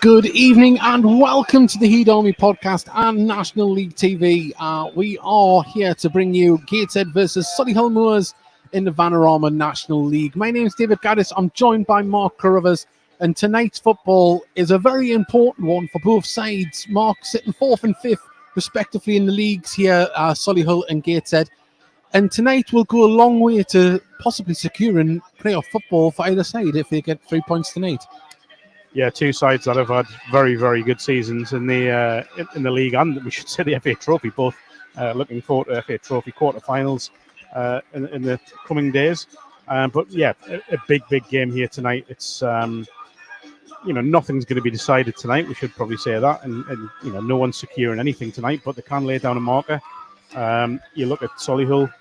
Good evening and welcome to the Heed Army podcast and National League TV. We are here to bring you Gateshead versus Solihull Moors in the Vanarama National League. My name is David Gaddis. I'm joined by Mark Carruthers, and tonight's football is a very important one for both sides. Mark sitting 4th and 5th respectively in the leagues here, Solihull and Gateshead. And tonight will go a long way to possibly securing playoff football for either side if they get 3 points tonight. Yeah, two sides that have had very, very good seasons in the league, and we should say the FA Trophy. Both looking forward to FA Trophy quarterfinals in the coming days. But yeah, a big game here tonight. It's nothing's going to be decided tonight. We should probably say that, and no one's securing anything tonight, but they can lay down a marker. You look at Solihull,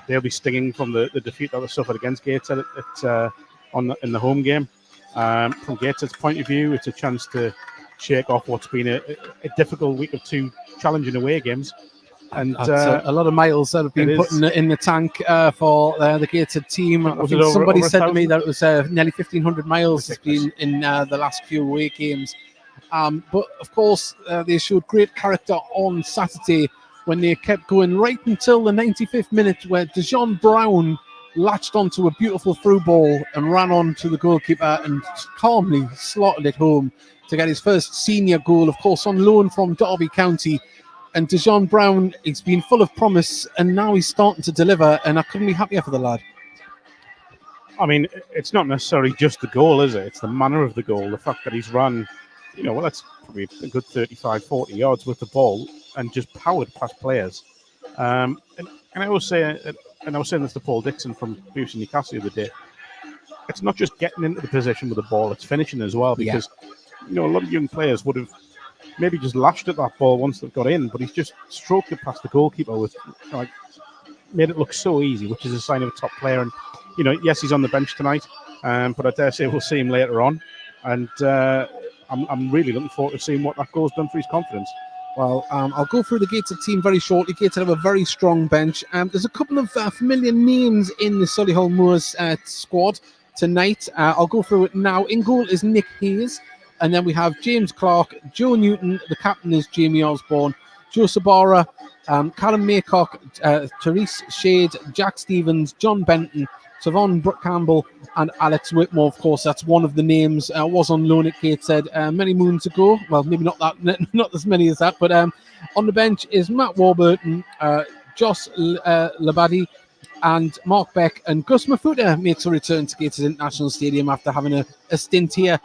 they'll be stinging from the defeat that they suffered against Gateshead in the home game. From Gateshead's point of view, it's a chance to shake off what's been a difficult week of two challenging away games. And a lot of miles that have been put in the tank for the Gateshead team. I think somebody said to me that it was nearly 1,500 miles has been in the last few away games. But of course, they showed great character on Saturday when they kept going right until the 95th minute, where Dijon Brown latched onto a beautiful through ball and ran on to the goalkeeper and calmly slotted it home to get his first senior goal, of course, on loan from Derby County. And Dijon Brown, he's been full of promise, and now he's starting to deliver, and I couldn't be happier for the lad. I mean, it's not necessarily just the goal, is it? It's the manner of the goal, the fact that he's run, that's probably a good 35, 40 yards with the ball and just powered past players. And I always say, and I was saying this to Paul Dixon from Bruce Newcastle the other day, it's not just getting into the position with the ball, it's finishing as well, because a lot of young players would have maybe just lashed at that ball once they've got in, but he's just stroked it past the goalkeeper with made it look so easy, which is a sign of a top player. And yes, he's on the bench tonight, but I dare say we'll see him later on, and I'm really looking forward to seeing what that goal's done for his confidence. Well, I'll go through the Gateshead team very shortly. Gateshead have a very strong bench. There's a couple of familiar names in the Solihull Moors squad tonight. I'll go through it now. In goal is Nick Hayes. And then we have James Clark, Joe Newton. The captain is Jamie Osborne. Joe Sabara, Callum Maycock, Therese Shade, Jack Stevens, John Benton, Savon Campbell, and Alex Whitmore. Of course, that's one of the names. Was on loan at Gateshead many moons ago. Well, maybe not as many as that. But on the bench is Matt Warburton, Joss Labadie, and Mark Beck. And Gus Mafuta makes a return to Gateshead International Stadium after having a stint here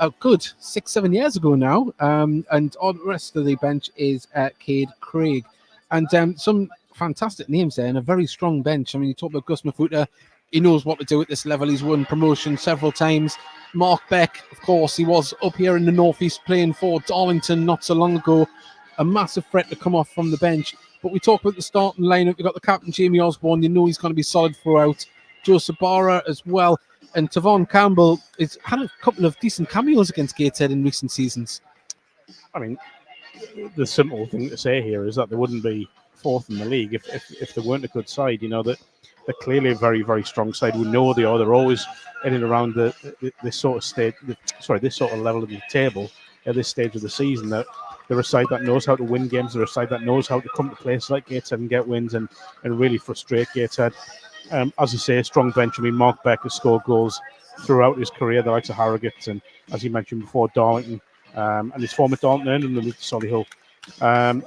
a good 6-7 years ago now. And on the rest of the bench is Cade Craig. And some fantastic names there and a very strong bench. I mean, you talk about Gus Mafuta. He knows what to do at this level. He's won promotion several times. Mark Beck, of course, he was up here in the northeast playing for Darlington not so long ago. A massive threat to come off from the bench. But we talk about the starting lineup. You've got the captain, Jamie Osborne. You know he's going to be solid throughout. Joe Sabara as well. And Tavon Campbell has had a couple of decent cameos against Gateshead in recent seasons. I mean, the simple thing to say here is that they wouldn't be fourth in the league if they weren't a good side. That they're clearly a very, very strong side. We know they are. They're always in and around this sort of stage. This sort of level of the table at this stage of the season. That They're a side that knows how to win games. They're a side that knows how to come to places like Gateshead and get wins and really frustrate Gateshead. As you say, a strong bench. I mean, Mark Beck has scored goals throughout his career, the likes of Harrogate and, as you mentioned before, Darlington, and his former Darlington earned him the move to Solihull.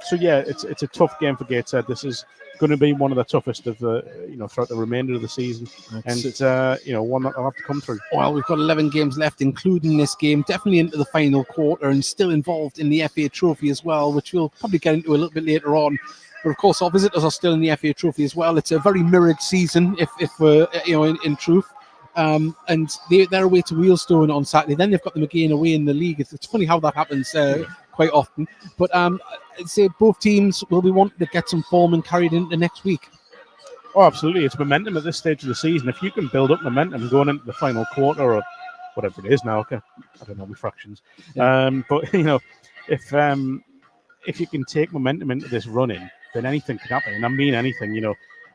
So yeah, it's a tough game for Gateshead. This is going to be one of the toughest of the throughout the remainder of the season, and it's one that they'll have to come through. Well, we've got 11 games left, including this game, definitely into the final quarter, and still involved in the FA Trophy as well, which we'll probably get into a little bit later on. But of course, our visitors are still in the FA Trophy as well. It's a very mirrored season, if we're in truth. And they're away to Wealdstone on Saturday. Then they've got them again away in the league. It's funny how that happens quite often. But I'd say both teams will be wanting to get some form and carried into next week. Oh, absolutely. It's momentum at this stage of the season. If you can build up momentum going into the final quarter or whatever it is now, okay, I don't know the fractions. Yeah. But if you can take momentum into this running, then anything can happen. And I mean anything.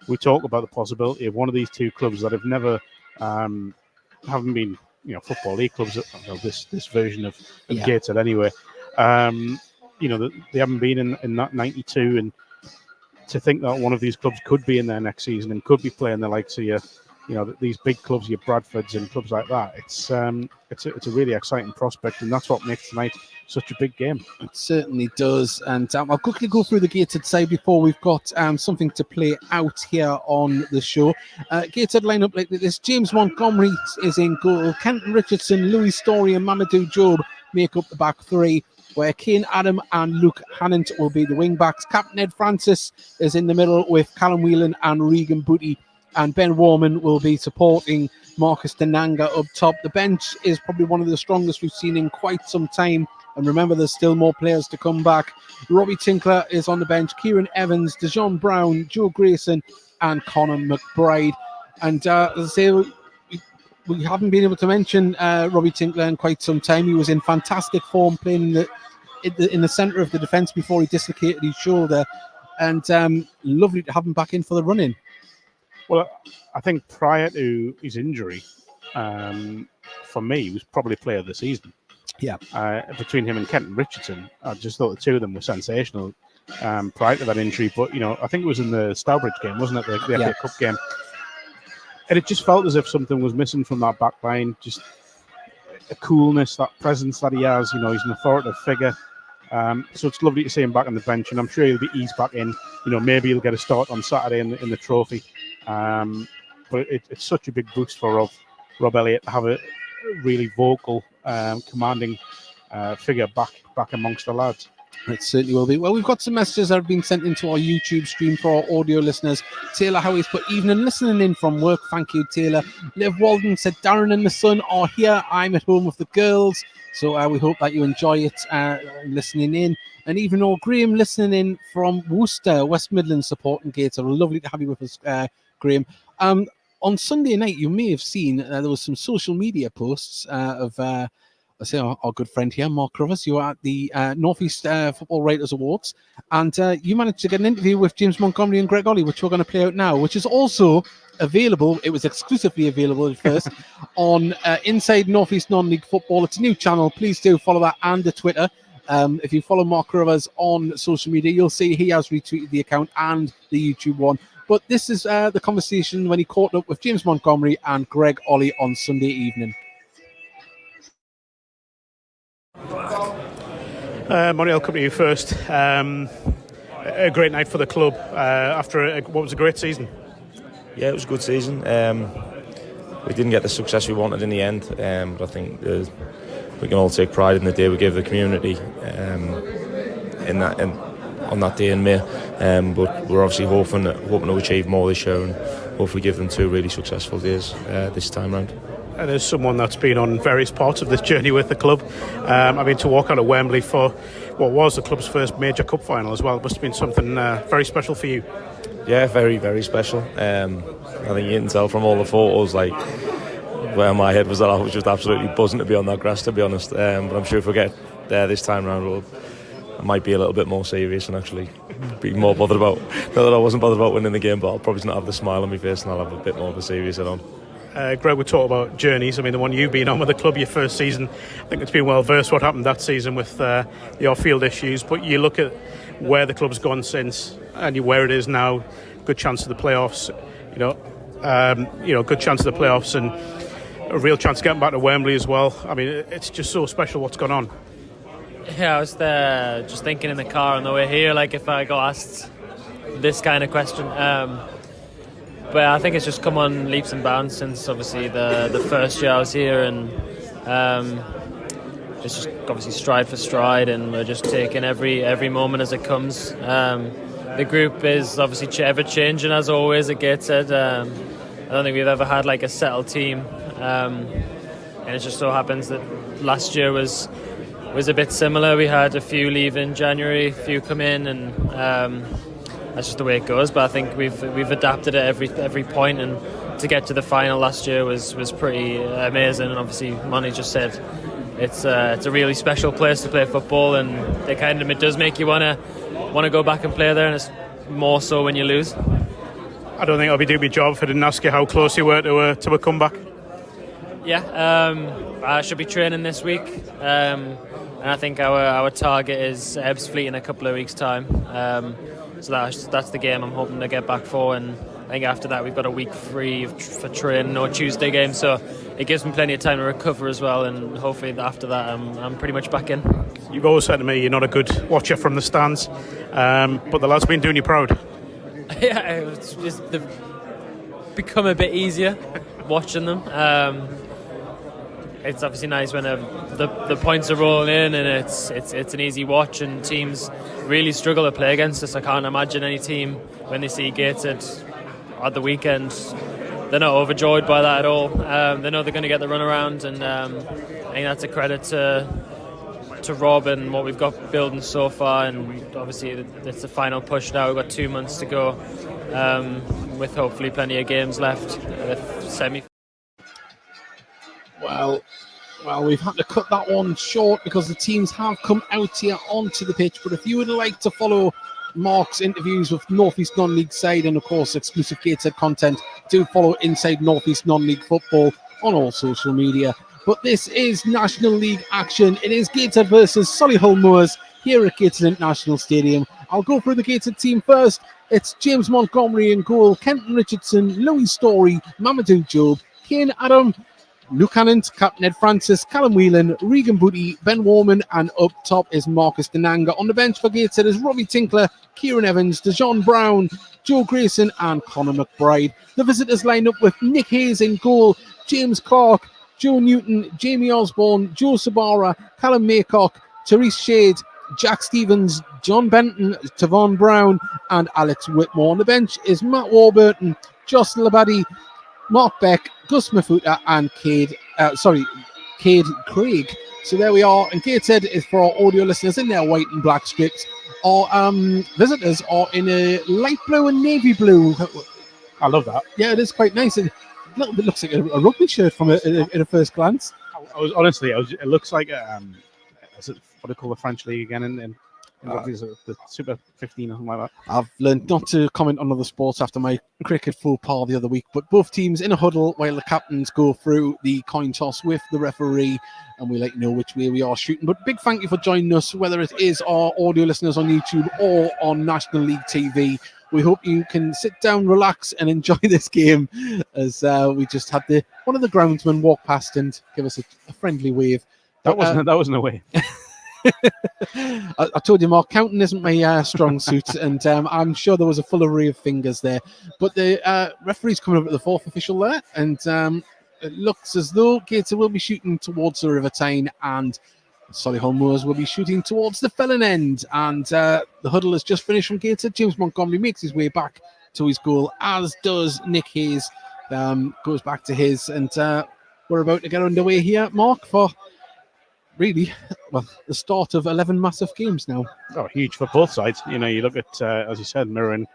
We talk about the possibility of one of these two clubs that have never haven't been football league clubs. This version of Gateshead anyway. They haven't been in that 92, and to think that one of these clubs could be in there next season and could be playing the likes of these big clubs, your Bradfords and clubs like that. It's a really exciting prospect, and that's what makes tonight such a big game. It certainly does. And I'll quickly go through the Gateshead side before we've got something to play out here on the show. Gateshead lineup like this: James Montgomery is in goal, Kenton Richardson, Louis Story and Mamadou Job make up the back three, where Kane Adam and Luke Hannant will be the wing backs. Captain Ed Francis is in the middle with Callum Whelan and Regan Booty, and Ben Warman will be supporting Marcus Denanga up top. The bench is probably one of the strongest we've seen in quite some time, and remember, there's still more players to come back. Robbie Tinkler is on the bench, Kieran Evans, Dejon Brown, Joe Grayson and Conor McBride. And as I say, we haven't been able to mention Robbie Tinkler in quite some time. He was in fantastic form playing in the centre of the defence before he dislocated his shoulder, and lovely to have him back in for the run-in. Well, I think prior to his injury, for me, he was probably player of the season. Yeah. Between him and Kenton Richardson, I just thought the two of them were sensational prior to that injury. But, I think it was in the Stourbridge game, wasn't it? The FA Cup game. And it just felt as if something was missing from that back line. Just a coolness, that presence that he has. He's an authoritative figure. So it's lovely to see him back on the bench, and I'm sure he'll be eased back in. Maybe he'll get a start on Saturday in the trophy. But it's such a big boost for Rob Elliott to have a really vocal, commanding figure back amongst the lads. It certainly will be. Well, we've got some messages that have been sent into our YouTube stream for our audio listeners. Taylor Howie's put evening listening in from work. Thank you, Taylor. Liv Walden said Darren and the son are here. I'm at home with the girls. So we hope that you enjoy it listening in. And even Graham listening in from Worcester, West Midlands, supporting Gateshead. Lovely to have you with us, Graham. On Sunday night, you may have seen there was some social media posts of our good friend here, Mark Crovers. You were at the North East Football Writers Awards, and you managed to get an interview with James Montgomery and Greg Ollie, which we're going to play out now, which is also available. It was exclusively available at first on Inside North East Non-League Football. It's a new channel. Please do follow that, and the Twitter. If you follow Mark Crovers on social media, you'll see he has retweeted the account and the YouTube one. But this is the conversation when he caught up with James Montgomery and Greg Ollie on Sunday evening. Murray, I'll come to you first. A great night for the club after what was a great season. Yeah, it was a good season. We didn't get the success we wanted in the end, but I think we can all take pride in the day we gave the community on that day in May. But we're obviously hoping to achieve more this year and hopefully give them 2 really successful days this time round. And as someone that's been on various parts of this journey with the club, to walk out of Wembley for what was the club's first major cup final as well, it must have been something very special for you. Yeah, very, very special. I think you can tell from all the photos, where my head was at. I was just absolutely buzzing to be on that grass, to be honest. But I'm sure if we get there this time round, I might be a little bit more serious and actually be more bothered about. Not that I wasn't bothered about winning the game, but I'll probably not have the smile on my face and I'll have a bit more of a serious head on. Greg would talk about journeys. I mean, the one you've been on with the club, your first season, I think it's been well versed what happened that season with the off-field issues. But you look at where the club's gone since, and where it is now. Good chance of the playoffs. Good chance of the playoffs, and a real chance of getting back to Wembley as well. I mean, it's just so special what's gone on. Yeah, I was there just thinking in the car on the way here, like if I got asked this kind of question. But I think it's just come on leaps and bounds since obviously the first year I was here, and it's just obviously stride for stride, and we're just taking every moment as it comes. The group is obviously ever changing as always at Gateshead. I don't think we've ever had like a settled team, and it just so happens that last year was a bit similar. We had a few leave in January, a few come in, and that's just the way it goes. But I think we've adapted at every point, and to get to the final last year was pretty amazing. And obviously, Monty just said it's a really special place to play football, and it does make you want to go back and play there, and it's more so when you lose. I don't think I'll be doing my job if I didn't ask you how close you were to a comeback. Yeah, I should be training this week, and I think our target is Ebbsfleet in a couple of weeks' time. So that's the game I'm hoping to get back for, and I think after that we've got a week free for training, no Tuesday game, so it gives me plenty of time to recover as well, and hopefully after that I'm pretty much back in. You've always said to me you're not a good watcher from the stands, but the lads been doing you proud. Yeah, it's become a bit easier watching them. It's obviously nice when the points are rolling in, and it's an easy watch, and teams really struggle to play against us. I can't imagine any team, when they see Gateshead at the weekend, they're not overjoyed by that at all. They know they're going to get the run around, and I think that's a credit to Rob and what we've got building so far. And obviously it's the final push now. We've got 2 months to go, with hopefully plenty of games left. Well, we've had to cut that one short because the teams have come out here onto the pitch. But if you would like to follow Mark's interviews with North East Non-League side and, of course, exclusive Gateshead content, do follow Inside North East Non-League Football on all social media. But this is National League action. It is Gateshead versus Solihull Moors here at Gateshead International Stadium. I'll go through the Gateshead team first. It's James Montgomery in goal, Kenton Richardson, Louis Story, Mamadou Job, Kane Adam, Luke Hannant, Captain Ed Francis, Callum Whelan, Regan Booty, Ben Warman, and up top is Marcus Denanga. On the bench for Gateshead is Robbie Tinkler, Kieran Evans, DeJohn Brown, Joe Grayson, and Conor McBride. The visitors line up with Nick Hayes in goal, James Clark, Joe Newton, Jamie Osborne, Joe Sabara, Callum Maycock, Therese Shade, Jack Stevens, John Benton, Tavon Brown, and Alex Whitmore. On the bench is Matt Warburton, Joss Labadie, Mark Beck, Gus Mafuta, and Cade Craig. So there we are. And Gateshead is for our audio listeners in their white and black scripts. Our visitors are in a light blue and navy blue. I love that. Yeah, it is quite nice. It looks like a rugby shirt from at a first glance. It looks like is it what they call the French league again in rugby, the Super 15 or something like that. I've learned not to comment on other sports after my cricket faux pas the other week, but both teams in a huddle while the captains go through the coin toss with the referee, and we let you know which way we are shooting. But big thank you for joining us, whether it is our audio listeners on YouTube or on National League TV. We hope you can sit down, relax, and enjoy this game, as we just had one of the groundsmen walk past and give us a friendly wave. That wasn't a wave. I told you, Mark, counting isn't my strong suit, and I'm sure there was a full array of fingers there. But the referee's coming up at the fourth official there, and it looks as though Gateshead will be shooting towards the River Tyne, and Solihull Moors will be shooting towards the Felon End. And the huddle has just finished from Gateshead. James Montgomery makes his way back to his goal, as does Nick Hayes. Goes back to his, and we're about to get underway here, Mark, for really, the start of 11 massive games now. Oh, huge for both sides. You look at, as you said, mirroring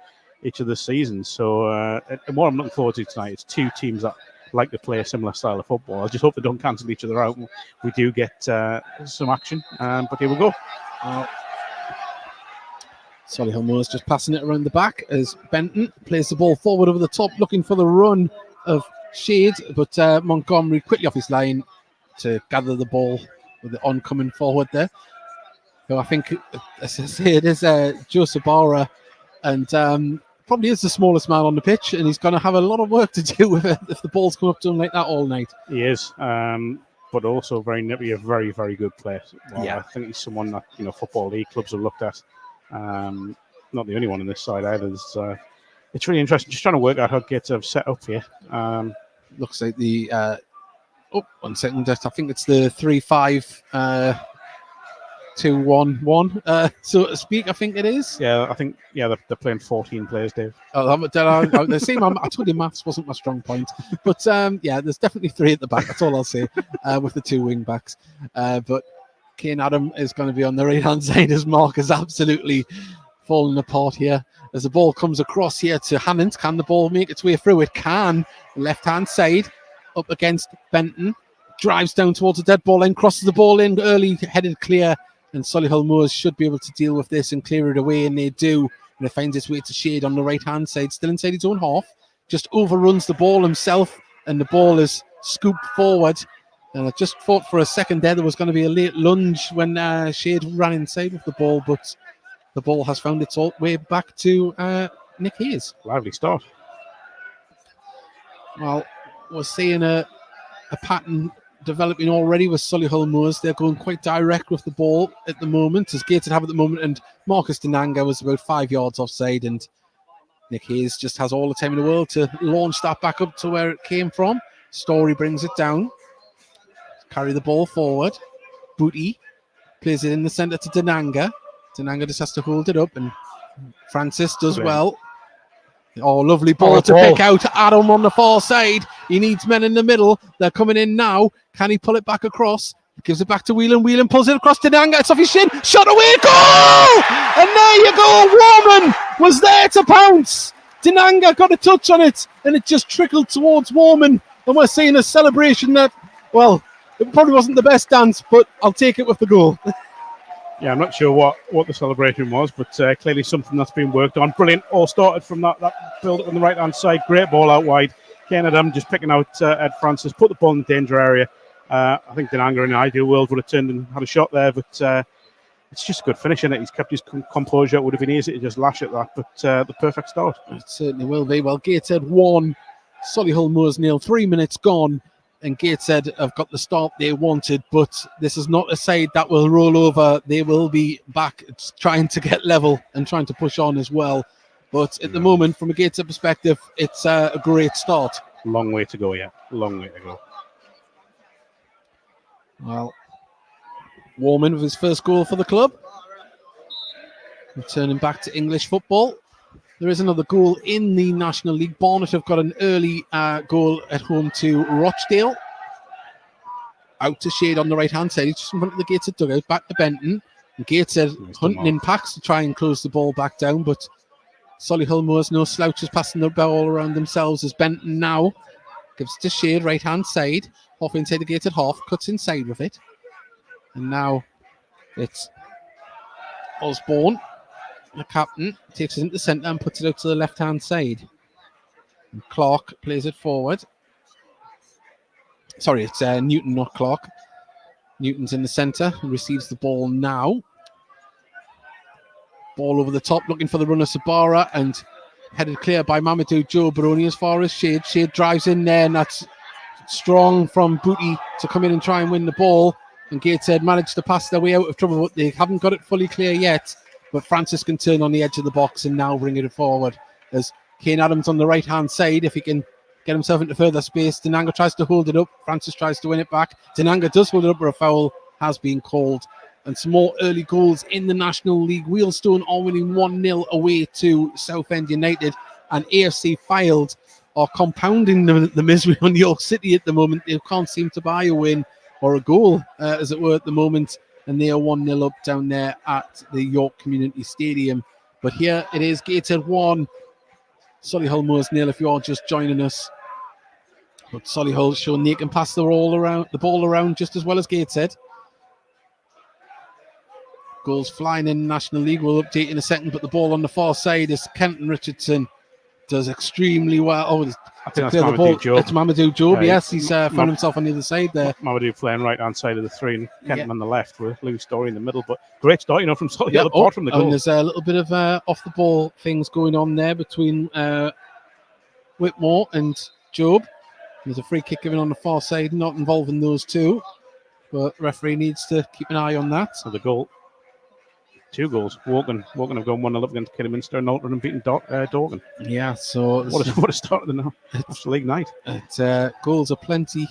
each of the seasons. So, and what I'm looking forward to tonight is two teams that like to play a similar style of football. I just hope they don't cancel each other out. We do get some action, but here we go. Solihull Moors just passing it around the back as Benton plays the ball forward over the top, looking for the run of Shade, but Montgomery quickly off his line to gather the ball with the oncoming forward there. So I think, as I say, it is Joe Sabara, and probably is the smallest man on the pitch, and he's going to have a lot of work to do with it if the ball's come up to him like that all night. He is, but also very nippy, a very, very good player. Well, Yeah. I think he's someone that Football League clubs have looked at. Not the only one on this side either. It's really interesting. Just trying to work out how Gates have set up here. Looks like the 1 second. I think it's the 3-5-2-1-1, so to speak. I think it is. Yeah, I think they're playing 14 players, Dave. The same. I told you maths wasn't my strong point, but there's definitely 3 at the back. That's all I'll say. With the 2 wing backs, but Kane Adam is going to be on the right hand side as Mark is absolutely falling apart here. As the ball comes across here to Hannant, can the ball make its way through? It can. Left hand side up against Benton, drives down towards the dead ball line, crosses the ball in early, headed clear, and Solihull Moors should be able to deal with this and clear it away, and they do. And it finds its way to Shade on the right hand side, still inside his own half, just overruns the ball himself, and the ball is scooped forward. And I just thought for a second there was going to be a late lunge when Shade ran inside with the ball, but the ball has found its way back to Nick Hayes. Lively start. Well, we're seeing a pattern developing already with Solihull Moors. They're going quite direct with the ball at the moment, as Gateshead have at the moment, and Marcus Denanga was about 5 yards offside, and Nick Hayes just has all the time in the world to launch that back up to where it came from. Story brings it down. Carry the ball forward. Booty plays it in the centre to Denanga. Denanga just has to hold it up, and Francis does well. Oh, lovely ball to pick out. Adam on the far side. He needs men in the middle. They're coming in now. Can he pull it back across? Gives it back to Whelan. Whelan pulls it across to Denanga. It's off his shin. Shot away. Goal! And there you go. Warman was there to pounce. Denanga got a touch on it, and it just trickled towards Warman. And we're seeing a celebration that, well, it probably wasn't the best dance, but I'll take it with the goal. Yeah, I'm not sure what the celebration was, but clearly something that's been worked on. Brilliant. All started from that build-up on the right-hand side. Great ball out wide. Kane Adam just picking out Ed Francis, put the ball in the danger area. I think Denanga in an ideal world would have turned and had a shot there, but it's just a good finish, isn't it? He's kept his composure. It would have been easy to just lash at that, but the perfect start. It certainly will be. Well, Gateshead 1, Solihull Moors 0, 3 minutes gone. And Gateshead have got the start they wanted, but this is not a side that will roll over. They will be back trying to get level and trying to push on as well. But at the moment, from a Gateshead perspective, it's a great start. Long way to go, yeah. Long way to go. Well, Warman with his first goal for the club. Returning back to English football. There is another goal in the National League. Barnet have got an early goal at home to Rochdale. Out to Shade on the right-hand side. He's just in front of the Gateshead dugout. Back to Benton. And Gateshead hunting in packs to try and close the ball back down. But Solihull Moors, no slouches, passing the ball around themselves as Benton now gives it to Shade, right-hand side. Half inside the Gateshead half. Cuts inside with it. And now it's Osborne. The captain takes it into the centre and puts it out to the left-hand side. And Clark plays it forward. Sorry, it's Newton, not Clark. Newton's in the centre and receives the ball now. Ball over the top, looking for the runner Sabara, and headed clear by Mamadou Joe Baroni as far as Shade. Shade drives in there, and that's strong from Booty to come in and try and win the ball. And Gateshead managed to pass their way out of trouble, but they haven't got it fully clear yet. But Francis can turn on the edge of the box and now bring it forward. As Kane Adams on the right-hand side, if he can get himself into further space. Denanga tries to hold it up. Francis tries to win it back. Denanga does hold it up, but a foul has been called. And some more early goals in the National League. Wheelstone are winning 1-0 away to Southend United. And AFC Fylde are compounding the misery on York City at the moment. They can't seem to buy a win or a goal, as it were, at the moment. And they are 1-0 up down there at the York Community Stadium. But here it is, Gateshead 1, Solihull Moors 0 if you are just joining us. But Solihull showing they can pass the ball around just as well as Gateshead. Goals flying in the National League. We'll update in a second, but the ball on the far side is Kenton Richardson does extremely well. Oh, I think that's clear the ball. Mamadou Job. It's Mamadou Job. Yes, he's found himself on the other side there. Mamadou playing right hand side of the 3 and Kenton on the left with Lou Story in the middle. But great start, from Solihull apart from the goal. And there's a little bit of off the ball things going on there between Whitmore and Job. There's a free kick given on the far side, not involving those two. But referee needs to keep an eye on that. So the goal. 2 goals. Wogan have gone 1-0 up against Kidderminster and Alton and beaten Dorgan. Yeah, so what a start of the National League night. Goals are plenty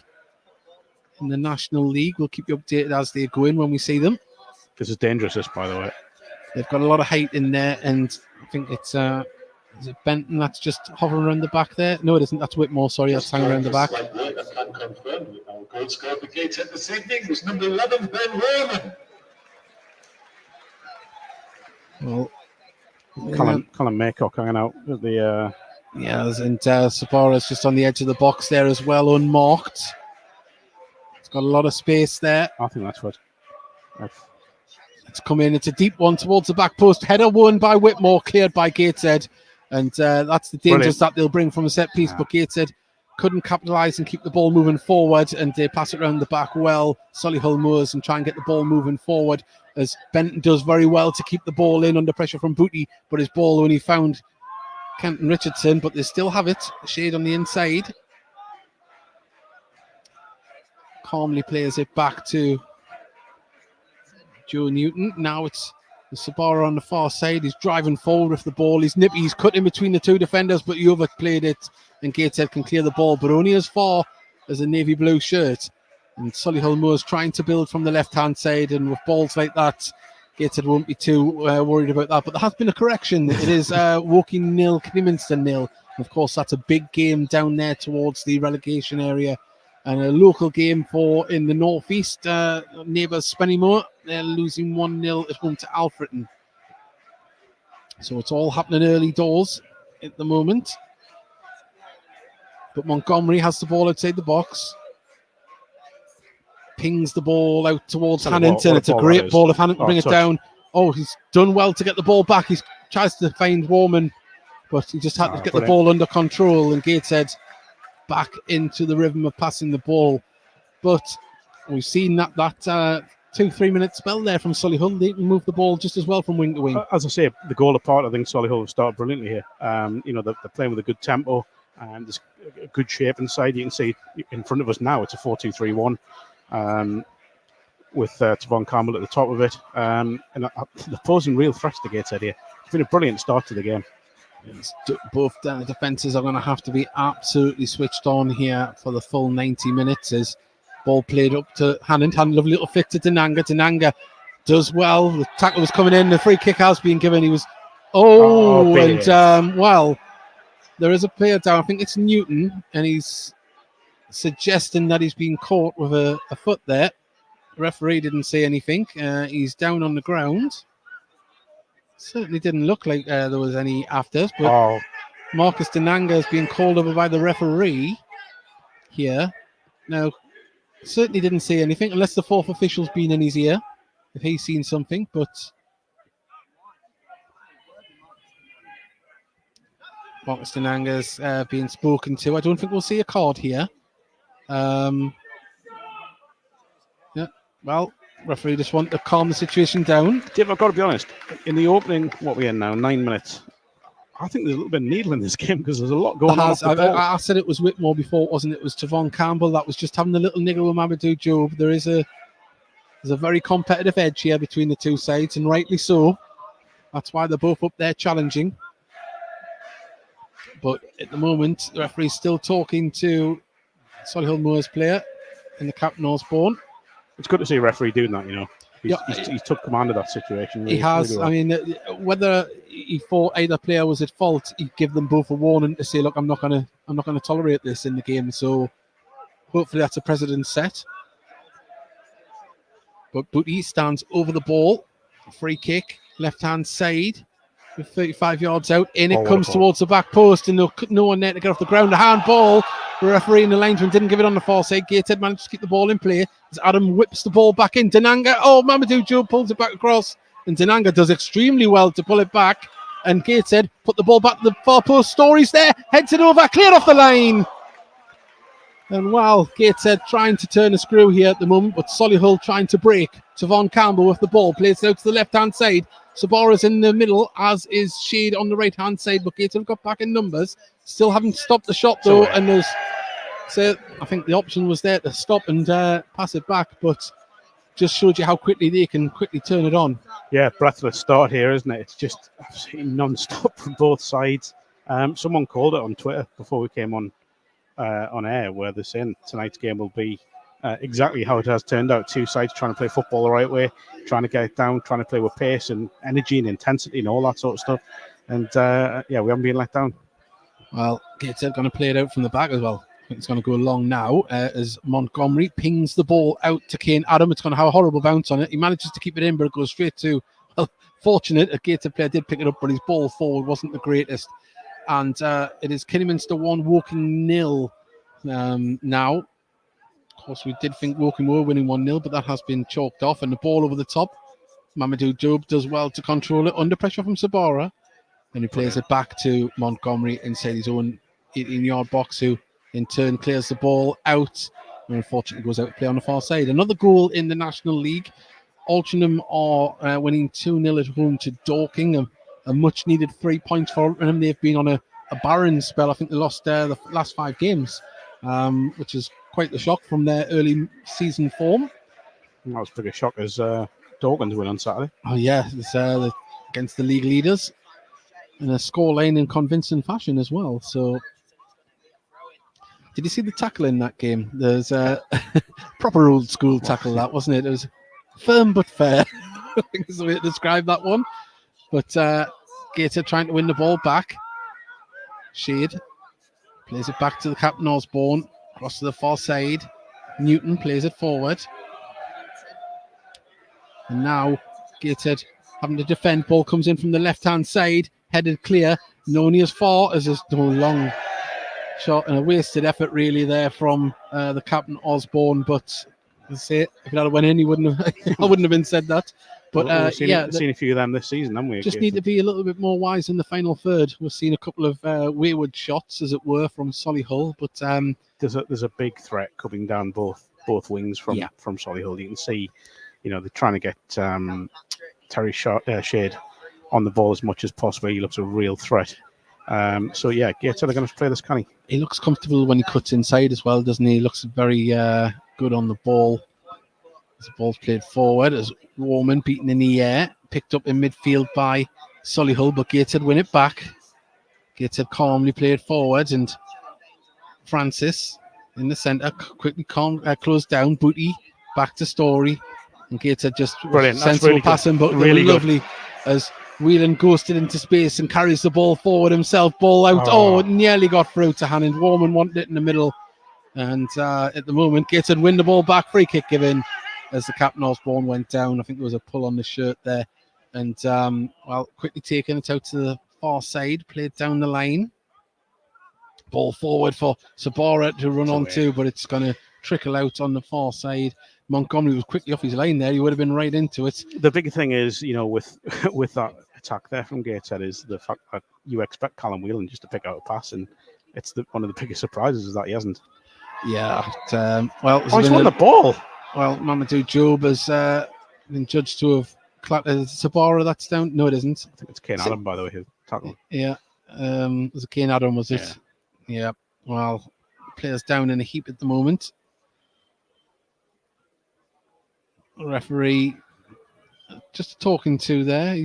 in the National League. We'll keep you updated as they go in when we see them. This is dangerous, by the way. They've got a lot of height in there, and I think it's is it Benton that's just hovering around the back there? No, it isn't. That's Whitmore. Sorry, that's hanging around the back. Goal scored for Gateshead this evening was number 11, Ben Roman. Well, Colin Maycock hanging out with the. And Sabara's just on the edge of the box there as well, unmarked. It's got a lot of space there. I think that's what. It's come in. It's a deep one towards the back post. Header won by Whitmore, cleared by Gateshead. And that's the dangers that they'll bring from a set piece. But Gateshead couldn't capitalise and keep the ball moving forward. And they pass it around the back well. Solihull Moors and try and get the ball moving forward. As Benton does very well to keep the ball in under pressure from Booty. But his ball only found Kenton Richardson. But they still have it. Shade on the inside. Calmly plays it back to Joe Newton. Now it's Sabara on the far side. He's driving forward with the ball. He's nippy. He's cut in between the 2 defenders, but he overplayed it. And Gateshead can clear the ball, but only as far as a navy blue shirt. And Solihull Moors trying to build from the left-hand side. And with balls like that, Gateshead won't be too worried about that. But there has been a correction. It is Woking 0, Kidderminster 0. Of course, that's a big game down there towards the relegation area. And a local game for in the northeast, neighbours Spennymoor. They're losing 1-0 at home to Alfreton. So it's all happening early doors at the moment. But Montgomery has the ball outside the box. Pings the ball out towards Hannington. It's a great ball if Hannington bring it down. Oh, he's done well to get the ball back. He tries to find Warman, but he just had to get the ball under control. And Gateshead back into the rhythm of passing the ball. But we've seen that 2-3 minute spell there from Solihull. They can move the ball just as well from wing to wing. As I say, the goal apart, I think Solihull have started brilliantly here. They're playing with a good tempo and there's a good shape inside. You can see in front of us now it's a 4-2-3-1 with Tavon Campbell at the top of it. And they're posing real threats to Gateshead here. It's been a brilliant start to the game. Both defences are going to have to be absolutely switched on here for the full 90 minutes. As ball played up to Hannon. Lovely little flick to Denanga. Denanga does well. The tackle was coming in. The free kick has been given. He was... there is a player down. I think it's Newton. And he's suggesting that he's been caught with a foot there. The referee didn't say anything. He's down on the ground. Certainly didn't look like there was any afters, but Marcus Denanga is being called over by the referee here. Now, certainly didn't say anything, unless the fourth official's been in his ear, if he's seen something, but Marcus Denanga's being spoken to. I don't think we'll see a card here. Referee just want to calm the situation down. Dave, I've got to be honest. In the opening, what we're in now, 9 minutes, I think there's a little bit of needle in this game because there's a lot going on. I said it was Whitmore before, wasn't it? It was Tavon Campbell that was just having a little niggle with Mamadou Job. There's a very competitive edge here between the two sides, and rightly so. That's why they're both up there challenging. But at the moment, the referee's still talking to Solihull Moors player in the Captain Osborne. It's good to see a referee doing that, He's took command of that situation. He has. Really well. I mean, whether he thought either player was at fault, he'd give them both a warning to say, "Look, I'm not going to tolerate this in the game." So hopefully that's a precedent set. But Booty stands over the ball, free kick, left hand side, with 35 yards out. In it comes towards the back post, and no one there to get off the ground. A handball. The referee and the linesman didn't give it on the far side. Gateshead managed to keep the ball in play as Adam whips the ball back in. Denanga, Mamadou Job pulls it back across, and Denanga does extremely well to pull it back And Gateshead put the ball back to the far post. Story's there, heads it over, cleared off the line. And wow, Gateshead trying to turn a screw here at the moment, but Solihull trying to break. Tavon Campbell with the ball, plays it out to the left-hand side. Sabara's in the middle, as is Shade on the right-hand side, but Gateshead got back in numbers. Still haven't stopped the shot though, and there's, so I think the option was there to stop and pass it back, but just showed you how quickly they can quickly turn it on. Yeah, breathless start here, isn't it? It's just absolutely non-stop from both sides. Someone called it on Twitter before we came on air, where they're saying tonight's game will be exactly how it has turned out. Two sides trying to play football the right way, trying to get it down, trying to play with pace and energy and intensity and all that sort of stuff. And yeah, we haven't been let down. Well, Gateshead going to play it out from the back as well. I think it's going to go long now as Montgomery pings the ball out to Kane Adam. It's going to have a horrible bounce on it. He manages to keep it in, but it goes straight to, well, fortunate, a Gateshead player did pick it up, but his ball forward wasn't the greatest. And it is Kidderminster 1, Woking 0 now. Of course, we did think Woking were winning 1-0, but that has been chalked off. And the ball over the top. Mamadou Job does well to control it under pressure from Sabara. And he plays it back to Montgomery inside his own 18-yard box, who in turn clears the ball out. And unfortunately goes out to play on the far side. Another goal in the National League. Altrincham are winning 2-0 at home to Dorking. A much-needed 3 points for Altrincham. They've been on a barren spell. I think they lost the last 5 games, which is quite the shock from their early season form. That was a big shock as Dorking's win on Saturday. Oh, yeah. It's against the league leaders. And a scoreline in convincing fashion as well. So, did you see the tackle in that game? There's a proper old school tackle, that wasn't it? It was firm but fair. I think is the way to describe that one. But Gator trying to win the ball back. Shade plays it back to the captain Osborne. Across to the far side. Newton plays it forward. And now Gateshead having to defend. Ball comes in from the left-hand side. Headed clear. Noni as far as this long shot and a wasted effort really there from the captain Osborne. But let's say if it had went in, he wouldn't have. I wouldn't have been said that. But we've seen a few of them this season, haven't we? Just need to be a little bit more wise in the final third. We've seen a couple of wayward shots, as it were, from Solihull. But there's a big threat coming down both wings from Solihull. You can see, they're trying to get Terry Shade on the ball as much as possible. He looks a real threat. So yeah, Gateshead are going to play this, can he? He looks comfortable when he cuts inside as well, doesn't he? He looks very good on the ball. As the ball's played forward, as Warman beaten in the air, picked up in midfield by Solihull, but Gateshead win it back. Gateshead calmly played forward, and Francis in the centre quickly closed down. Booty back to Story, and Gateshead just brilliant. Sensible really passing, but really lovely as Whelan ghosted into space and carries the ball forward himself. Ball out. Oh, it nearly got through to Hannon. Warman wanted it in the middle, and at the moment, Gateshead win the ball back. Free kick given as the captain Osborne went down. I think there was a pull on the shirt there. And, quickly taking it out to the far side, played down the line. Ball forward for Sabara to run onto, but it's going to trickle out on the far side. Montgomery was quickly off his line there. He would have been right into it. The big thing is, with that attack there from Gateshead is the fact that you expect Callum Whelan just to pick out a pass, and it's one of the biggest surprises is that he hasn't. Yeah. He's won the ball. Well, Mamadou Job has been judged to have clapped. Sabara, that's down. No, it isn't. I think it's Kane Adam, by the way, who tackled. Yeah. Was it Kane Adam, was it? Yeah. Well, players down in a heap at the moment. Referee just talking to there.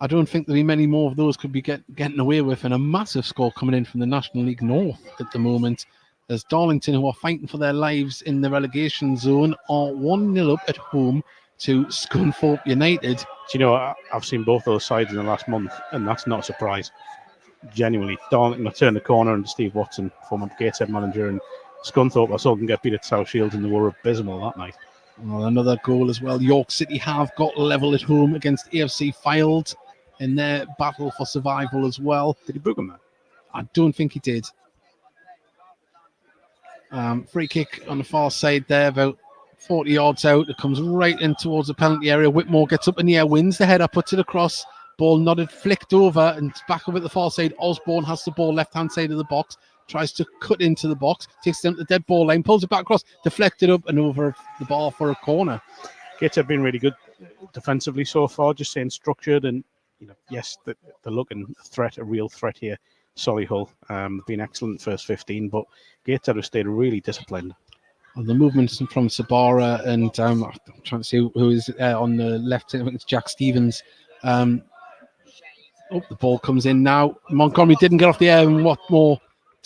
I don't think there'll be many more of those could be getting away with, and a massive score coming in from the National League North at the moment. As Darlington, who are fighting for their lives in the relegation zone, are 1-0 up at home to Scunthorpe United. Do you know, I've seen both those sides in the last month, and that's not a surprise. Genuinely, Darlington turned the corner, and Steve Watson, former Gateshead manager, and Scunthorpe, I saw them get beat at South Shields, and they were abysmal that night. Well, another goal as well. York City have got level at home against AFC Fylde in their battle for survival as well. Did he book him there? I don't think he did. Free kick on the far side there, about 40 yards out. It comes right in towards the penalty area. Whitmore gets up in the air, wins the header, puts it across, Ball nodded, flicked over, and back over at the far side. Osborne has the ball left-hand side of the box, tries to cut into the box, takes it down to the dead ball line, pulls it back across, deflected up and over the bar for a corner. Gateshead have been really good defensively so far, just staying structured, and yes, they're looking a real threat here. Solihull have been excellent first 15, but Gateshead have stayed really disciplined. The movements from Sabara and I'm trying to see who is on the left. I think it's Jack Stevens. The ball comes in now. Montgomery didn't get off the air, and what more,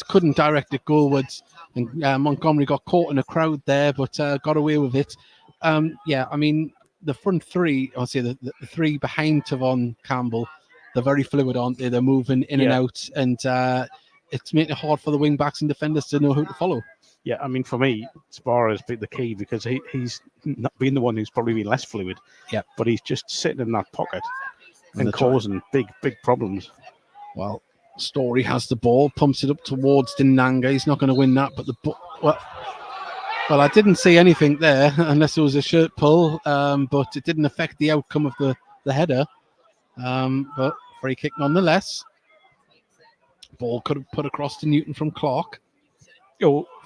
couldn't direct it goalwards. And Montgomery got caught in a crowd there, but got away with it. The front three, I'll say the three behind Tavon Campbell, they're very fluid, aren't they? They're moving in and out, and it's making it hard for the wing backs and defenders to know who to follow. Yeah, I mean, for me, Sabara has been the key because he's not been the one who's probably been less fluid. Yeah, but he's just sitting in that pocket and causing big problems. Well, Story has the ball, pumps it up towards Dinanga. He's not going to win that, but well, I didn't see anything there unless it was a shirt pull, but it didn't affect the outcome of the header. But free kick nonetheless. Ball could have put across to Newton from Clark.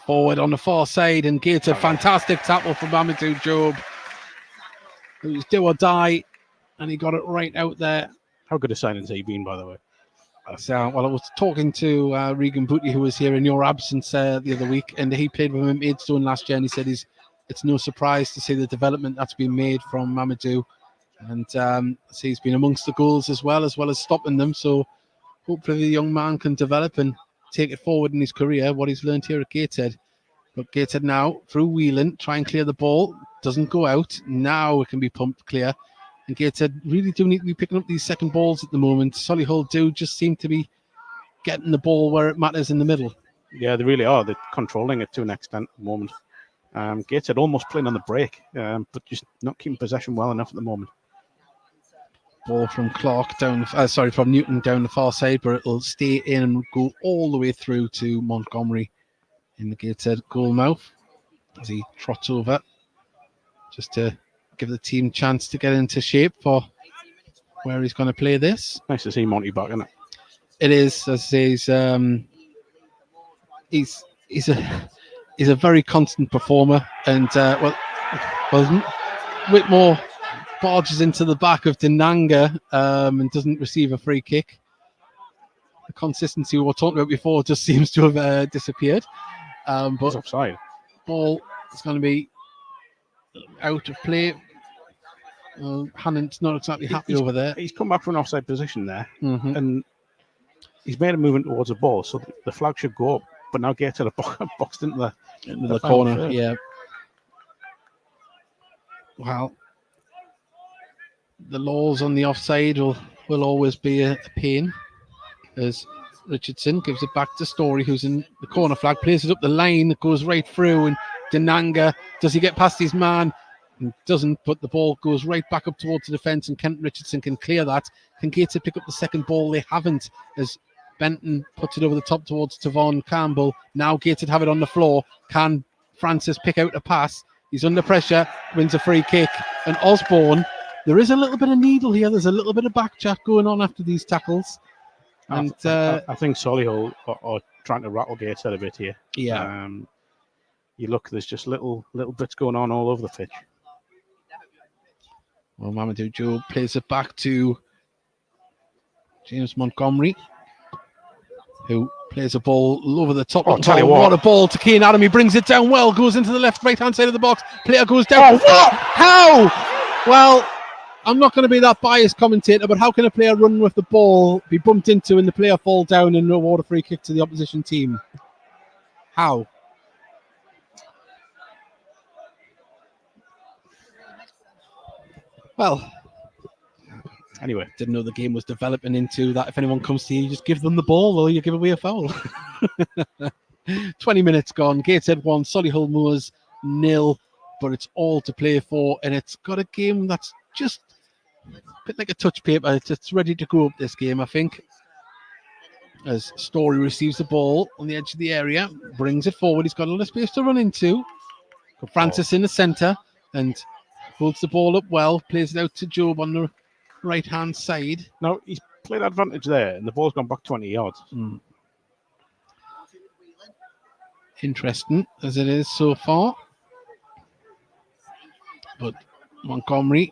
Forward on the far side, and Gateshead, fantastic tackle from Amadou Job. It was do or die, and he got it right out there. How good a signing has he been, by the way? Well, I was talking to Regan Booty, who was here in your absence the other week, and he played with him at Maidstone last year, and he said it's no surprise to see the development that's been made from Mamadou, and he's been amongst the goals as well as stopping them. So hopefully the young man can develop and take it forward in his career, what he's learned here at Gateshead. But Gateshead now, through Whelan, try and clear the ball. Doesn't go out. Now it can be pumped clear. And Gateshead really do need to be picking up these second balls at the moment. Solihull do just seem to be getting the ball where it matters in the middle. Yeah, they really are. They're controlling it to an extent at the moment. Gateshead almost playing on the break, but just not keeping possession well enough at the moment. Ball from from Newton down the far side, but it'll stay in and go all the way through to Montgomery in the Gateshead goal mouth as he trots over just to give the team chance to get into shape for where he's going to play this. Nice to see Monty back, isn't it? It is, as I say, he's a very constant performer, and Whitmore barges into the back of Dinanga and doesn't receive a free kick. The consistency we were talking about before just seems to have disappeared. But it's offside. Ball is going to be out of play. Hannon's not exactly happy over there. He's come back from an offside position there, and he's made a movement towards the ball, so the flag should go up. But now Gateshead are boxed into the corner. third. Yeah. Well, the laws on the offside will always be a pain, as Richardson gives it back to Story, who's in the corner flag, plays it up the line, it goes right through, and Dinanga, does he get past his man? And doesn't, but the ball goes right back up towards the defence, and Kent Richardson can clear that. Can Gateshead pick up the second ball? They haven't, as Benton puts it over the top towards Tavon Campbell. Now Gateshead have it on the floor. Can Francis pick out a pass? He's under pressure, wins a free kick, and Osborne, there is a little bit of needle here. There's a little bit of back chat going on after these tackles. And I think Solihull are trying to rattle Gateshead a bit here. Yeah. You look, there's just little bits going on all over the pitch. Well, Mamadou Joe plays it back to James Montgomery, who plays a ball over the top. Tell you what a ball to Keane Adam. He brings it down well, goes into the right-hand side of the box. Player goes down. What? How? Well, I'm not going to be that biased commentator, but how can a player run with the ball, be bumped into, and the player fall down and award a free kick to the opposition team? How? Well, anyway, didn't know the game was developing into that. If anyone comes to you, just give them the ball or you give away a foul. 20 minutes gone. Gateshead 1, Solihull Moors 0, but it's all to play for, and it's got a game that's just a bit like a touch paper. It's ready to go up, this game, I think. As Story receives the ball on the edge of the area, brings it forward. He's got a lot of space to run into. Got Francis in the centre and holds the ball up well, plays it out to Job on the right-hand side. Now, he's played advantage there, and the ball's gone back 20 yards. Interesting as it is so far. But Montgomery,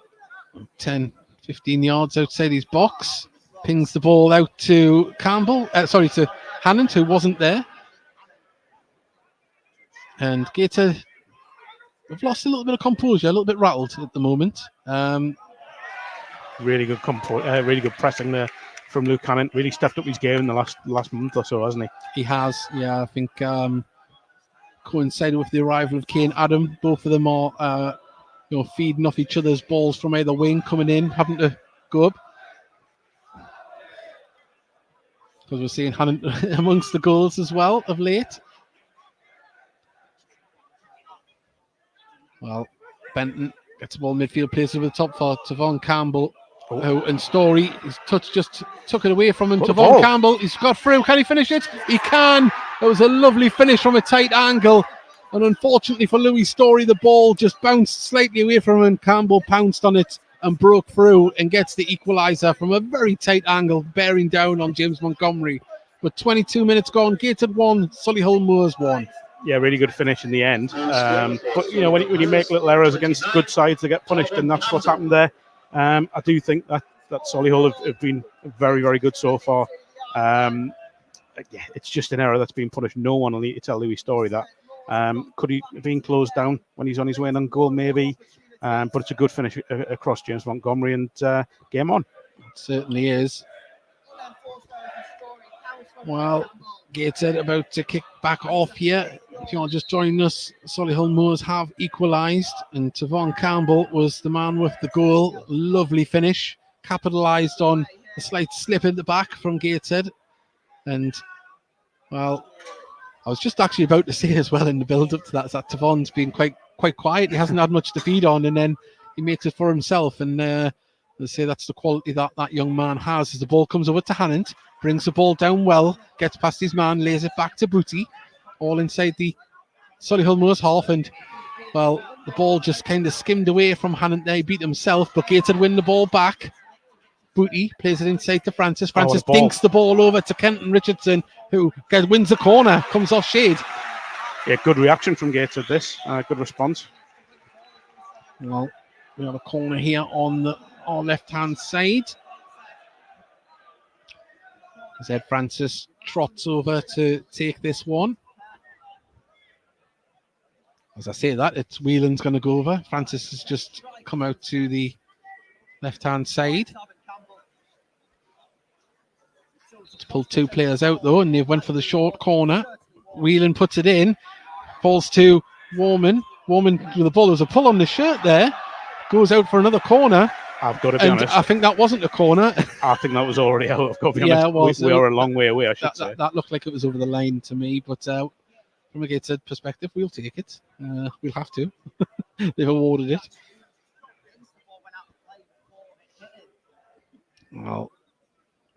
10, 15 yards outside his box, pings the ball out to to Hannant, who wasn't there. And Gateshead have lost a little bit of composure, a little bit rattled at the moment. Really good really good pressing there from Luke Hannant. Really stepped up his game in the last month or so, hasn't he? He has, yeah. I think coincided with the arrival of Kane Adam. Both of them are feeding off each other's balls from either wing, coming in, having to go up. Because we're seeing Hannant amongst the goals as well of late. Well, Benton gets the ball midfield, plays over the top for Tavon Campbell. And Story, his touch just took it away from him. Tavon Campbell, he's got through. Can he finish it? He can. It was a lovely finish from a tight angle. And unfortunately for Louis Story, the ball just bounced slightly away from him. And Campbell pounced on it and broke through and gets the equaliser from a very tight angle, bearing down on James Montgomery. With 22 minutes gone, Gateshead 1, Solihull Moors 1. Yeah, really good finish in the end. But, when you make little errors against good sides, they get punished, and that's what's happened there. I do think that Solihull have been very, very good so far. It's just an error that's been punished. No one will need to tell Louis Story that. Could he have been closed down when he's on his way in on goal? Maybe. But it's a good finish across James Montgomery, and game on. It certainly is. Well, Gateshead about to kick back off here. If you're just joining us, Solihull Moors have equalised, and Tavon Campbell was the man with the goal. Lovely finish, capitalised on a slight slip in the back from Gateshead. And, well, I was just actually about to say as well in the build-up to that Tavon's been quite quiet. He hasn't had much to feed on, and then he makes it for himself. And they say that's the quality that young man has. As the ball comes over to Hannant, brings the ball down well, gets past his man, lays it back to Booty, all inside the Solihull Moors half. And, well, the ball just kind of skimmed away from Hannant there. He beat himself, but Gateshead win the ball back. Booty plays it inside to Francis. Francis dinks the ball over to Kenton Richardson, who wins the corner, comes off shade. Yeah, good reaction from Gateshead this. Good response. Well, we have a corner here on our left-hand side. As Ed Francis trots over to take this one. As I say that, it's Whelan's going to go over. Francis has just come out to the left-hand side. It's pulled two players out, though, and they've went for the short corner. Whelan puts it in. Falls to Warman. Warman with the ball. There's a pull on the shirt there. Goes out for another corner. I've got to be honest. I think that wasn't a corner. I think that was already out. I've got to be honest. It was. We are a long way away, I should say. That looked like it was over the line to me, but from a Gateshead perspective, we'll take it. We'll have to. They've awarded it. Well,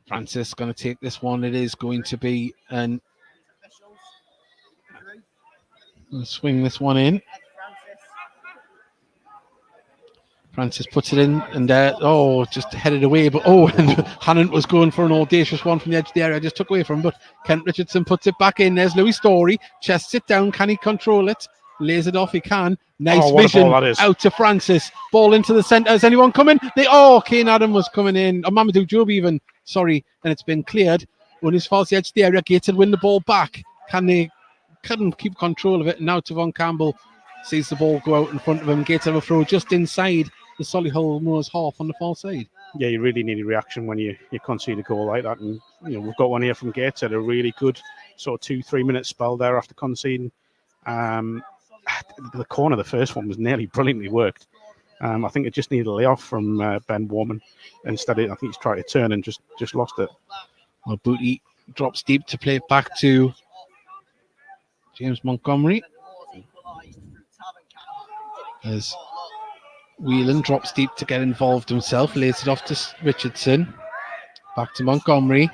Francis going to take this one. It is going to be swing this one in. Francis puts it in and just headed away. But and Hannant was going for an audacious one from the edge of the area. I just took away from him. But Kent Richardson puts it back in. There's Louis Story. Chests it down. Can he control it? Lays it off. He can. Nice vision out to Francis. Ball into the centre. Is anyone coming? Kane Adam was coming in. Or Mamadou Job even. Sorry. And it's been cleared. When it's falls the edge of the area, Gateshead win the ball back. Couldn't keep control of it. And now Tavon Campbell sees the ball go out in front of him. Gateshead will throw just inside the Solihull Moors half on the far side. Yeah, you really need a reaction when you concede a goal like that. And we've got one here from Gateshead, a really good sort of 2-3 minute spell there after conceding. The corner, the first one, was nearly brilliantly worked. I think it just needed a layoff from Ben Warman. Instead, I think he's tried to turn and just lost it. Well, Booty drops deep to play it back to James Montgomery. As Whelan drops deep to get involved himself, lays it off to Richardson. Back to Montgomery.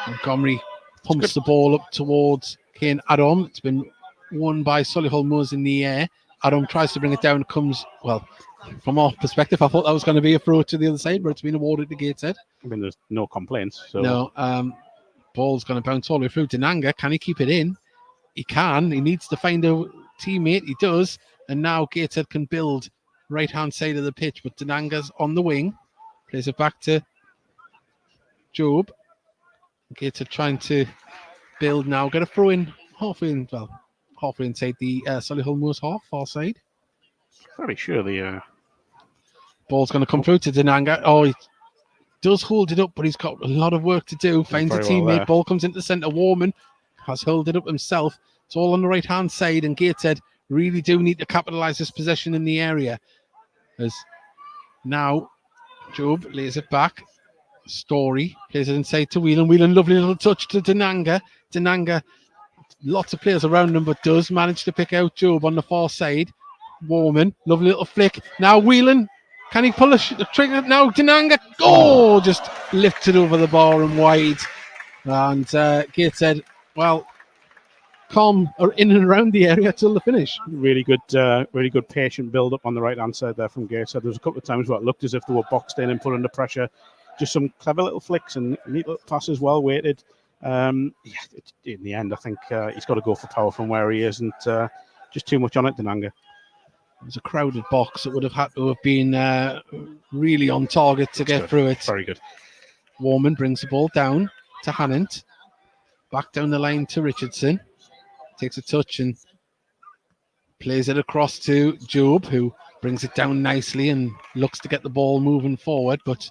Montgomery pumps the ball up towards Kane Adam. It's been won by Solihull Moors in the air. Adam tries to bring it down, From our perspective, I thought that was going to be a throw to the other side, but it's been awarded to Gateshead. I mean, there's no complaints. So. No, ball's going to bounce all the way through to Nanga. Can he keep it in? He can. He needs to find a teammate. He does. And now Gateshead can build right-hand side of the pitch, but Denanga's on the wing. Plays it back to Job. Gateshead trying to build now. Got to throw in halfway inside the Solihull Moors half, far side. Very sure the ball's going to come through to Denanga. Oh, he does hold it up, but he's got a lot of work to do. Finds a teammate. Ball comes into the centre. Warman has held it up himself. It's all on the right-hand side, and Gateshead really do need to capitalise this possession in the area. As now Job lays it back. Story plays it inside to Whelan. Whelan, lovely little touch to Denanga. Denanga, lots of players around him, but does manage to pick out Job on the far side. Warman, lovely little flick. Now Whelan, can he pull a trigger? Now Denanga, just lifted over the bar and wide. And Gateshead, well, calm or in and around the area till the finish. Really good patient build up on the right hand side there from Gateshead. There was a couple of times where it looked as if they were boxed in and put under pressure. Just some clever little flicks and neat little passes, well weighted. In the end, I think he's got to go for power from where he is, and just too much on it, Denanga. It was a crowded box. It would have had to have been really on target to get through it. Very good. Warman brings the ball down to Hannant. Back down the line to Richardson. Takes a touch and plays it across to Job, who brings it down nicely and looks to get the ball moving forward. But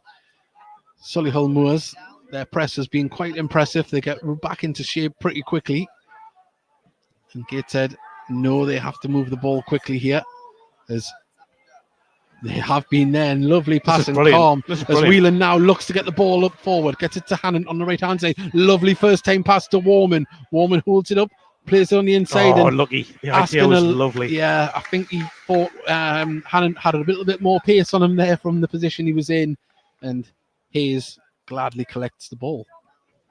Solihull Moors, their press has been quite impressive. They get back into shape pretty quickly. And Gateshead know they have to move the ball quickly here, as they have been there. And lovely pass and calm as Whelan now looks to get the ball up forward. Gets it to Hannon on the right-hand side. Lovely first-time pass to Warman. Warman holds it up, plays it on the inside. Oh, lucky. The idea was lovely. Yeah, I think he thought Hannon had a little bit more pace on him there from the position he was in. And Hayes gladly collects the ball.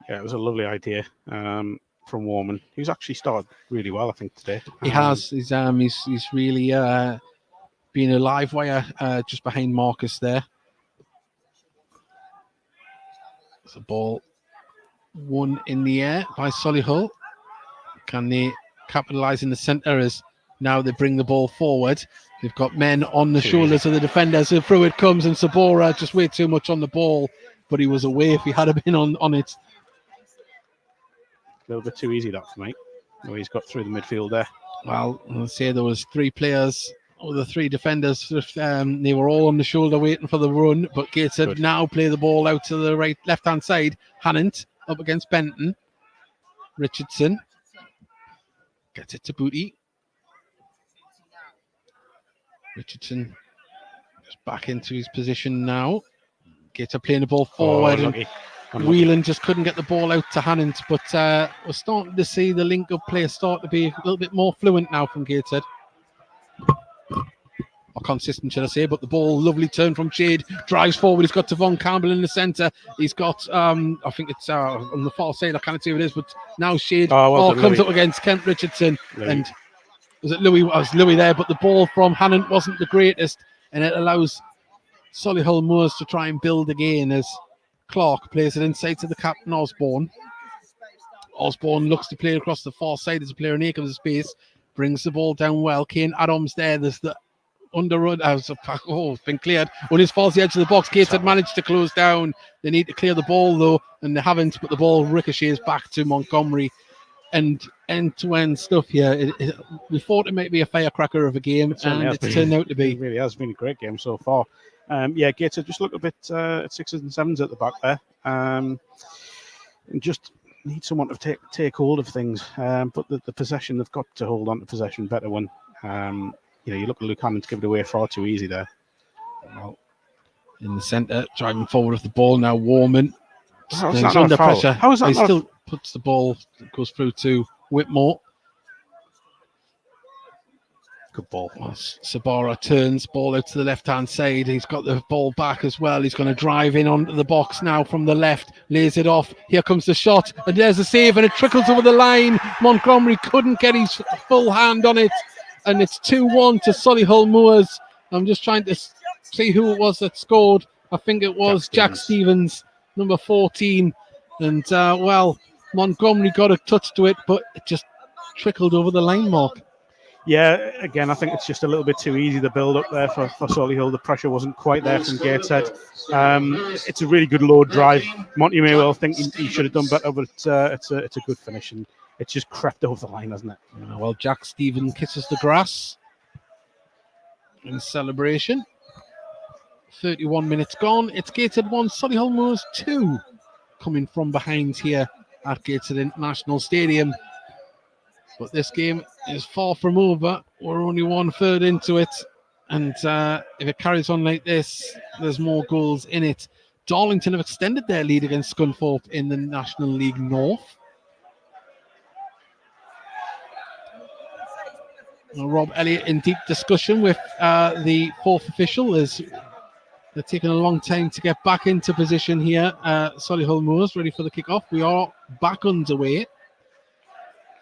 Yeah, it was a lovely idea from Warman. He's actually started really well, I think, today. He has. He's really been a live wire just behind Marcus there. There's a ball won in the air by Solihull. Can they capitalise in the centre as now they bring the ball forward? They've got men on the shoulders of the defenders. So through it comes, and Sabora just way too much on the ball, but he was away if he had been on it. A little bit too easy that for Mike. Oh, he's got through the midfield there. Well, I'll say there was three players, or the three defenders. They were all on the shoulder waiting for the run, but Gateshead now play the ball out to the left-hand side. Hannant up against Benton. Richardson gets it to Booty. Richardson just back into his position now. Gateshead playing the ball forward. Whelan just couldn't get the ball out to Hannant, but we're starting to see the link-up play start to be a little bit more fluent now from Gateshead. Or consistent, should I say, but the ball, lovely turn from Shade, drives forward. He's got Tavon Campbell in the centre. He's got, I think it's on the far side, I can't see who it is, but now Shade ball comes up against Kent Richardson. Louis. And was it Louis? Was Louis there, but the ball from Hannant wasn't the greatest, and it allows Solihull Moors to try and build again as Clark plays it inside to the captain, Osborne. Osborne looks to play across the far side as a player in acres of space. Brings the ball down well. Kane Adams there. There's the underrun. It's been cleared. When it falls the edge of the box, Gateshead managed to close down. They need to clear the ball, though, and they haven't. But the ball ricochets back to Montgomery. And end-to-end stuff here. We thought it might be a firecracker of a game, and it's turned out to be. It really has been a great game so far. Gateshead just look a bit at 6s and 7s at the back there. And just need someone to take hold of things. But the possession, they've got to hold on to possession better when, you look at Luke Hammond to give it away far too easy there. Well, in the centre, driving forward with the ball now, Warman. He's under pressure. How is that? He still puts the ball, goes through to Whitmore. Good ball. Sabara turns, ball out to the left-hand side. He's got the ball back as well. He's going to drive in onto the box now from the left. Lays it off. Here comes the shot. And there's a save, and it trickles over the line. Montgomery couldn't get his full hand on it. And it's 2-1 to Solihull Moors. I'm just trying to see who it was that scored. I think it was Jack Stevens, number 14. And, Montgomery got a touch to it, but it just trickled over the line, Mark. Yeah, again, I think it's just a little bit too easy to build up there for Solihull. The pressure wasn't quite there from Gateshead. It's a really good low drive. Monty may well think he should have done better, but it's a good finish, and it's just crept over the line, hasn't it? Well, Jack Stevens kisses the grass in celebration. 31 minutes gone. It's Gateshead 1, Solihull Moors 2. Coming from behind here at Gateshead International Stadium. But this game is far from over. We're only 1/3 into it. And if it carries on like this, there's more goals in it. Darlington have extended their lead against Scunthorpe in the National League North. Rob Elliott in deep discussion with the fourth official as they're taking a long time to get back into position here. Solihull Moors ready for the kickoff. We are back underway.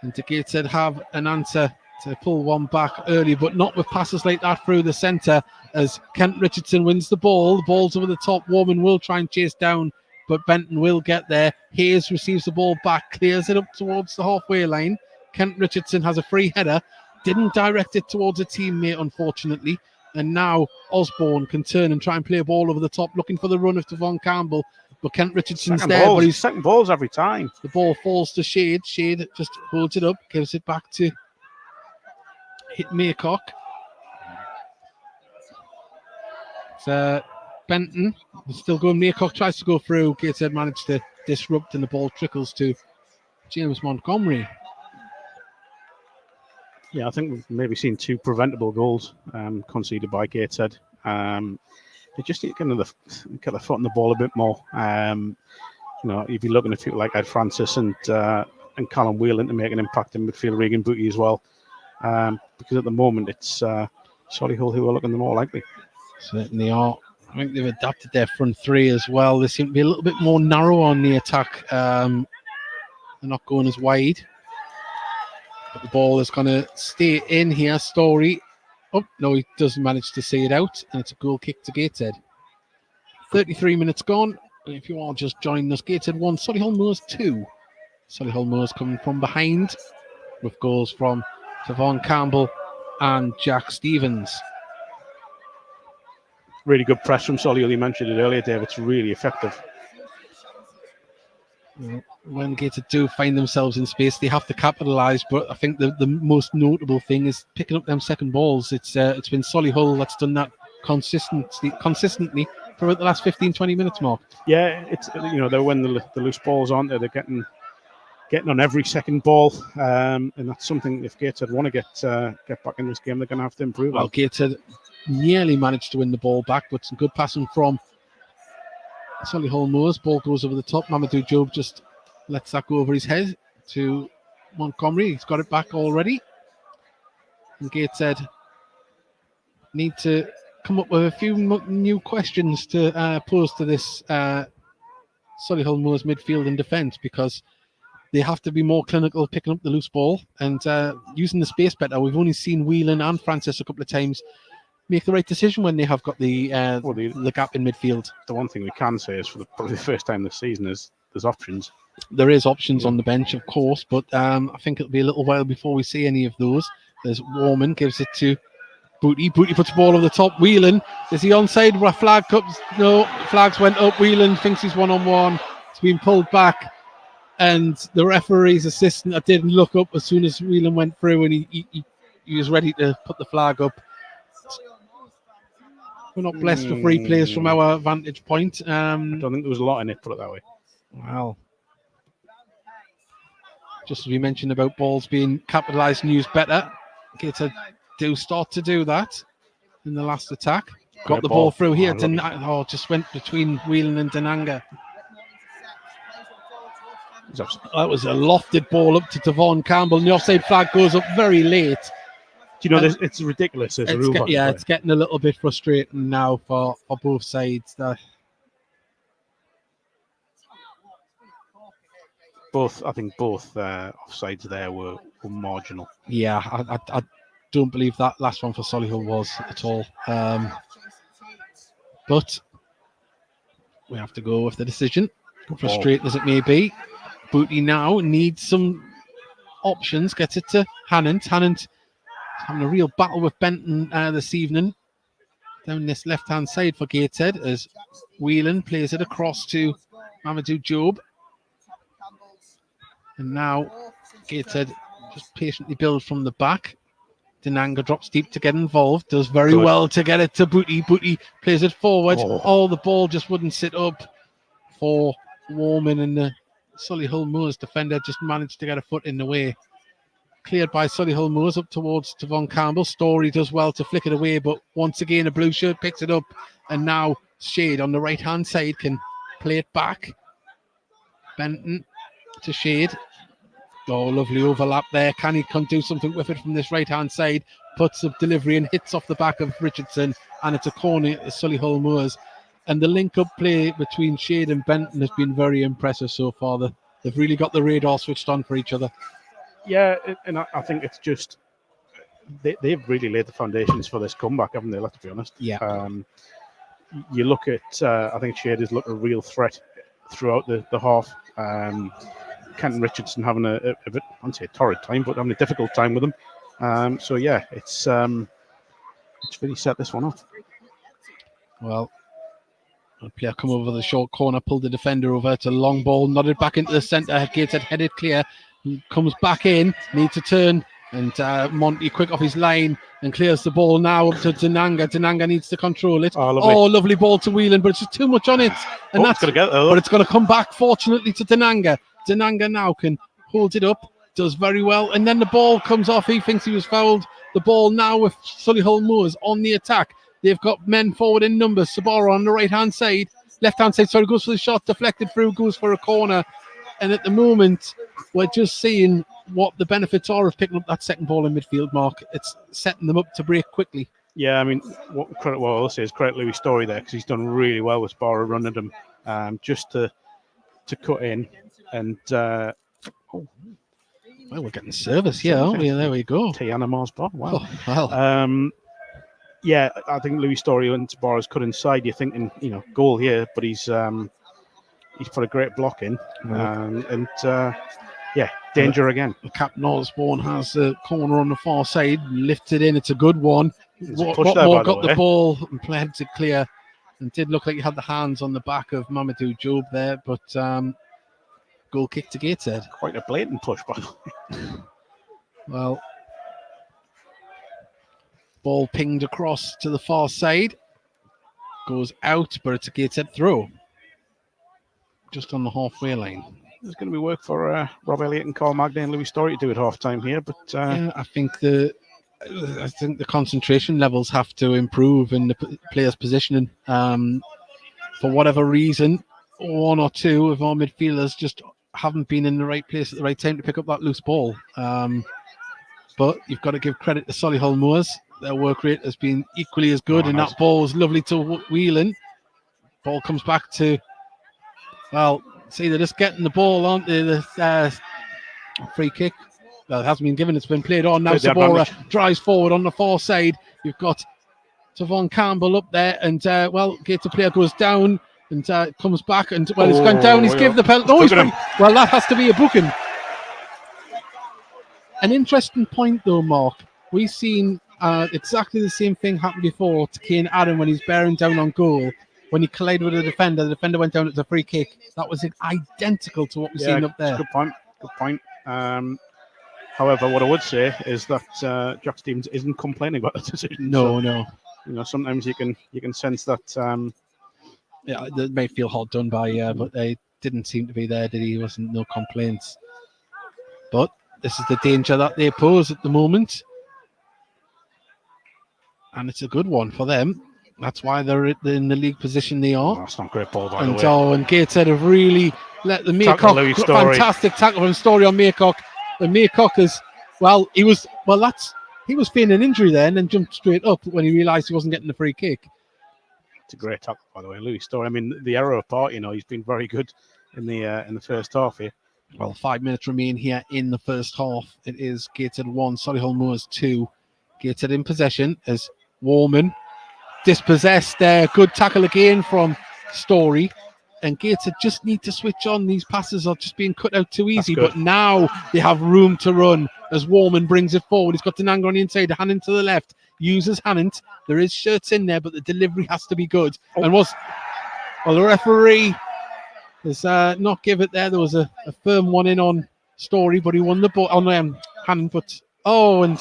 And the Gateshead have an answer to pull one back early, but not with passes like that through the centre as Kent Richardson wins the ball. The ball's over the top. Warman will try and chase down, but Benton will get there. Hayes receives the ball back, clears it up towards the halfway line. Kent Richardson has a free header. Didn't direct it towards a teammate, unfortunately. And now Osborne can turn and try and play a ball over the top, looking for the run of Devon Campbell. But Kent Richardson's there, but he's second balls every time. The ball falls to Shade. Shade just holds it up, gives it back to Maycock. It's Benton. Still going. Maycock tries to go through. Gateshead managed to disrupt, and the ball trickles to James Montgomery. Yeah, I think we've maybe seen 2 preventable goals conceded by Gateshead. They just need to get their foot on the ball a bit more. You'd be looking at people like Ed Francis and Callum Whelan to make an impact in midfield, Regan Booty as well. Because at the moment it's Solihull who are looking the more likely. Certainly are. I think they've adapted their front three as well. They seem to be a little bit more narrow on the attack. They're not going as wide. But the ball is going to stay in here. Story. Oh, no, he doesn't manage to see it out. And it's a goal kick to Gateshead. 33 minutes gone. And if you are just joining us, Gateshead 1, Solihull Moors 2. Solihull Moors coming from behind with goals from Devon Campbell and Jack Stevens. Really good press from Solihull. You mentioned it earlier, Dave. It's really effective. When Gateshead do find themselves in space, they have to capitalise. But I think the most notable thing is picking up them second balls. It's been Solihull that's done that consistently for the last 15-20 minutes, Mark. Yeah, it's they're when the loose balls aren't there, they're getting on every second ball, and that's something if Gateshead want to get back in this game, they're going to have to improve. Well, Gateshead nearly managed to win the ball back, but some good passing from Solihull Moors. Ball goes over the top. Mamadou Job just lets that go over his head to Montgomery. He's got it back already. And Gateshead need to come up with a few new questions to pose to this Solihull Moors midfield and defence, because they have to be more clinical picking up the loose ball and using the space better. We've only seen Whelan and Francis a couple of times make the right decision when they have got the gap in midfield. The one thing we can say is for probably the first time this season is there's options. There is options on the bench, of course, but I think it'll be a little while before we see any of those. There's Warman, gives it to Booty. Booty puts the ball over the top. Whelan, is he onside? Flag comes. No, flags went up. Whelan thinks he's one-on-one. It's been pulled back. And the referee's assistant didn't look up as soon as Whelan went through, and he was ready to put the flag up. We're not blessed with replays from our vantage point. I don't think there was a lot in it, put it that way. Well, just as we mentioned about balls being capitalised and used better, Gateshead do start to do that in the last attack. Got the ball through here. Just went between Whelan and Denanga. That was a lofted ball up to Devon Campbell, and the offside flag goes up very late. Do you know, it's ridiculous. It's getting a little bit frustrating now for both sides. I think both offsides there were marginal. Yeah, don't believe that last one for Solihull was at all. But we have to go with the decision, frustrating as it may be. Booty now needs some options, gets it to Hannant. Hannant having a real battle with Benton this evening down this left-hand side for Gateshead as Whelan plays it across to Mamadou Job. And now Gateshead just patiently build from the back. Dinanga drops deep to get involved, does very well to get it to Booty. Booty plays it forward. Oh, the ball just wouldn't sit up for Warman, and the Solihull Moors defender just managed to get a foot in the way. Cleared by Solihull Moors up towards Tavon Campbell. Story does well to flick it away, but once again a blue shirt picks it up, and now Shade on the right hand side can play it back. Benton to Shade. Oh, lovely overlap there. Can he do something with it from this right hand side? Puts up delivery and hits off the back of Richardson, and it's a corner at Solihull Moors. And the link-up play between Shade and Benton has been very impressive so far. They've really got the radar switched on for each other. Yeah, and I think it's just they've really laid the foundations for this comeback, haven't they? Let's be honest. Yeah. You look at, I think Shade has looked a real threat throughout the half. Kenton Richardson having a bit, I wouldn't say a torrid time, but having a difficult time with them. So yeah, it's really set this one off. Well, a player come over the short corner, pulled the defender over. It's a long ball, nodded back into the centre. Gateshead headed clear. He comes back in, needs to turn, and Monty quick off his line and clears the ball now up to Dinanga. Dinanga needs to control it. Oh, lovely ball to Whelan, but it's just too much on it. And that's going to get there. But it's going to come back, fortunately, to Dinanga. Dinanga now can hold it up, does very well, and then the ball comes off. He thinks he was fouled. The ball now with Solihull Moors on the attack. They've got men forward in numbers. Sabara on the right-hand side. Left-hand side, sorry, goes for the shot, deflected through, goes for a corner. And at the moment, we're just seeing what the benefits are of picking up that second ball in midfield, Mark. It's setting them up to break quickly. Yeah, I mean, what I'll say is credit Louis Story there, because he's done really well with Sabara running them just to cut in. And well, we're getting service here, aren't we? There we go. Tiana Mars bar. Wow. Oh, well. Yeah, I think Louis Story and Sabara's cut inside. You're thinking, goal here, but he's put a great block in, danger again. Captain Osborne has a corner on the far side, lifted in. It's a good one. Whatmore got the ball and played it clear, and did look like he had the hands on the back of Mamadou Job there, but goal kick to Gateshead. Quite a blatant push, by the way. Well, ball pinged across to the far side, goes out, but it's a Gateshead throw. Just on the halfway line. There's going to be work for Rob Elliott and Carl Magday and Louis Story to do at half time here, but I think the concentration levels have to improve in the players' positioning. For whatever reason, one or two of our midfielders just haven't been in the right place at the right time to pick up that loose ball. But you've got to give credit to Solihull Moors. Their work rate has been equally as good, and that ball was lovely to Whelan. Ball comes back to, well, see, they're just getting the ball, aren't they? The free kick. Well, it hasn't been given, it's been played on. Now Sabora drives forward on the far side. You've got Tavon Campbell up there, and Gateshead player goes down and comes back, and he's gone down. He's given the penalty. Well, that has to be a booking. An interesting point, though, Mark. We've seen exactly the same thing happen before to Kane Adam when he's bearing down on goal. When he collided with the defender went down. It was a free kick. That was identical to what we've seen up there. Good point. However, what I would say is that Jack Stevens isn't complaining about the decision. No. Sometimes you can sense that. They may feel hard done by, but they didn't seem to be there, did he? Wasn't no complaints. But this is the danger that they pose at the moment, and it's a good one for them. That's why they're in the league position they are. That's not a great ball, by the way. And Gateshead have really let the Maycock, fantastic tackle from Story on Maycock. And Maycock is, he was feeling an injury there and then jumped straight up when he realised he wasn't getting the free kick. It's a great tackle, by the way, Louis Story. I mean, the error apart, he's been very good in the first half here. Well, 5 minutes remain here in the first half. It is Gateshead 1, Solihull Moors 2. Gateshead in possession as Warman dispossessed there. Good tackle again from Story. And Gateshead just need to switch on. These passes are just being cut out too easy. But now they have room to run as Warman brings it forward. He's got Denanga on the inside, Hannant to the left. Uses Hannant. There is shirts in there, but the delivery has to be good. And the referee does not give it there. There was a firm one in on Story, but he won the ball on Hannant. But and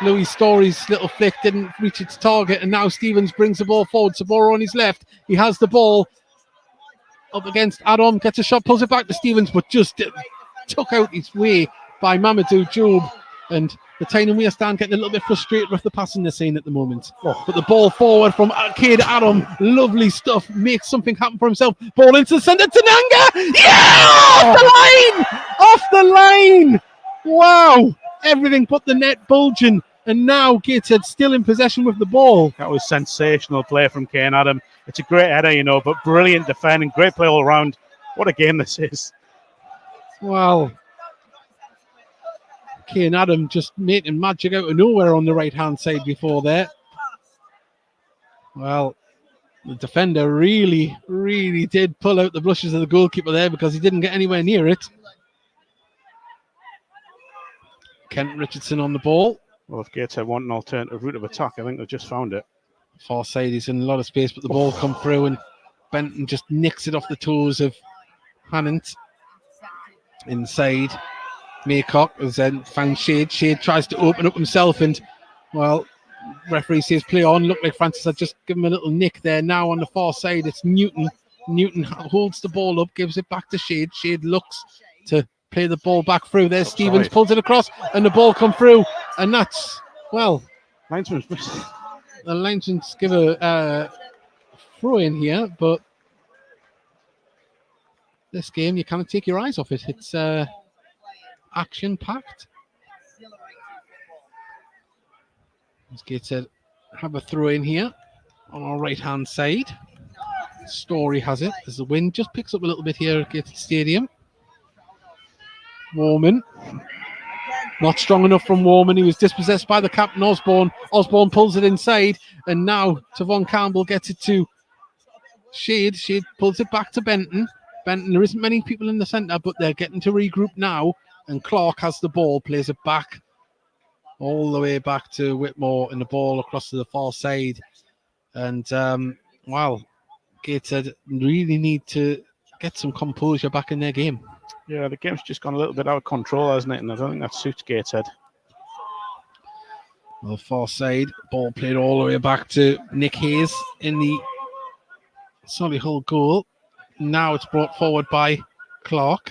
Louis Story's little flick didn't reach its target, and now Stevens brings the ball forward. Saboro on his left. He has the ball up against Adam, gets a shot, pulls it back to Stevens, but just took out his way by Mamadou Job. And the Tynan Weir stand getting a little bit frustrated with the passing they're seeing at the moment. But the ball forward from Cade Adam, lovely stuff, makes something happen for himself. Ball into the centre, Tananga! Yeah! Off the line! Wow! Everything but the net bulging. And now Gateshead still in possession with the ball. That was sensational play from Kane Adam. It's a great header, but brilliant defending, great play all around. What a game this is. Well, Kane Adam just making magic out of nowhere on the right-hand side before there. Well, the defender really, really did pull out the blushes of the goalkeeper there because he didn't get anywhere near it. Kent Richardson on the ball. Well, if Gateshead want an alternative route of attack, I think they've just found it. Far side, he's in a lot of space, but the ball come through and Benton just nicks it off the toes of Hannant. Inside, Maycock has then found Shade. Shade tries to open up himself and, referee says play on. Looked like Francis had just given him a little nick there. Now on the far side, it's Newton. Newton holds the ball up, gives it back to Shade. Shade looks to play the ball back through. There's Stevens, pulls it across, and the ball come through. And that's, linesman's missing. The linesman's give a throw in here, but this game, you can't take your eyes off it. It's action-packed. Let's get to have a throw in here on our right-hand side. Story has it as the wind just picks up a little bit here at Gateshead Stadium. Warman. Not strong enough from Warman. He was dispossessed by the captain, Osborne. Osborne pulls it inside, and now Tavon Campbell gets it to Shade. Shade pulls it back to Benton. Benton, there isn't many people in the centre, but they're getting to regroup now, and Clark has the ball, plays it back all the way back to Whitmore, and the ball across to the far side. And, Gateshead really need to get some composure back in their game. Yeah, the game's just gone a little bit out of control, hasn't it? And I don't think that suits Gateshead. Well, far side, ball played all the way back to Nick Hayes in the Solihull goal. Now it's brought forward by Clark.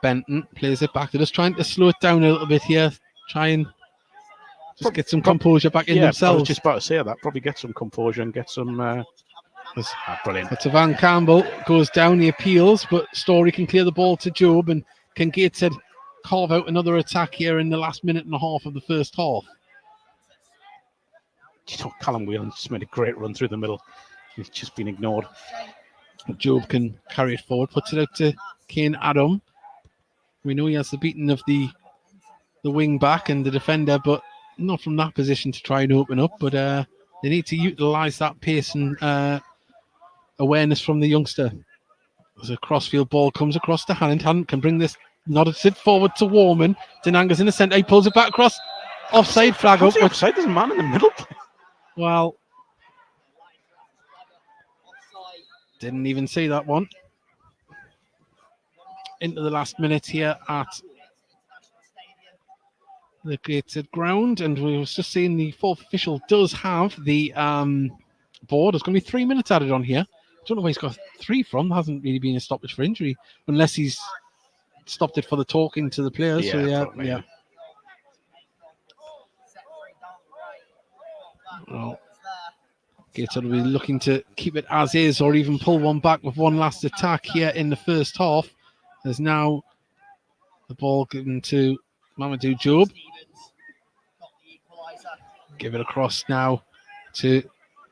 Benton plays it back. They're just trying to slow it down a little bit here. Try and just get some composure back in themselves. I was just about to say that. Probably get some composure and get some... brilliant. But Van Campbell goes down, he appeals, but Story can clear the ball to Job, and can Gateshead carve out another attack here in the last minute and a half of the first half. Callum Whelan just made a great run through the middle. He's just been ignored. Job can carry it forward, puts it out to Kane Adam. We know he has the beating of the wing back and the defender, but not from that position to try and open up. But they need to utilise that pace and awareness from the youngster. As a crossfield ball comes across to Hannant. Hannant can bring this, nodded it forward to Warman. Denanga's in the centre. He pulls it back across. Offside flag up. Offside, there's a man in the middle. Well, didn't even see that one. Into the last minute here at the Gateshead ground, and we were just seeing the fourth official does have the board. There's going to be 3 minutes added on here. I don't know where he's got 3 from. There hasn't really been a stoppage for injury, unless he's stopped it for the talking to the players. Yeah, so yeah. Well, Gateshead will be looking to keep it as is, or even pull one back with one last attack here in the first half. There's now the ball given to Mamadou Job. Give it across now to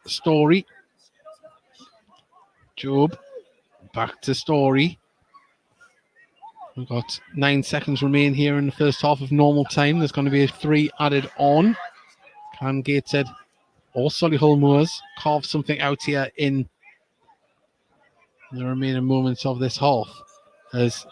Story. Job back to Story. We've got 9 seconds remain here in the first half of normal time. There's going to be a 3 added on. Can Gateshead or Solihull Moors carve something out here in the remaining moments of this half? As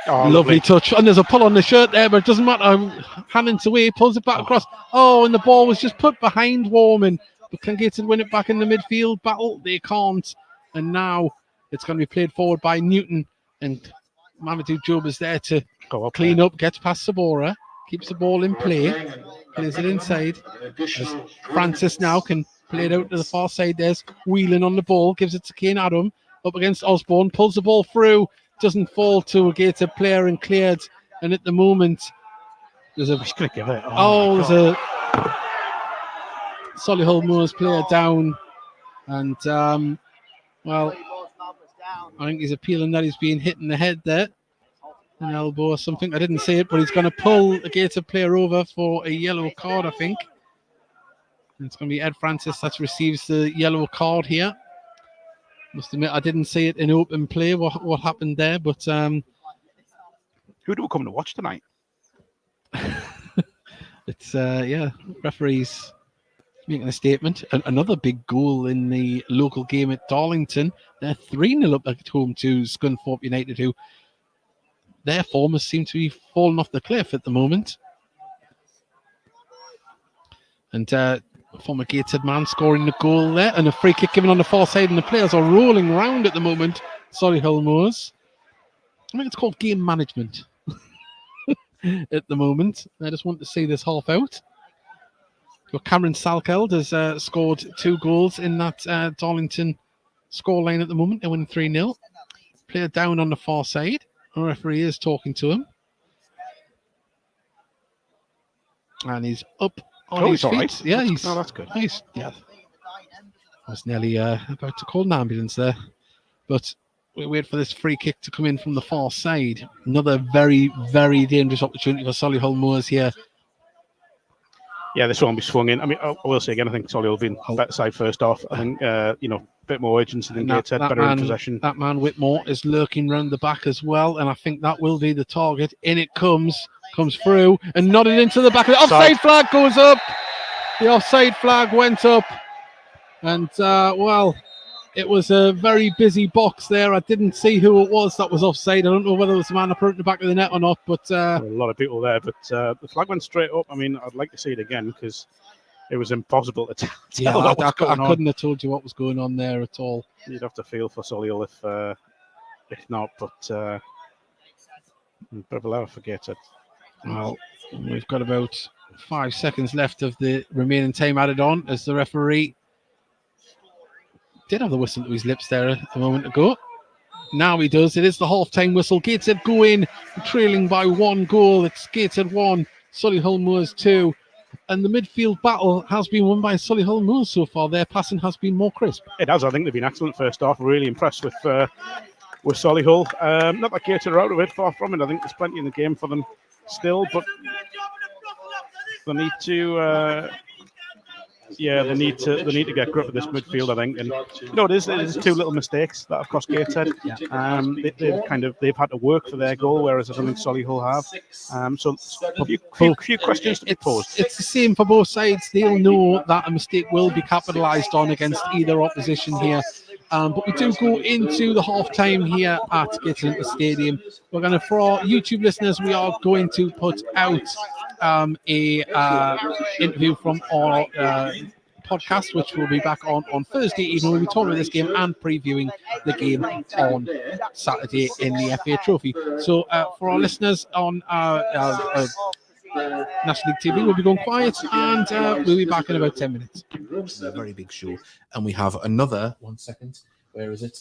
lovely touch. And there's a pull on the shirt there, but it doesn't matter. Hannon's away, pulls it back across. Oh, and the ball was just put behind Warman. But can Gateshead win it back in the midfield battle? They can't. And now it's going to be played forward by Newton. And Mamadou Job is there to clean up, gets past Sabora, keeps the ball in play, plays it inside. As Francis now can play it out to the far side. There's Whelan on the ball, gives it to Kane Adam, up against Osborne, pulls the ball through, doesn't fall to a Gateshead player and cleared. And at the moment, there's a... He's going to give it. there's a Solihull Moors player down. And, well... I think he's appealing that he's being hit in the head there. An elbow or something. I didn't see it, but he's going to pull a Gateshead player over for a yellow card, I think. And it's going to be Ed Francis that receives the yellow card here. Must admit, I didn't see it in open play, what happened there, but... Who do we come to watch tonight? It's, referees making a statement. Another big goal in the local game at Darlington. They're 3-0 up at home to Scunthorpe United, who their form has seemed to be falling off the cliff at the moment. And former Gateshead man scoring the goal there, and a free kick given on the far side, and the players are rolling round at the moment. Solihull Moors. I think it's called game management at the moment. I just want to see this half out. Cameron Salkeld has scored 2 goals in that Darlington scoreline at the moment. They're winning 3-0. Player down on the far side. The referee is talking to him. And he's up on his feet. Right. Yeah, that's good. Nice. Yeah. I was nearly about to call an ambulance there. But we wait for this free kick to come in from the far side. Another very, very dangerous opportunity for Solihull Moors here. Yeah, this won't be swung in. I mean, I will say again, I think Solihull been better side first off. I think, a bit more urgency than Gateshead, better in possession. That man Whitmore is lurking round the back as well, and I think that will be the target. In it comes through, and nodded into the back. The offside flag goes up. The offside flag went up, and, it was a very busy box there. I didn't see who it was that was offside. I don't know whether it was the man up in the back of the net or not, but... a lot of people there, but the flag went straight up. I mean, I'd like to see it again because it was impossible to tell what was going on. I couldn't have told you what was going on there at all. You'd have to feel for Solihull if not, but forget it. Well, we've got about 5 seconds left of the remaining time added on as the referee did have the whistle to his lips there a moment ago. Now he does. It is the half-time whistle. Gateshead go in, trailing by 1 goal. It's Gateshead 1, Solihull Moors 2. And the midfield battle has been won by Solihull Moors so far. Their passing has been more crisp. It has. I think they've been excellent first half. Really impressed with Solihull. Not that Gateshead are out of it, far from it. I think there's plenty in the game for them still, but they need to... they need to get grip of this midfield, I think. And it is 2 little mistakes that have cost Gateshead. They've had to work for their goal, whereas I don't think Solihull have. So a few questions to be posed. It's the same for both sides. They'll know that a mistake will be capitalised on against either opposition here. But we do go into the half-time here at Gateshead International Stadium. We're going to, for our YouTube listeners, we are going to put out a interview from our podcast, which will be back on Thursday evening. We'll be talking about this game and previewing the game on Saturday in the FA Trophy. So for our listeners on National League TV, we'll be going quiet, and we'll be back in about 10 minutes. It's a very big show, and we have another. 1 second. Where is it?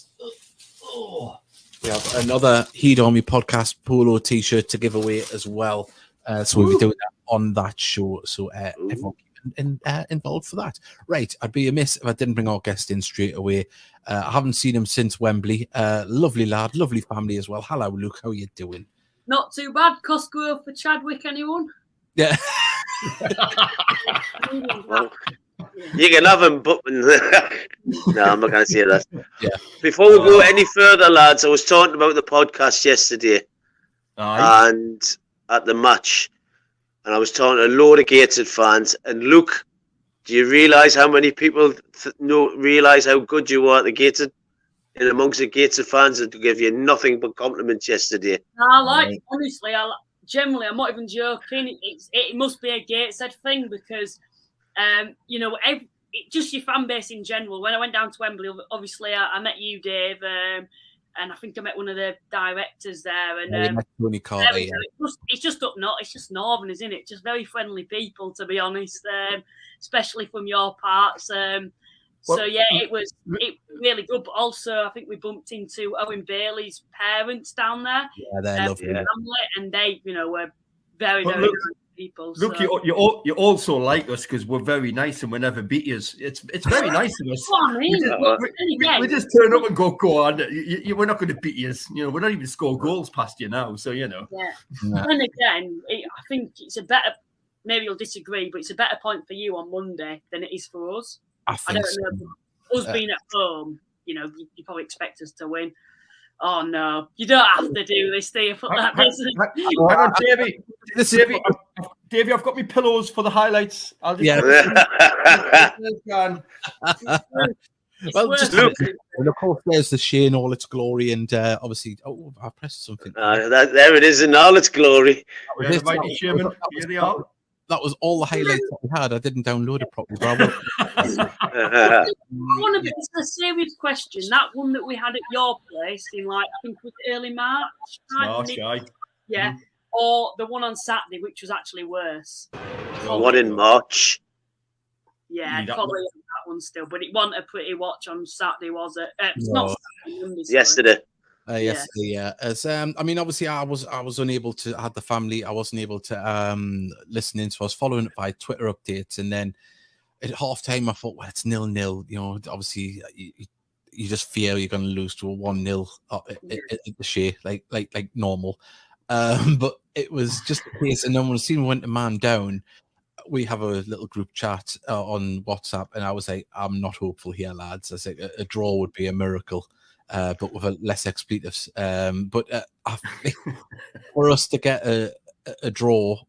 We have another Heed Army podcast polo T-shirt to give away as well. So we'll be doing that on that show. So everyone involved for that. Right, I'd be amiss if I didn't bring our guest in straight away. I haven't seen him since Wembley. Lovely lad, lovely family as well. Hello, Luke. How are you doing? Not too bad. Costco for Chadwick, anyone? Yeah. Well, you can have him, but no, I'm not going to say that. Yeah. Before we go any further, lads, I was talking about the podcast yesterday. and at the match, and I was talking to a load of Gateshead fans. And Luke, do you realise how many people realise how good you are at the Gateshead? And amongst the Gateshead fans, to give you nothing but compliments yesterday. Honestly, generally, I'm not even joking. It must be a Gateshead thing because, just your fan base in general. When I went down to Wembley, obviously I met you, Dave, and I think I met one of the directors there. And Tony Carter. It's just up north. It's just northern, isn't it? Just very friendly people, to be honest, especially from your parts. It was really good. But also, I think we bumped into Owen Bailey's parents down there. Yeah, they're lovely. Family, and they, were very, very nice people. Look, you also like us because we're very nice and we never beat you. It's very nice of us. We just turn up and go on. We're not going to beat you. We're not even score goals past you now. So Yeah. And again, I think it's a better. Maybe you'll disagree, but it's a better point for you on Monday than it is for us. I don't know. Us being at home, you probably expect us to win. Oh no, you don't have to do this, do you? Hang on, Davey, I've got my pillows for the highlights. I'll just and of course, there's the Shea in all its glory, and obviously, I pressed something. There it is in all its glory. That was all the highlights that we had. I didn't download it properly. I want to be a serious question. That one that we had at your place in, I think it was early March. Yeah. Mm-hmm. Or the one on Saturday, which was actually worse. One in March. Yeah, probably that one still. But it wasn't a pretty watch on Saturday, was it? It's not Saturday, yesterday. Yesterday, As obviously, I was unable to. I had the family. I wasn't able to listen in, so I was following it by Twitter updates. And then at halftime, I thought, well, it's 0-0. Obviously, you just fear you're going to lose to a 1-0 at the Shea, like normal. But it was just the case. And then when the scene went to man down, we have a little group chat on WhatsApp, and I was like, I'm not hopeful here, lads. I said a draw would be a miracle. But with less expletives. But I think for us to get a draw,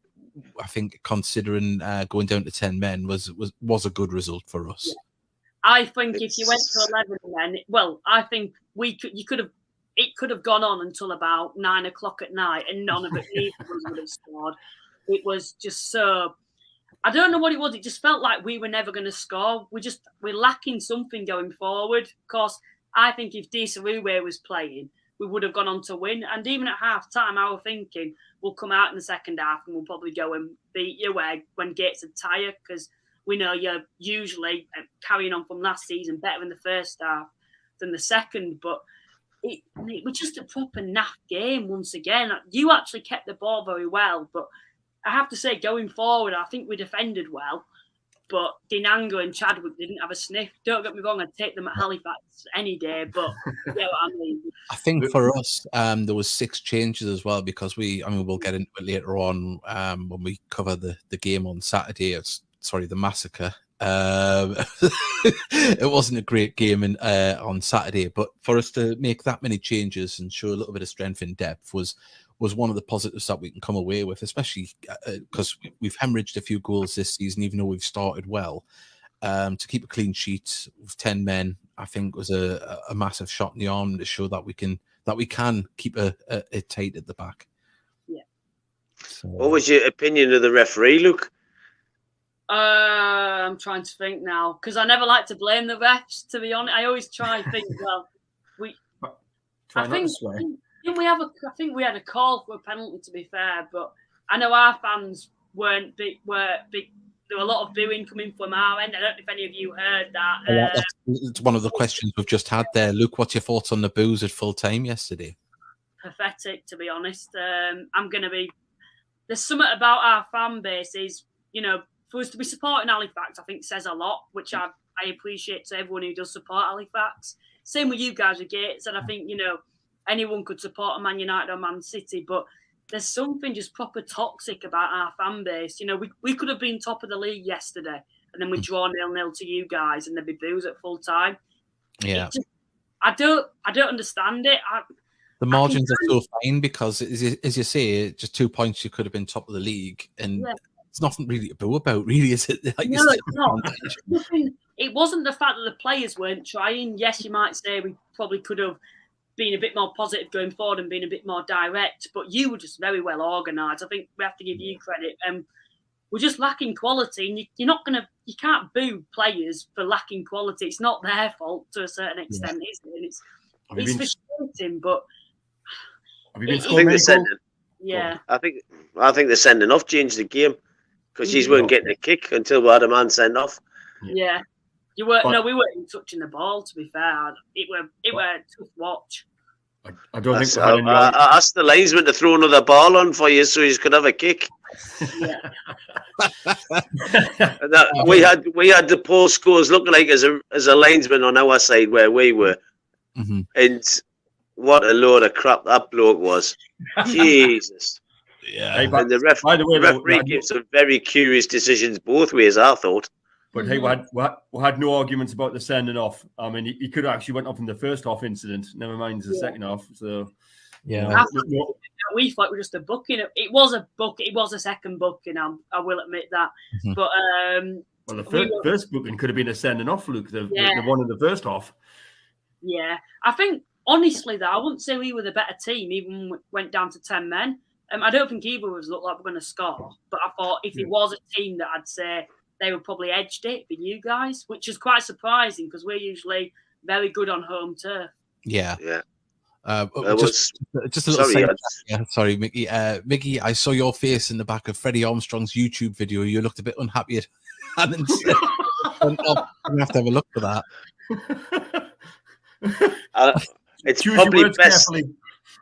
I think considering going down to 10 men was a good result for us. Yeah. I think if you went to 11 men, I think it could have gone on until about 9 o'clock at night, and none of it would have scored. It was just so. I don't know what it was. It just felt like we were never going to score. We're lacking something going forward. Of course, I think if Desaruwe was playing, we would have gone on to win. And even at half time, I was thinking we'll come out in the second half and we'll probably go and beat you when Gates are tired, because we know you're usually carrying on from last season better in the first half than the second. But it was just a proper naff game once again. You actually kept the ball very well, but I have to say, going forward, I think we defended well. But Dinanga and Chadwick didn't have a sniff. Don't get me wrong, I'd take them at Halifax any day. But I think for us, there was 6 changes as well, because we'll get into it later on when we cover the game on Saturday. The massacre. It wasn't a great game on Saturday, but for us to make that many changes and show a little bit of strength in depth was one of the positives that we can come away with, especially because we've hemorrhaged a few goals this season, even though we've started well. To keep a clean sheet with 10 men, I think was a massive shot in the arm to show that we can keep it tight at the back. Yeah. So, what was your opinion of the referee, Luke? I'm trying to think now, because I never like to blame the refs, to be honest. I always try and think, I think we had a call for a penalty, to be fair, but I know our fans were big. There were a lot of booing coming from our end. I don't know if any of you heard that. It's one of the questions we've just had there. Luke, what's your thoughts on the boos at full time yesterday? Pathetic, to be honest. There's something about our fan base is, for us to be supporting Halifax, I think says a lot, which I appreciate to everyone who does support Halifax. Same with you guys with Gates, and I think, anyone could support a Man United or Man City, but there's something just proper toxic about our fan base. We could have been top of the league yesterday, and then we draw 0-0 to you guys, and there'd be boos at full time. Yeah, I don't understand it. The margins are so fine because, as you say, just 2 points, you could have been top of the league, and it's nothing really to boo about, really, is it? Like, no, it's not. It wasn't the fact that the players weren't trying. Yes, you might say we probably could have been a bit more positive going forward and been a bit more direct, but you were just very well organised. I think we have to give you credit. We're just lacking quality, and you can't boo players for lacking quality. It's not their fault to a certain extent, is it? And it's frustrating, but have you been I think the sending off changed the game because you weren't getting a kick until we had a man sent off. Yeah, we weren't touching the ball. To be fair, it were a tough watch. I don't think I asked the linesman to throw another ball on for you so you could have a kick. Yeah. And we had the poll scores looking like as a linesman on our side where we were, and what a load of crap that bloke was. Jesus. Yeah. And the referee gives some very curious decisions both ways, I thought. But hey, we had no arguments about the sending off. I mean, he could have actually went off in the first half incident. Never mind the second half. So yeah, we thought it was just a booking. It was a book. It was a second booking. I will admit that. But well, the first booking could have been a sending off, Luke. The one in the first half. Yeah, I think honestly, though, I wouldn't say we were the better team. Even when we went down to 10 men. I don't think either of us looked like we're going to score. But I thought if it was a team that I'd say they would probably edged it for you guys, which is quite surprising because we're usually very good on home turf. Yeah. Just a little sorry, Mickey. Mickey, I saw your face in the back of Freddie Armstrong's YouTube video. You looked a bit unhappy at I'm going to have to have a look for that. It's probably best.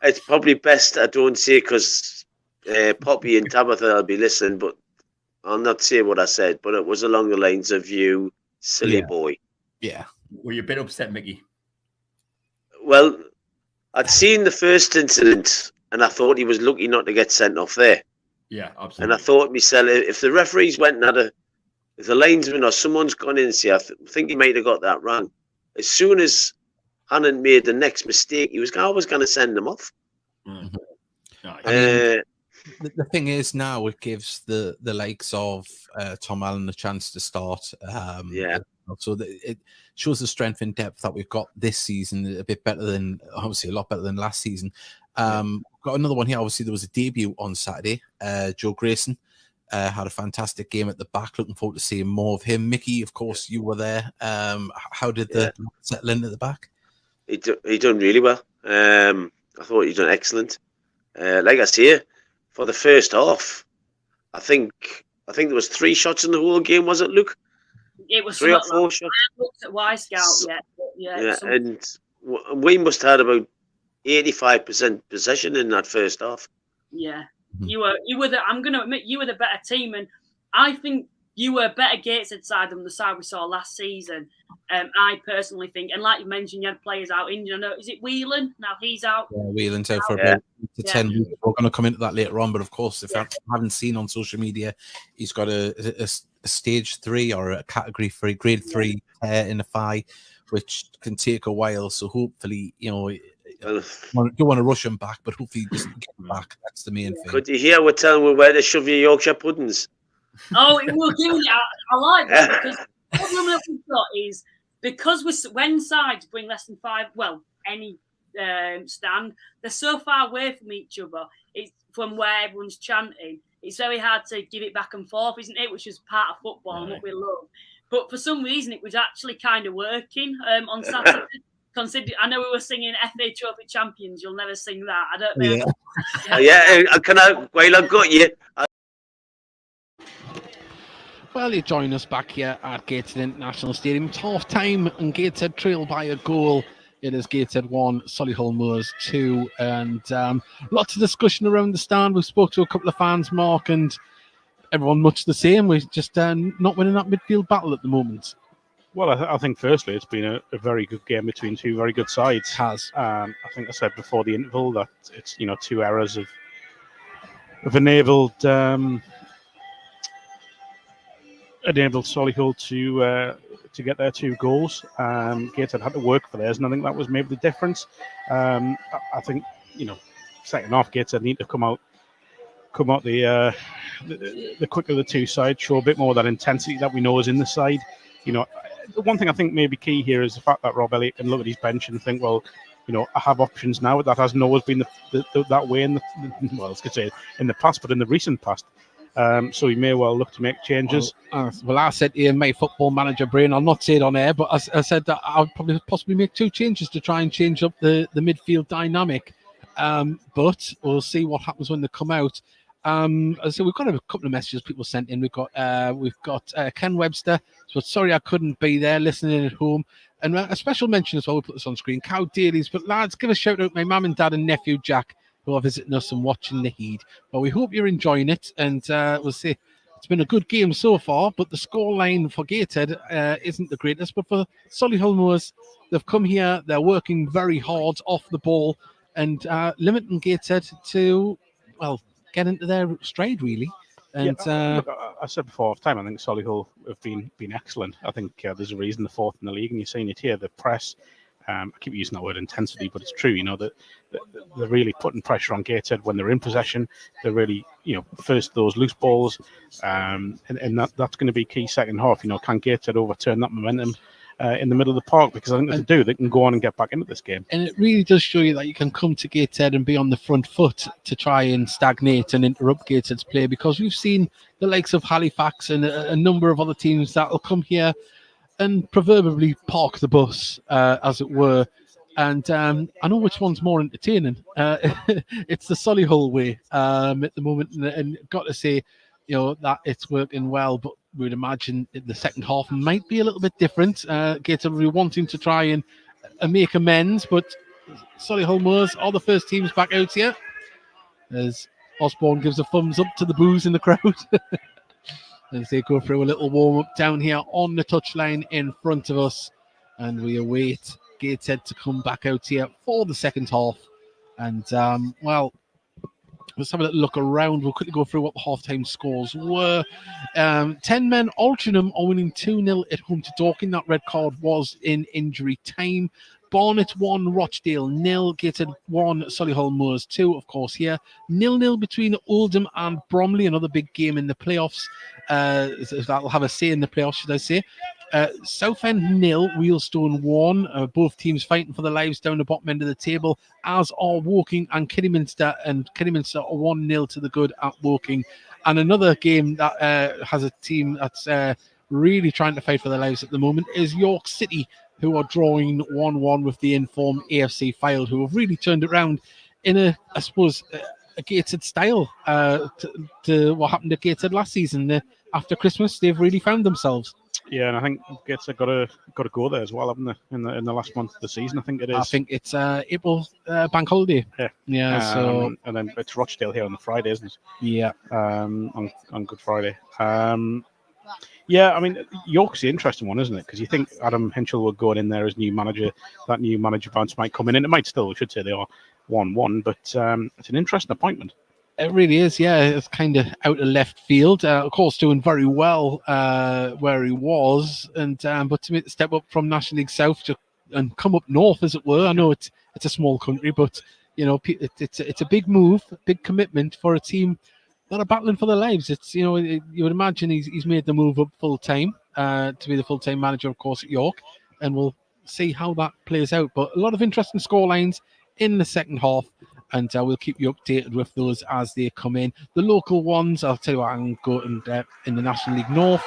It's probably best I don't say because Poppy and Tabitha will be listening, but I'll not say what I said. But it was along the lines of you, silly boy. Yeah. Were you a bit upset, Mickey? Well, I'd seen the first incident, and I thought he was lucky not to get sent off there. Yeah, absolutely. And I thought myself, if the referees went and had if the linesman or someone's gone in and say, I think he might have got that wrong. As soon as Hannon made the next mistake, he was always going to send them off. Mm-hmm. The thing is, now it gives the likes of Tom Allen a chance to start. So it shows the strength and depth that we've got this season, a bit better than, obviously, a lot better than last season. Got another one here. Obviously, there was a debut on Saturday. Joe Grayson had a fantastic game at the back. Looking forward to seeing more of him. Mickey, of course, you were there. How did the settle in at the back? He done really well. I thought he done excellent. Like I say, for the first half, I think there was 3 shots in the whole game. Was it, Luke? It was 3 or 4 shots. I looked at Y Scout yet. And we must have had about 85% possession in that first half. Yeah, you were the. I'm going to admit you were the better team, and I think you were better Gateshead side than the side we saw last season. I personally think, and like you mentioned, you had players out injured. I know, is it Whelan? Now he's out. Yeah, Whelan's out for about 10 weeks. We're going to come into that later on, but of course, if you haven't seen on social media, he's got a stage 3 or a category 3, grade 3 tear in the thigh, which can take a while. So hopefully, you don't want to rush him back, but hopefully he doesn't get back. That's the main thing. Could you hear we're telling you where to shove your Yorkshire puddings? Oh, it will do it. I like that because the problem that we've got is because when sides bring less than 5, any stand, they're so far away from each other. It's from where everyone's chanting. It's very hard to give it back and forth, isn't it? Which is part of football and what we love. But for some reason, it was actually kind of working on Saturday. I know we were singing FA Trophy Champions. You'll never sing that. I don't know. Can I? While I've got you. Well, you join us back here at Gateshead International Stadium. It's half time and Gateshead trail by a goal. It is Gateshead 1, Solihull Moors 2. And lots of discussion around the stand. We spoke to a couple of fans, Mark, and everyone much the same. We're just not winning that midfield battle at the moment. Well, I think firstly it's been a very good game between 2 very good sides. It has. I think I said before the interval that it's 2 errors have enabled Solihull to get their 2 goals. Gateshead had to work for theirs, and I think that was maybe the difference. I think second half, Gateshead need to come out the quicker of the two sides, show a bit more of that intensity that we know is in the side. The one thing I think may be key here is the fact that Rob Elliott can look at his bench and think, well, I have options now. That hasn't always been that way in the past, but in the recent past. So he may well look to make changes. Well, I said to my football manager brain, I'll not say it on air, but I said that I'll probably possibly make 2 changes to try and change up the midfield dynamic. But we'll see what happens when they come out. So we've got a couple of messages people sent in. We've got Ken Webster. So sorry I couldn't be there listening at home. And a special mention as well, we'll put this on screen, Cow Dailies. But lads, give a shout out to my mum and dad and nephew Jack, who are visiting us and watching the Heed. Well, we hope you're enjoying it, and we'll see. It's been a good game so far, but the scoreline for Gateshead isn't the greatest. But for Solihull Moors, they've come here, they're working very hard off the ball and limiting Gateshead to, well, get into their stride, really. And look, I said before half time, I think Solihull have been excellent. I think there's a reason they're 4th in the league, and you're seeing it here. The press, I keep using that word intensity, but it's true. That they're really putting pressure on Gateshead when they're in possession. They're really, first those loose balls, and that's going to be key second half. Can Gateshead overturn that momentum in the middle of the park? Because I think if they do, they can go on and get back into this game. And it really does show you that you can come to Gateshead and be on the front foot to try and stagnate and interrupt Gateshead's play, because we've seen the likes of Halifax and a number of other teams that will come here and proverbially park the bus, as it were. And I know which one's more entertaining. It's the Solihull way at the moment, and got to say, that it's working well, but we'd imagine the second half might be a little bit different. Gateshead will be wanting to try and make amends, but Solihull Moors are the first teams back out here, as Osborne gives a thumbs up to the boos in the crowd. As they go through a little warm-up down here on the touchline in front of us, and we await Gateshead to come back out here for the second half. And let's have a little look around. We'll quickly go through what the half-time scores were. 10 men, Altrincham are winning 2-0 at home to Dorking. That red card was in injury time. Barnet 1, Rochdale 0, Gateshead 1, Solihull Moors 2, of course, here. 0-0 between Oldham and Bromley, another big game in the playoffs. That'll have a say in the playoffs, should I say. Southend 0, Wheelstone 1. Both teams fighting for their lives down the bottom end of the table, as are Woking and Kidderminster. And Kidderminster are 1-0 to the good at Woking. And another game that has a team that's really trying to fight for their lives at the moment is York City, who are drawing 1-1 with the informed AFC Fylde, who have really turned it around in a Gateshead style to what happened to Gateshead last season. After Christmas, they've really found themselves. Yeah, and I think Gateshead got to go there as well, haven't they? In the last month of the season, I think it is. I think it's April bank holiday. Yeah. So and then it's Rochdale here on the Friday, isn't it? Yeah. On Good Friday. Yeah, I mean, York's the interesting one, isn't it? Because you think Adam Hinshelwood going in there as new manager, that new manager bounce might come in, and it might still, we should say they are 1-1, but it's an interesting appointment. It really is, yeah. It's kind of out of left field. Of course, doing very well where he was, and but to make the step up from National League South and come up north, as it were. I know it's a small country, but it's a big move, big commitment for a team that are battling for their lives. It's you would imagine he's made the move up full time to be the full time manager, of course, at York, and we'll see how that plays out. But a lot of interesting scorelines in the second half, and we'll keep you updated with those as they come in. The local ones, I'll tell you what, I'm going in the National League North.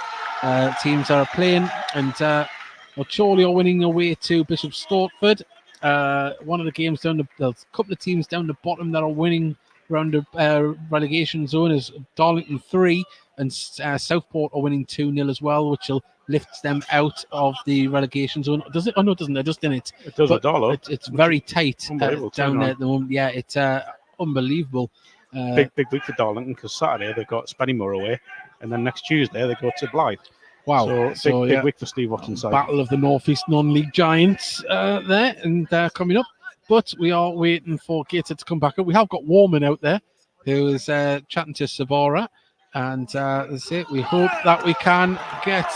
Teams that are playing, and Chorley are winning away to Bishop Stortford. One of the games there's a couple of teams down the bottom that are winning around the relegation zone is Darlington 3, and Southport are winning 2-0 as well, which will lift them out of the relegation zone. Does it? Oh no, it doesn't. They're just in it. It does. It's very tight down there at the moment. Yeah, it's unbelievable. Big week for Darlington, because Saturday they've got Spennymoor away, and then next Tuesday they go to Blythe. Wow. So big week for Steve Watson's side. Battle of the North East non-league giants there, and coming up. But we are waiting for Gateshead to come back up. We have got Warman out there, who is chatting to Sabora. And that's it. We hope that we can get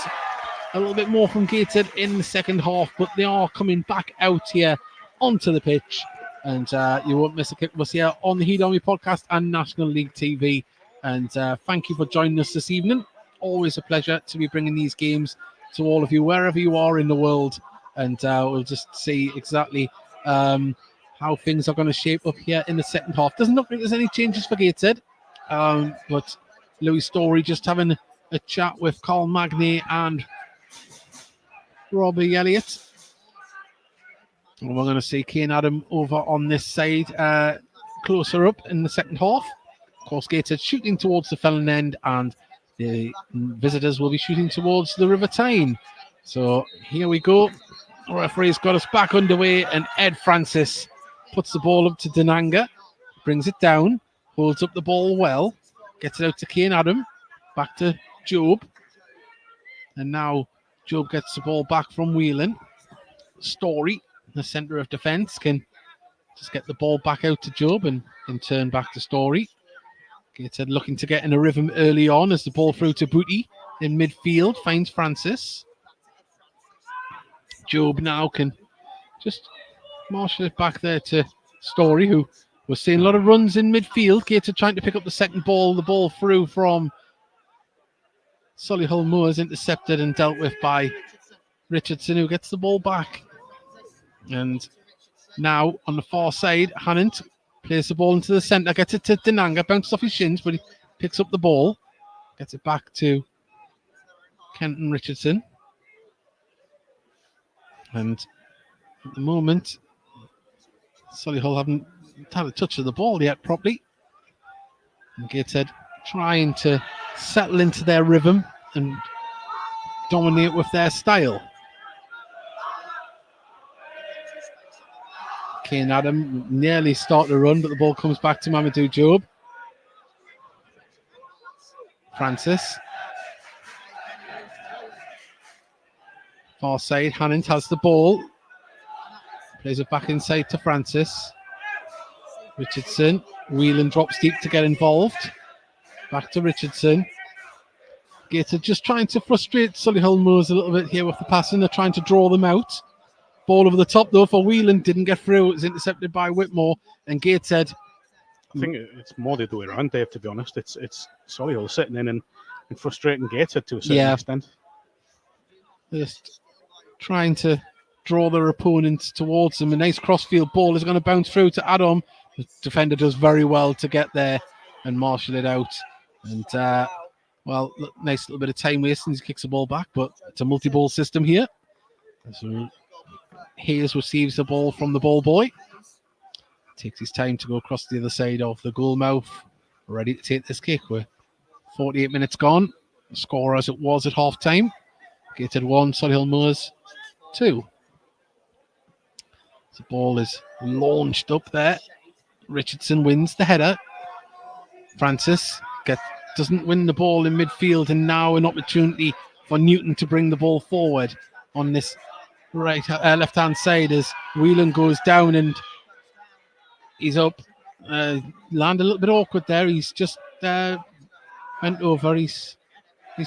a little bit more from Gateshead in the second half. But they are coming back out here onto the pitch. and you won't miss a kick of us here on the Heed Army podcast and National League TV. And thank you for joining us this evening. Always a pleasure to be bringing these games to all of you, wherever you are in the world. And we'll just see exactly how things are going to shape up here in the second half. Doesn't look like there's any changes for Gateshead, but Louis Story just having a chat with Carl Magny and Robbie Elliott. And we're going to see Kane Adam over on this side, closer up in the second half. Of course, Gateshead shooting towards the Felon End, and the visitors will be shooting towards the River Tyne. So here we go. The referee's got us back underway, and Ed Francis puts the ball up to Denanga, brings it down, holds up the ball well, gets it out to Kane Adam, back to Job, and now Job gets the ball back from Whelan. Story, the centre of defence, can just get the ball back out to Job and in turn back to Story. Gateshead looking to get in a rhythm early on as the ball through to Booty in midfield, finds Francis. Job now can just marshal it back there to Story, who was seeing a lot of runs in midfield. Gateshead trying to pick up the second ball. The ball through from Solihull Moors, intercepted and dealt with by Richardson, who gets the ball back. And now on the far side, Hannant plays the ball into the centre, gets it to Denanga, bounces off his shins, but he picks up the ball, gets it back to Kenton Richardson. And at the moment, Solihull haven't had a touch of the ball yet properly. And Gateshead trying to settle into their rhythm and dominate with their style. Kane Adam nearly start to run, but the ball comes back to Mamadou Job. Francis. Far side, Hannant has the ball. Plays it back inside to Francis. Richardson. Whelan drops deep to get involved. Back to Richardson. Gateshead just trying to frustrate Solihull Moors a little bit here with the passing. They're trying to draw them out. Ball over the top, though, for Whelan. Didn't get through. It was intercepted by Whitmore. And Gateshead. I think it's more the other way around, Dave, to be honest. It's Solihull sitting in and frustrating Gateshead to a certain extent. Just trying to draw their opponents towards them. A nice crossfield ball is going to bounce through to Adam. The defender does very well to get there and marshal it out. And, nice little bit of time wasting. He kicks the ball back, but it's a multi-ball system here. So Hayes receives the ball from the ball boy. Takes his time to go across the other side of the goal mouth. Ready to take this kick. We're 48 minutes gone. The score as it was at half time. Gateshead 1, Solihull Moors 2. The ball is launched up there. Richardson wins the header. Francis doesn't win the ball in midfield, and now an opportunity for Newton to bring the ball forward on this left-hand side as Whelan goes down and he's up. Land a little bit awkward there. He's just went over. He's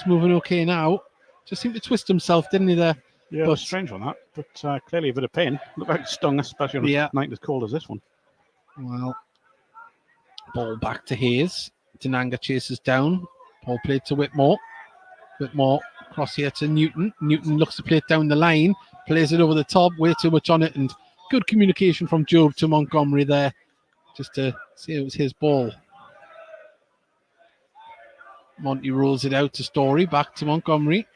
moving okay now. Just seemed to twist himself, didn't he, there? Yeah, it was strange on that, but clearly a bit of pain. Looked like it stung, especially on a night as cold as this one. Well, ball back to Hayes. Denanga chases down. Ball played to Whitmore. Whitmore cross here to Newton. Newton looks to play it down the line. Plays it over the top. Way too much on it. And good communication from Job to Montgomery there. Just to see it was his ball. Monty rolls it out to Story. Back to Montgomery.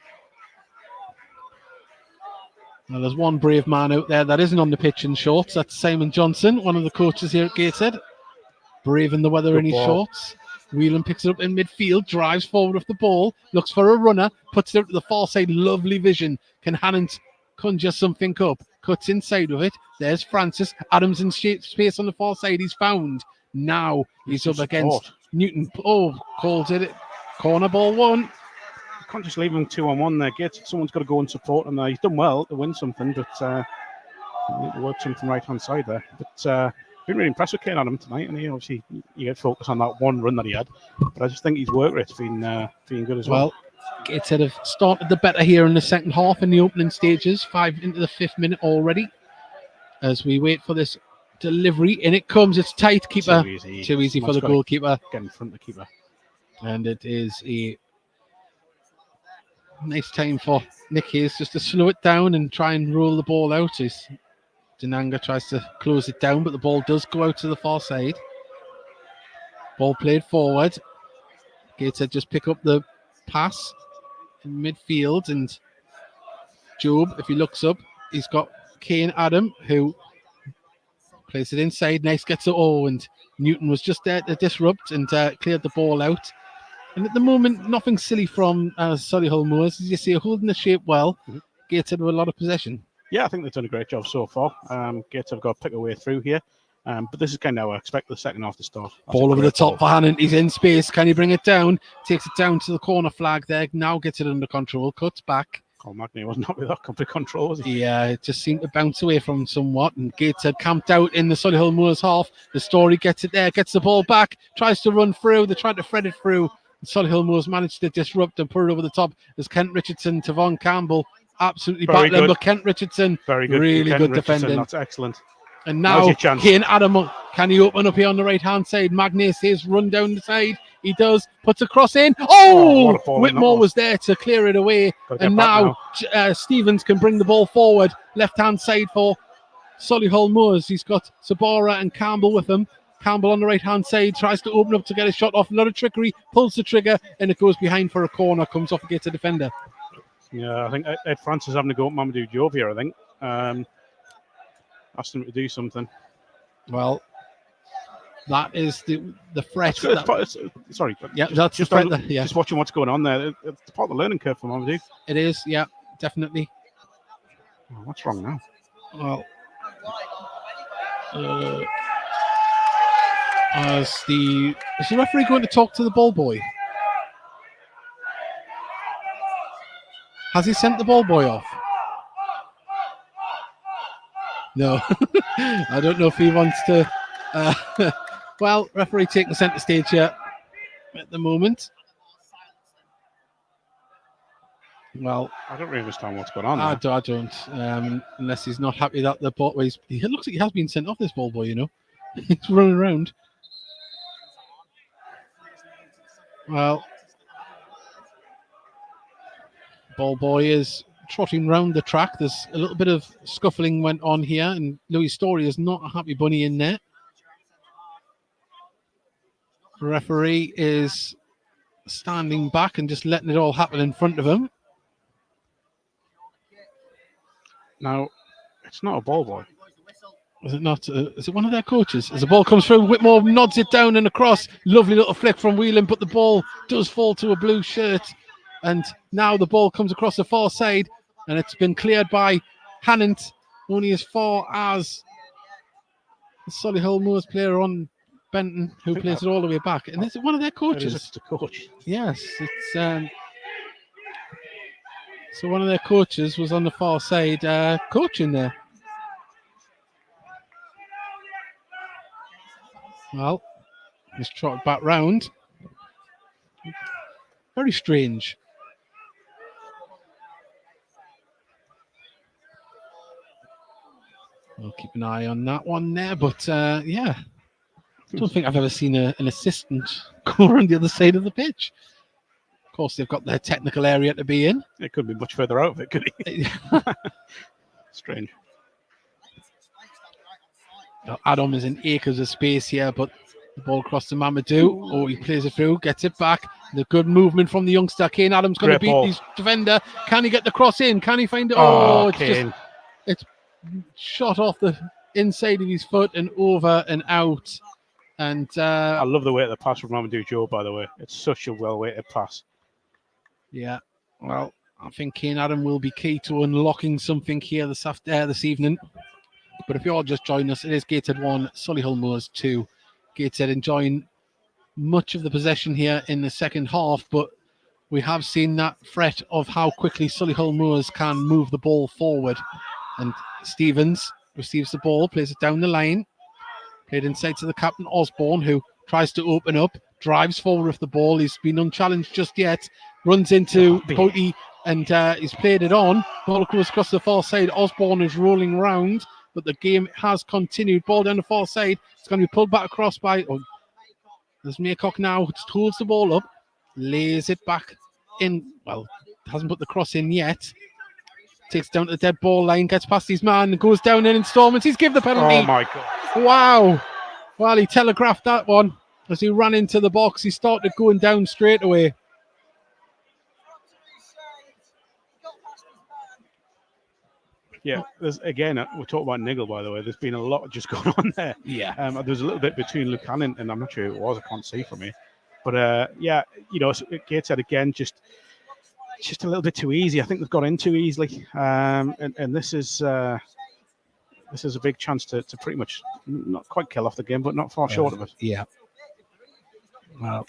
Now there's one brave man out there that isn't on the pitch in shorts. That's Simon Johnson, one of the coaches here at Gateshead. Brave in the weather in his shorts. Whelan picks it up in midfield, drives forward with the ball, looks for a runner, puts it out to the far side. Lovely vision. Can Hannant conjure something up? Cuts inside of it. There's Francis. Adams in space on the far side. He's found. Now he's up against Newton. Oh, calls it. Corner ball one. Can't just leave him 2-on-1 there, Gates. Someone's got to go and support him there. He's done well to win something, but need to work something right hand side there. But been really impressed with Kane Adam tonight, and he obviously you get focused on that one run that he had. But I just think his work rate's been good as well. Gateshead have started the better here in the second half in the opening stages. 5 into the 5th minute already. As we wait for this delivery, in it comes. It's tight, keeper. Too easy For the goalkeeper. Get in front of the keeper. And it is a nice time for Nick Hayes just to slow it down and try and roll the ball out. As Dinanga tries to close it down, but the ball does go out to the far side. Ball played forward. Gateshead just pick up the pass in midfield, and Job, if he looks up, he's got Kane Adam, who plays it inside. Nice gets it. And Newton was just there to disrupt and cleared the ball out. And at the moment, nothing silly from Solihull Moors. As you see, holding the shape well. Gateshead with a lot of possession. Yeah, I think they've done a great job so far. Gateshead have got to pick a way through here. But this is kind of how I expect the second half to start. Ball over the top for Hannon. He's in space. Can he bring it down? Takes it down to the corner flag there. Now gets it under control. Cuts back. Magny wasn't happy with that complete control, was he? Yeah, it just seemed to bounce away from somewhat. And Gateshead camped out in the Solihull Moors half. The Story gets it there. Gets the ball back. Tries to run through. They tried to thread it through. Solihull Moors managed to disrupt and put it over the top. There's Kent Richardson to Von Campbell. Absolutely battling. But Kent Richardson, very good. Really good defending. That's excellent. And now Kane Adam, can he open up here on the right-hand side? Magny says run down the side. He does. Puts a cross in. Whitmore was there to clear it away. And now Stevens can bring the ball forward. Left-hand side for Solihull Moors. He's got Sabara and Campbell with him. Campbell on the right-hand side tries to open up to get a shot off. A lot of trickery. Pulls the trigger and it goes behind for a corner. Comes off against a defender. Yeah, I think Ed Francis having to go up Mamadou Diop here, I think. Asked him to do something. Well, that is the threat. Sorry. Yeah, that's just the threat. Just watching what's going on there. It's part of the learning curve for Mamadou. It is, yeah, definitely. Oh, what's wrong now? Well, is the referee going to talk to the ball boy? Has he sent the ball boy off? No. I don't know if he wants to. Well, referee taking centre stage here at the moment. Well, I don't really understand what's going on. I don't. Unless he's not happy that the ball. He looks like he has been sent off, this ball boy. You know, he's running around. Well, ball boy is trotting round the track. There's a little bit of scuffling went on here, and Louis Story is not a happy bunny in there. The referee is standing back and just letting it all happen in front of him. Now, it's not a ball boy. Is it not? Is it one of their coaches? As the ball comes through, Whitmore nods it down and across. Lovely little flick from Whelan, but the ball does fall to a blue shirt. And now the ball comes across the far side, and it's been cleared by Hannant, only as far as the Solihull Moors player on Benton, who plays it all the way back. And is it one of their coaches? It's the coach. Yes, it's so one of their coaches was on the far side coaching there. Well, he's trotted back round. Very strange. We'll keep an eye on that one there, but yeah, I don't think I've ever seen an assistant go around the other side of the pitch. Of course, they've got their technical area to be in. It could be much further out of it, could he? Strange. Adam is in acres of space here, but the ball across to Mamadou. Oh, he plays it through, gets it back. The good movement from the youngster. Kane Adams going to beat his defender. Can he get the cross in? Can he find it? Oh, it's shot off the inside of his foot and over and out. And I love the weight of the pass from Mamadou Diop, by the way. It's such a well-weighted pass. Yeah, well, I think Kane Adam will be key to unlocking something here this evening. But if you're just joining us, it is Gateshead 1, Solihull Moors 2. Gateshead enjoying much of the possession here in the second half, but we have seen that threat of how quickly Solihull Moors can move the ball forward. And Stevens receives the ball, plays it down the line, played inside to the captain Osborne, who tries to open up, drives forward with the ball. He's been unchallenged just yet, runs into Boaty, and he's played it on. Ball goes across the far side. Osborne is rolling round, but the game has continued. Ball down the far side. It's going to be pulled back across by... Oh, there's Maycock now. Just holds the ball up. Lays it back in. Well, hasn't put the cross in yet. Takes it down to the dead ball line. Gets past his man. Goes down in installments. He's given the penalty. Oh, my God. Wow. Well, he telegraphed that one. As he ran into the box, he started going down straight away. Yeah, there's again, we're talking about Niggle, by the way. There's been a lot just going on there. Yeah. There's a little bit between Luke Hannon and I'm not sure who it was. I can't see from here. But, yeah, you know, Gateshead again, just a little bit too easy. I think they've got in too easily. And this is a big chance to pretty much not quite kill off the game, but not far short of it. Yeah. Well,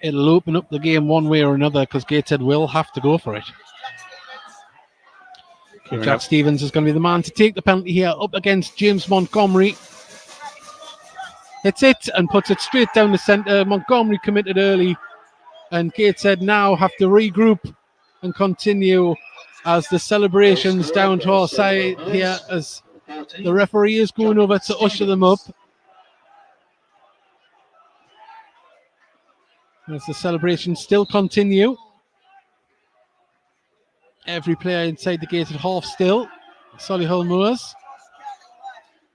it'll open up the game one way or another because Gateshead will have to go for it. Jack Stevens is going to be the man to take the penalty here up against James Montgomery. Hits it and puts it straight down the centre. Montgomery committed early, and Gateshead now have to regroup and continue as the celebrations down to our side here as the referee is going over to usher them up. As the celebrations still continue. Every player inside the gated half still. Solihull Moors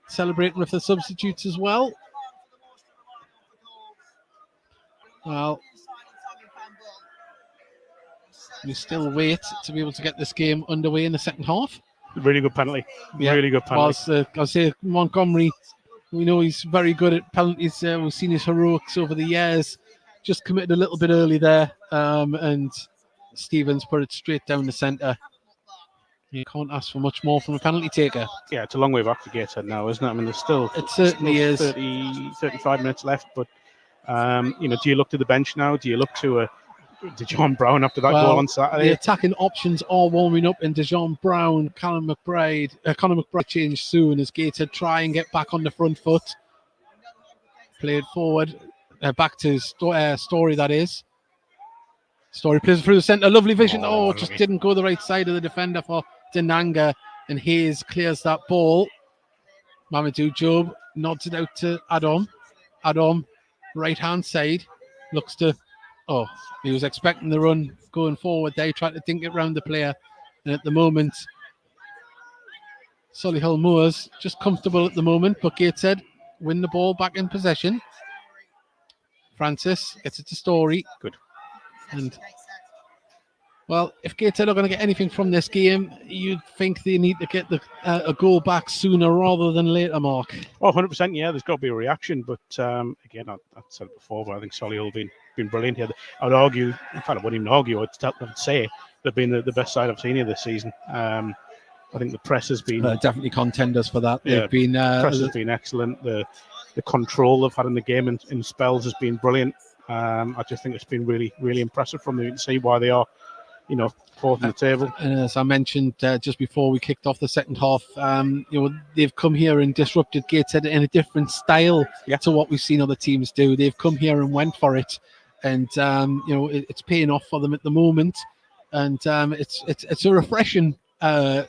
celebrating with the substitutes as well. Well, we still wait to be able to get this game underway in the second half. Really good penalty. Yeah. Really good penalty. Whilst, I'll say Montgomery, we know he's very good at penalties. We've seen his heroics over the years. Just committed a little bit early there. And Stevens put it straight down the centre. You can't ask for much more from a penalty taker. Yeah, it's a long way back to Gateshead now, isn't it? I mean, there's still... It certainly is. 35 minutes left, but, you know, do you look to the bench now? Do you look to DeJohn Brown after that goal on Saturday? The attacking options are warming up in DeJohn Brown, Connor McBride change soon as Gateshead try and get back on the front foot. Played forward, back to Story, that is. Story plays through the centre, lovely vision. Just didn't go the right side of the defender for Denanga, and Hayes clears that ball. Mamadou Job nods it out to Adam. Adam, right hand side, looks to... Oh, he was expecting the run going forward there. He tried to dink it round the player. And at the moment, Solihull Moors just comfortable at the moment, but Gateshead win the ball back in possession. Francis gets it to Story. Good. And, well, if Gateshead are going to get anything from this game, you'd think they need to get a goal back sooner rather than later, Mark. Oh, 100%, yeah. There's got to be a reaction. But, again, I said it before, but I think Solihull been brilliant here. I would argue, in fact, I wouldn't even argue, I'd say they've been the best side I've seen here this season. I think the press has been... definitely contenders for that. Yeah, They've been... press has been excellent. The control they've had in the game in spells has been brilliant. I just think it's been really, really impressive from them. You can see why they are, you know, fourth in the table. And as I mentioned just before we kicked off the second half, you know, they've come here and disrupted Gateshead in a different style to what we've seen other teams do. They've come here and went for it, and you know, it's paying off for them at the moment. And it's a refreshing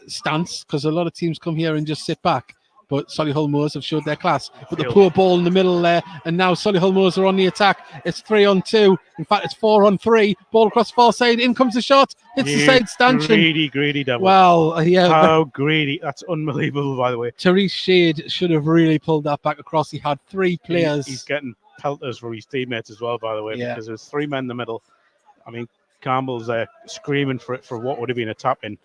stance because a lot of teams come here and just sit back. But Solihull Moors have showed their class. But the poor ball in the middle there. And now Solihull Moors are on the attack. It's 3-on-2. In fact, it's 4-on-3. Ball across far side. In comes the shot. Hits the side stanchion. Greedy devil. Well, yeah. How greedy. That's unbelievable, by the way. Therese Shade should have really pulled that back across. He had three players. He's getting pelters from his teammates as well, by the way, because there's three men in the middle. I mean, Campbell's screaming for what would have been a tap-in.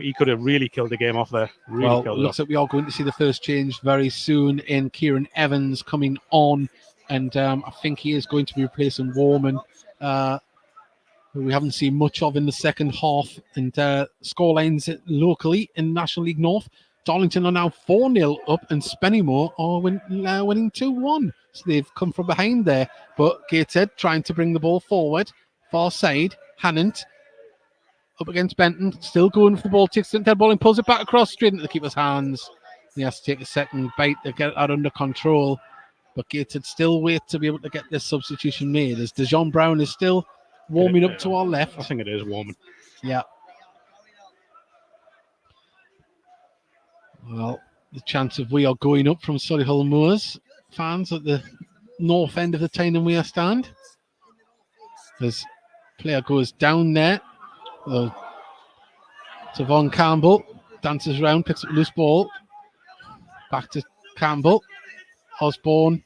He could have really killed the game off there. Looks like we are going to see the first change very soon in Kieran Evans coming on. And I think he is going to be replacing Warman, who we haven't seen much of in the second half. And scorelines locally in National League North. Darlington are now 4-0 up and Spennymoor are winning 2-1. So they've come from behind there. But Gateshead trying to bring the ball forward. Far side, Hannant. Up against Benton, still going for the ball, takes the dead ball and pulls it back across straight into the keeper's hands. He has to take a second bite to get that under control. But Gateshead still wait to be able to get this substitution made as DeJohn Brown is still warming up to our left. I think it is warming. Yeah. Well, the chance of we are going up from Solihull Moors fans at the north end of the Tyne Weir stand. As player goes down there. Tavon Campbell dances around, picks up a loose ball. Back to Campbell. Osborne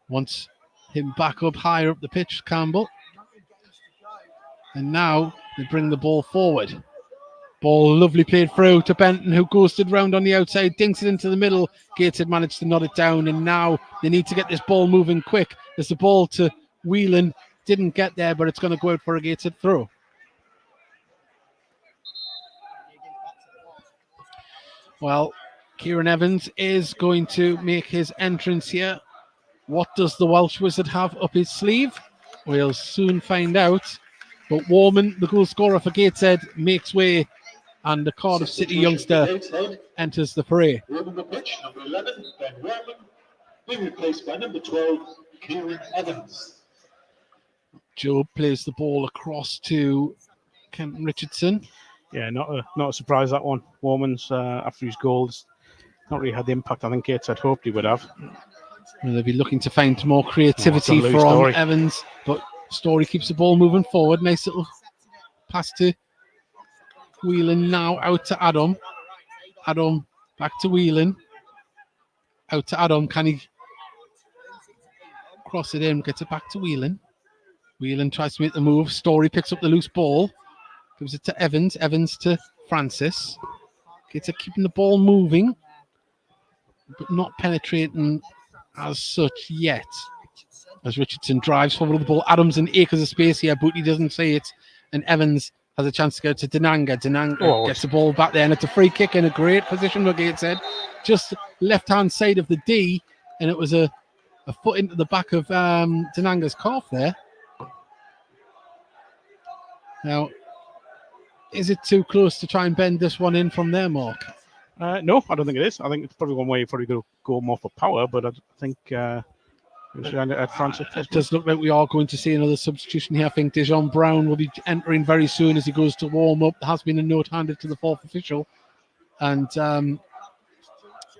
wants him back up higher up the pitch, Campbell. And now they bring the ball forward. Ball lovely played through to Benton, who ghosted round on the outside, dinks it into the middle. Gateshead managed to nod it down, and now they need to get this ball moving quick. There's the ball to Whelan. Didn't get there, but it's going to go out for a Gateshead throw. Well, Kieran Evans is going to make his entrance here. What does the Welsh Wizard have up his sleeve? We'll soon find out. But Warman, the goal scorer for Gateshead, makes way, and the Cardiff City youngster enters the fray. Running the pitch, number 11, Ben Warman, being replaced by number 12, Kieran Evans. Job plays the ball across to Kenton Richardson. Yeah, not a surprise, that one. Warman's, after his goals, not really had the impact I think Gateshead hoped he would have. And they'll be looking to find more creativity from Evans, but Story keeps the ball moving forward. Nice little pass to Whelan, now out to Adam. Adam back to Whelan. Out to Adam. Can he cross it in? Gets it back to Whelan. Whelan tries to make the move. Story picks up the loose ball. Gives it to Evans. Evans to Francis. Gets it keeping the ball moving, but not penetrating as such yet. As Richardson drives forward with the ball. Adams in acres of space here. Booty doesn't see it. And Evans has a chance to go to Denanga. Denanga gets the ball back there, and it's a free kick in a great position for Gateshead. Just left-hand side of the D, and it was a foot into the back of Denanga's calf there. Now, is it too close to try and bend this one in from there, Mark? No, I don't think it is. I think it's probably one way you probably go more for power, but I think Francis. It does look like we are going to see another substitution here. I think Dejon Brown will be entering very soon as he goes to warm up. There has been a note handed to the fourth official. And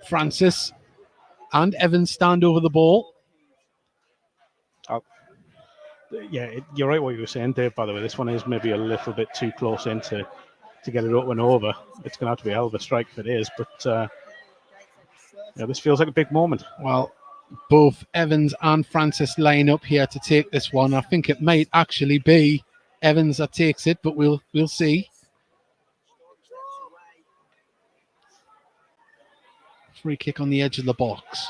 Francis and Evans stand over the ball. You're right what you were saying, Dave, by the way. This one is maybe a little bit too close in to get it up and over. It's going to have to be a hell of a strike if it is, but this feels like a big moment. Well, both Evans and Francis line up here to take this one. I think it might actually be Evans that takes it, but we'll see. Free kick on the edge of the box.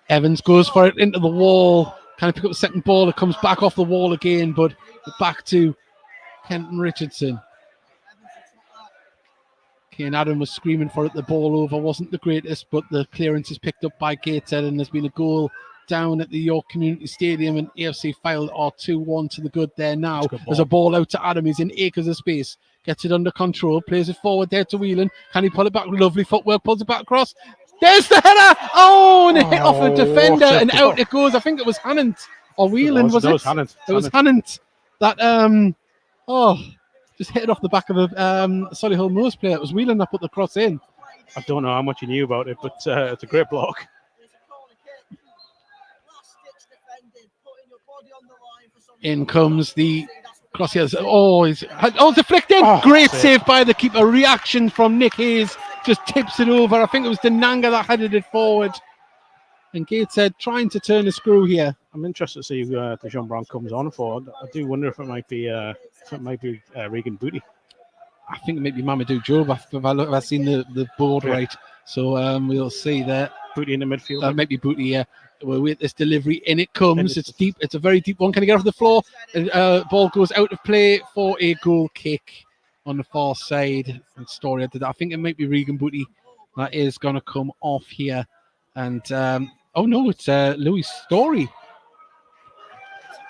Evans goes for it into the wall. Can he pick up the second ball? It comes back off the wall again, but back to Kenton Richardson. Kane Adam was screaming for it. The ball over wasn't the greatest, but the clearance is picked up by Gateshead, and there's been a goal down at the York Community Stadium, and AFC Fylde are 2-1 to the good there now. There's a ball out to Adam. He's in acres of space. Gets it under control. Plays it forward there to Whelan. Can he pull it back? Lovely footwork. Pulls it back across. There's the header. Oh, and it hit off a defender, and out it goes. I think it was Hannant or Whelan, was it? It was Hannant. It was Hannant. That just hit it off the back of a Solihull Moors player. It was Whelan that put the cross in. I don't know how much you knew about it, but it's a great block. In comes the cross here. It's deflected. Great save by the keeper. Reaction from Nick Hayes. Just tips it over. I think it was Denanga that headed it forward. And Gateshead trying to turn the screw here. I'm interested to see who Dejon Brown comes on for. I do wonder if it might be Regan Booty. I think it might be Mamadou Job. I've seen the board right. So we'll see there. Booty in the midfield. That might be Booty, yeah. We'll wait this delivery. In it comes. It's deep. It's a very deep one. Can he get off the floor? Ball goes out of play for a goal kick on the far side. And Story did that. I think it might be Regan Booty that is going to come off here. And it's Louis Story.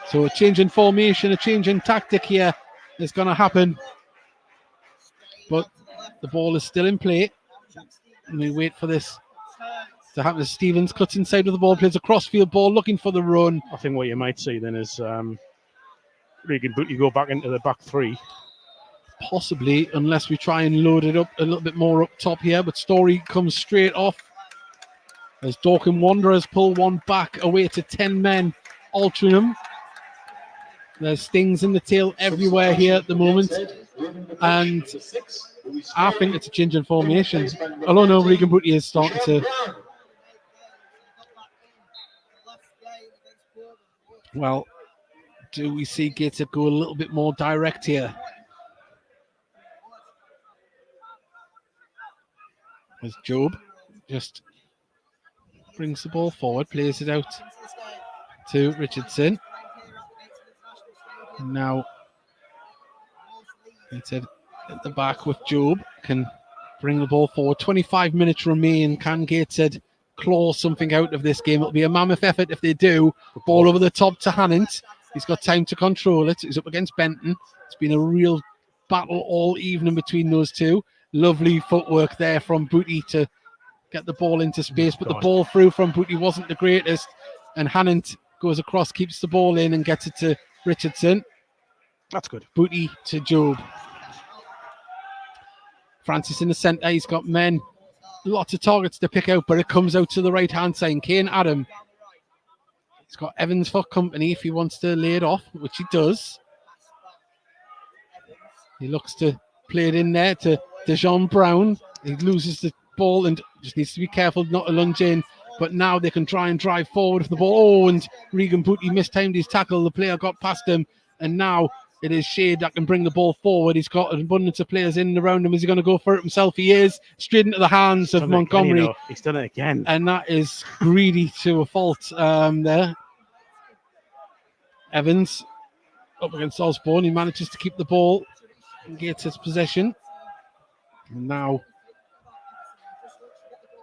So a change in formation, a change in tactic here is going to happen. But the ball is still in play. And we wait for this to happen. Stevens cuts inside with the ball, plays a crossfield ball, looking for the run. I think what you might see then is Regan Booty go back into the back three. Possibly, unless we try and load it up a little bit more up top here. But Story comes straight off as Dorking Wanderers pull one back away to 10 men. Altrincham. There's stings in the tail everywhere here at the moment. And I think it's a change in formation. Although no, Regan Booty is starting to... Well, do we see Gateshead go a little bit more direct here? As Job just brings the ball forward, plays it out to Richardson. Now, Gateshead at the back with Job, can bring the ball forward. 25 minutes remain. Can Gateshead claw something out of this game? It'll be a mammoth effort if they do. Ball over the top to Hannant. He's got time to control it. He's up against Benton. It's been a real battle all evening between those two. Lovely footwork there from Booty to get the ball into space, but the ball through from Booty wasn't the greatest. And Hannant goes across, keeps the ball in and gets it to Richardson. That's good. Booty to Job. Francis in the centre. He's got men. Lots of targets to pick out, but it comes out to the right-hand side. Kane Adam. He's got Evans for company if he wants to lay it off, which he does. He looks to play it in there to Dejon Brown. He loses the ball and just needs to be careful not to lunge in. But now they can try and drive forward with the ball. Oh, and Regan Booty mistimed his tackle. The player got past him. And now it is Shade that can bring the ball forward. He's got an abundance of players in and around him. Is he going to go for it himself? He is. Straight into the hands of Montgomery. Again, he's done it again. And that is greedy to a fault there. Evans up against Osborne. He manages to keep the ball and gets his possession. And now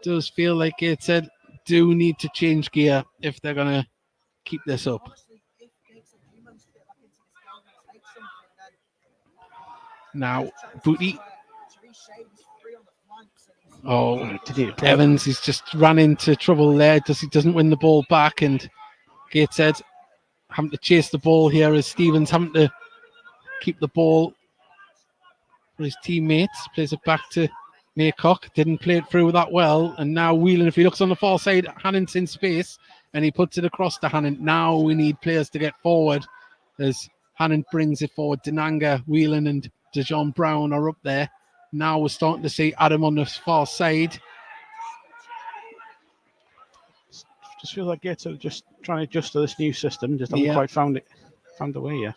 does feel like Gateshead do need to change gear if they're going to keep this up. Now, Booty. Oh, Evans, he's just ran into trouble there. He doesn't win the ball back, and Gateshead having to chase the ball here as Stevens having to keep the ball for his teammates. Plays it back to Maycock. Didn't play it through that well. And now Whelan, if he looks on the far side, Hannant's in space, and he puts it across to Hannant. Now we need players to get forward as Hannant brings it forward. Denanga, Whelan, and Dejon Brown are up there. Now we're starting to see Adam on the far side. Just feels like Gateshead just trying to adjust to this new system. Just haven't quite found the way yet.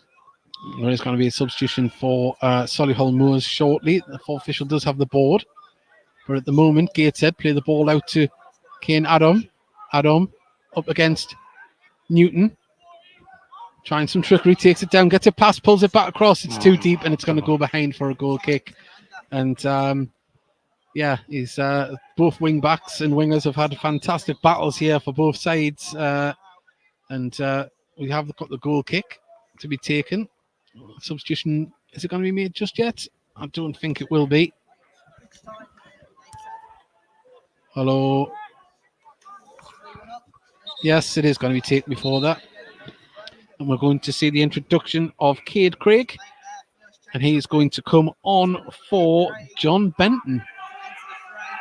There's going to be a substitution for Solihull Moors shortly. The fourth official does have the board. But at the moment, Gateshead play the ball out to Kane Adam. Adam up against Newton. Trying some trickery, takes it down, gets it past, pulls it back across. It's too deep, and it's going to go behind for a goal kick. And he's both wing backs and wingers have had fantastic battles here for both sides. And we have got the goal kick to be taken. Substitution, is it going to be made just yet? I don't think it will be. Hello. Yes, it is going to be taken before that. And we're going to see the introduction of Cade Craig. And he's going to come on for John Benton.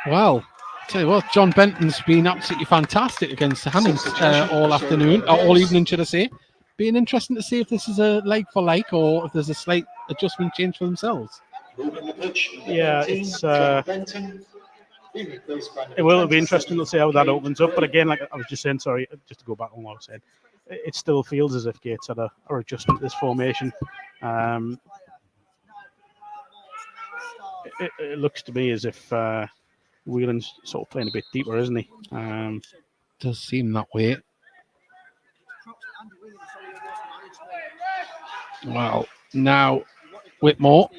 Well, tell you what, John Benton's been absolutely fantastic against Hannant all evening, should I say. Being interesting to see if this is a like for like or if there's a slight adjustment change for themselves. Yeah, it'll be interesting to see how that opens up. But again, like I was just saying, sorry, just to go back on what I was saying, it still feels as if Gateshead are adjusting to this formation. It looks to me as if Whelan's sort of playing a bit deeper, isn't he? Does seem that way. Well, now Whitmore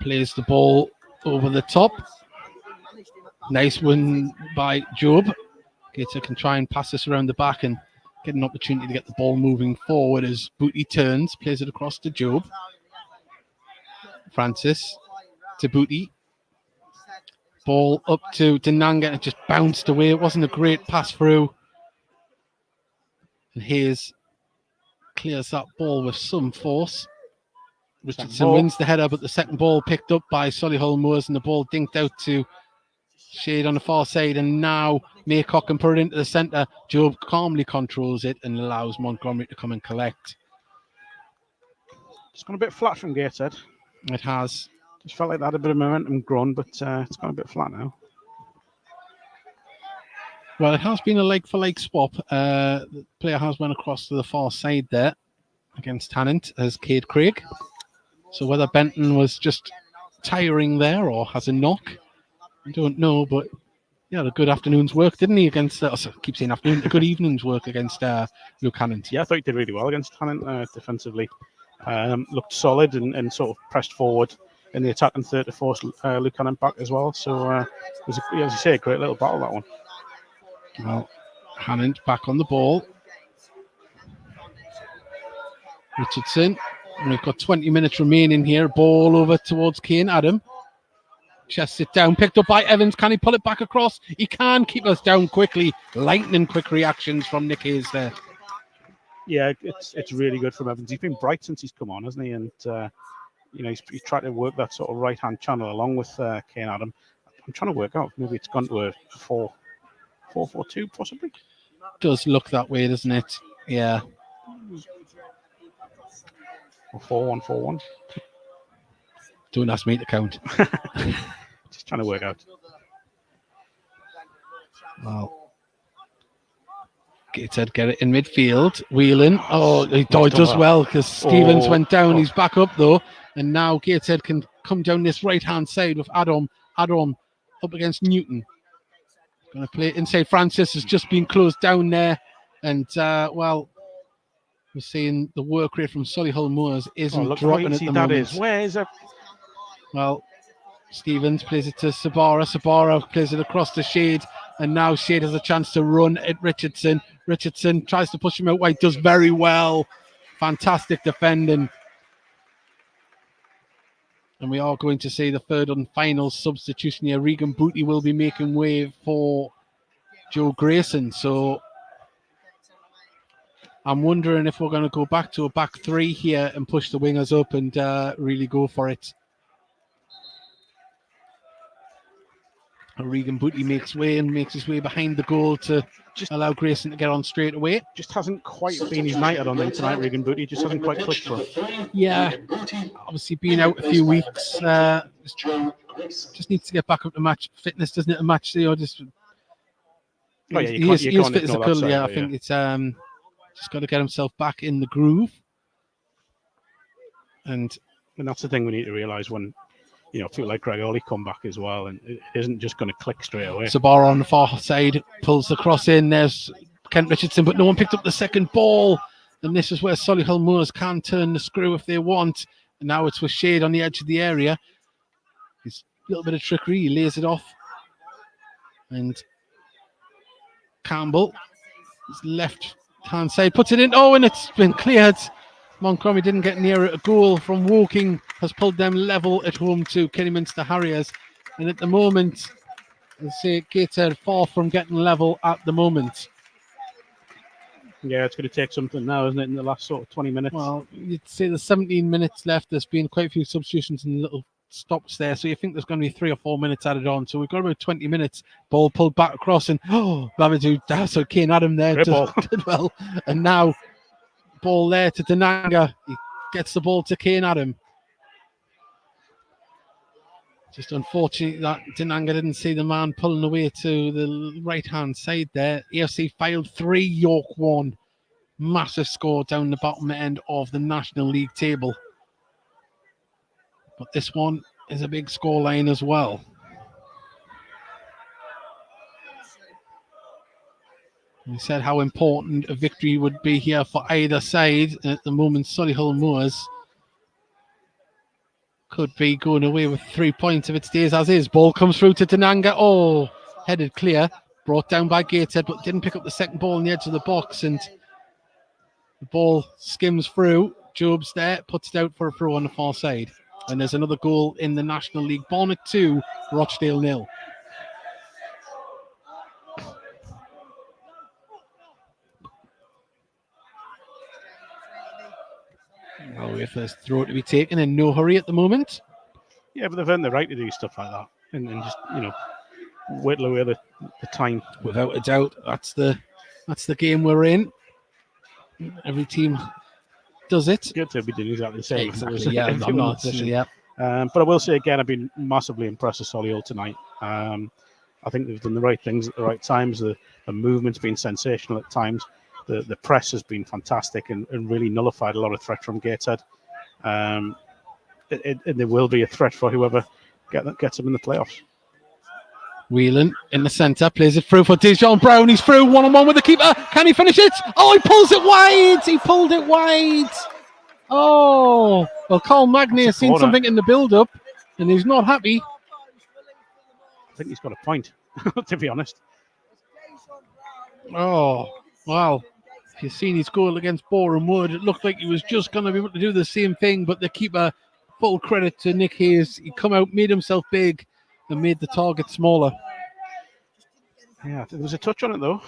plays the ball over the top. Nice win by Job. Gateshead can try and pass this around the back and get an opportunity to get the ball moving forward as Booty turns, plays it across to Job. Francis to Booty. Ball up to Denanga and it just bounced away. It wasn't a great pass through. And Hayes clears that ball with some force. Richardson wins the header, but the second ball picked up by Solihull Moors, and the ball dinked out to Shade on the far side, and now Maycock can put it into the centre. Job calmly controls it and allows Montgomery to come and collect. It's gone a bit flat from Gateshead. It has. Just felt like that had a bit of momentum grown, but it's gone a bit flat now. Well, it has been a like-for-like swap. The player has went across to the far side there against Tannant as Cade Craig. So whether Benton was just tiring there or has a knock, I don't know. But yeah, a good afternoon's work, didn't he? Against I keep saying afternoon, a good evening's work against Luke Tannant. Yeah, I thought he did really well against Tannant defensively. Looked solid and sort of pressed forward in the attack and third to force Luke Tannant back as well. So it was, as you say, a great little battle, that one. Well, Tannant back on the ball. Richardson. And we've got 20 minutes remaining here. Ball over towards Kane Adam. Chests it down. Picked up by Evans. Can he pull it back across? He can keep us down quickly. Lightning quick reactions from Nick Hayes there. Yeah, it's really good from Evans. He's been bright since he's come on, hasn't he? And he's tried to work that sort of right-hand channel along with Kane Adam. I'm trying to work out. Maybe it's gone to a 4-4-2 possibly. Does look that way, doesn't it? Yeah. Or 4-1-4-1. Don't ask me to count. Just trying to work out. Well, Gateshead get it in midfield. Whelan. Oh, he does well because Stevens went down. He's back up though. And now Gateshead can come down this right-hand side with Adam. Adam up against Newton. Going to play it inside. Francis has just been closed down there. And, we're seeing the work rate from Solihull Moors isn't dropping at the moment. Where is it? Well, Stevens plays it to Sabara. Sabara plays it across the Shade. And now Shade has a chance to run at Richardson. Richardson tries to push him out wide. Does very well. Fantastic defending. And we are going to see the third and final substitution here. Regan Booty will be making way for Joe Grayson. So I'm wondering if we're going to go back to a back three here and push the wingers up and really go for it. Regan Booty makes his way behind the goal to just allow Grayson to get on straight away. Just hasn't quite been united on them tonight, Regan Booty. Just hasn't quite clicked for him. Yeah, obviously being out a few weeks, just needs to get back up to match fitness, doesn't it? A match, he is fit as a cuddle. Yeah, I think it's just got to get himself back in the groove. And that's the thing we need to realise when people like Greg Ollie come back as well, and it isn't just going to click straight away. Sabara on the far side pulls the cross in. There's Kent Richardson, but no one picked up the second ball. And this is where Solihull Moors can turn the screw if they want. And now it's with Shade on the edge of the area. It's a little bit of trickery. He lays it off. And Campbell, his left-hand side, puts it in. Oh, and it's been cleared. Montgomery didn't get near it. A goal from Woking has pulled them level at home to Kidderminster Harriers. And at the moment, I'll say Gateshead far from getting level at the moment. Yeah, it's going to take something now, isn't it, in the last sort of 20 minutes? Well, you'd say there's 17 minutes left. There's been quite a few substitutions and little stops there. So you think there's going to be 3 or 4 minutes added on. So we've got about 20 minutes. Ball pulled back across and Babadook. So Kane Adam there did well. And now ball there to Denanga. He gets the ball to Kane Adam. Just unfortunate that Denanga didn't see the man pulling away to the right-hand side there. AFC filed 3, York 1. Massive score down the bottom end of the National League table. But this one is a big scoreline as well. We said how important a victory would be here for either side. And at the moment, Solihull Moors could be going away with 3 points if it stays as is. Ball comes through to Denanga. Oh, headed clear. Brought down by Gateshead, but didn't pick up the second ball on the edge of the box. And the ball skims through. Job's there, puts it out for a throw on the far side. And there's another goal in the National League. Barnet 2, Rochdale 0. I'll wait for this throw to be taken in no hurry at the moment. Yeah, but they've earned the right to do stuff like that and just, whittle away the time. Without a doubt, that's the game we're in. Every team does it. Good to be doing exactly the same. Exactly, yeah, I'm not. Yeah. But I will say again, I've been massively impressed with Solihull tonight. I think they've done the right things at the right times. The movement's been sensational at times. The press has been fantastic and really nullified a lot of threat from Gateshead. There will be a threat for whoever gets them in the playoffs. Whelan in the centre, plays it through for Dijon Brown. He's through one-on-one with the keeper. Can he finish it? Oh, he pulls it wide. He pulled it wide. Oh, well, Carl Magny has seen something in the build-up, and he's not happy. I think he's got a point, to be honest. Oh, wow. If you've seen his goal against Boreham Wood, it looked like he was just going to be able to do the same thing, but the keeper, full credit to Nick Hayes, he come out, made himself big, and made the target smaller. Yeah, there was a touch on it, though,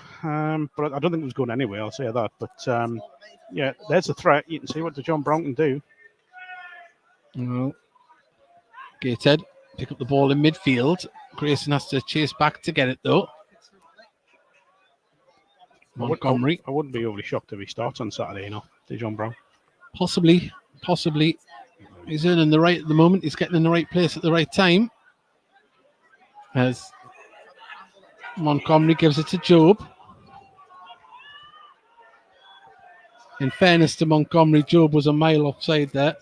but I don't think it was going anywhere, I'll say that. But, yeah, there's a threat. You can see what John Brown can do. Well, Gateshead pick up the ball in midfield. Grayson has to chase back to get it, though. Montgomery. I wouldn't be overly shocked if he starts on Saturday, Dijon Brown. Possibly. He's earning the right at the moment. He's getting in the right place at the right time. As Montgomery gives it to Job. In fairness to Montgomery, Job was a mile offside there.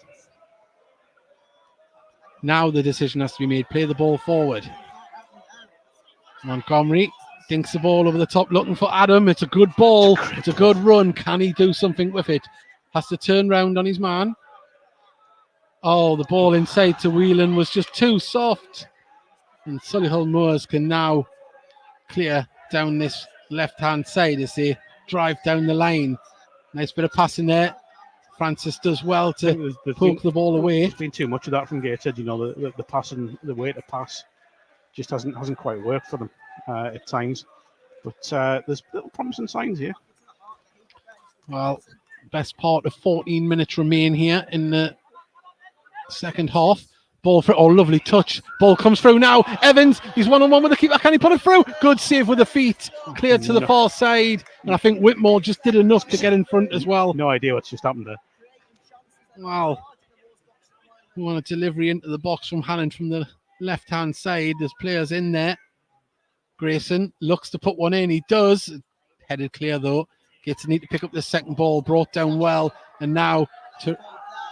Now the decision has to be made. Play the ball forward. Montgomery dinks the ball over the top, looking for Adam. It's a good ball. It's a good run. Can he do something with it? Has to turn round on his man. Oh, the ball inside to Whelan was just too soft. And Solihull Moors can now clear down this left-hand side as they drive down the line. Nice bit of passing there. Francis does well to poke the ball away. There's been too much of that from Gateshead. The passing, the way to pass just hasn't quite worked for them at times. But there's little promising signs here. Well, best part of 14 minutes remain here in the second half. Ball for lovely touch. Ball comes through now. Evans, he's one-on-one with the keeper. Can he put it through? Good save with the feet. Cleared to the far side. And I think Whitmore just did enough to get in front as well. No idea what's just happened there. Wow. We want a delivery into the box from Hannon from the left-hand side. There's players in there. Grayson looks to put one in. He does. Headed clear, though. Gets to need to pick up the second ball. Brought down well. And now to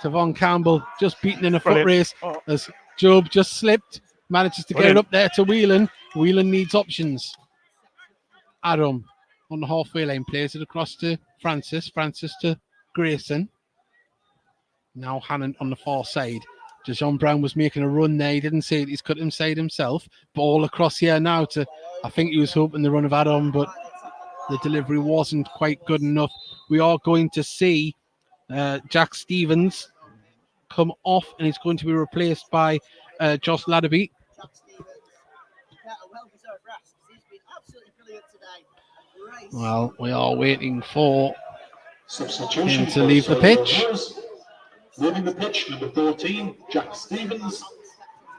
Von Campbell, just beaten in a foot race as Job just slipped, manages to get it up there to Whelan. Whelan needs options. Adam on the halfway line plays it across to Francis. Francis to Grayson. Now Hannon on the far side. Dijon Brown was making a run there. He didn't say it. He's cut inside himself. Ball across here now to, I think he was hoping the run of Adam, but the delivery wasn't quite good enough. We are going to see Jack Stevens come off, and he's going to be replaced by Josh Ladderby. Well, we are waiting for him to leave the pitch. Leaving the pitch, number 14, Jack Stevens.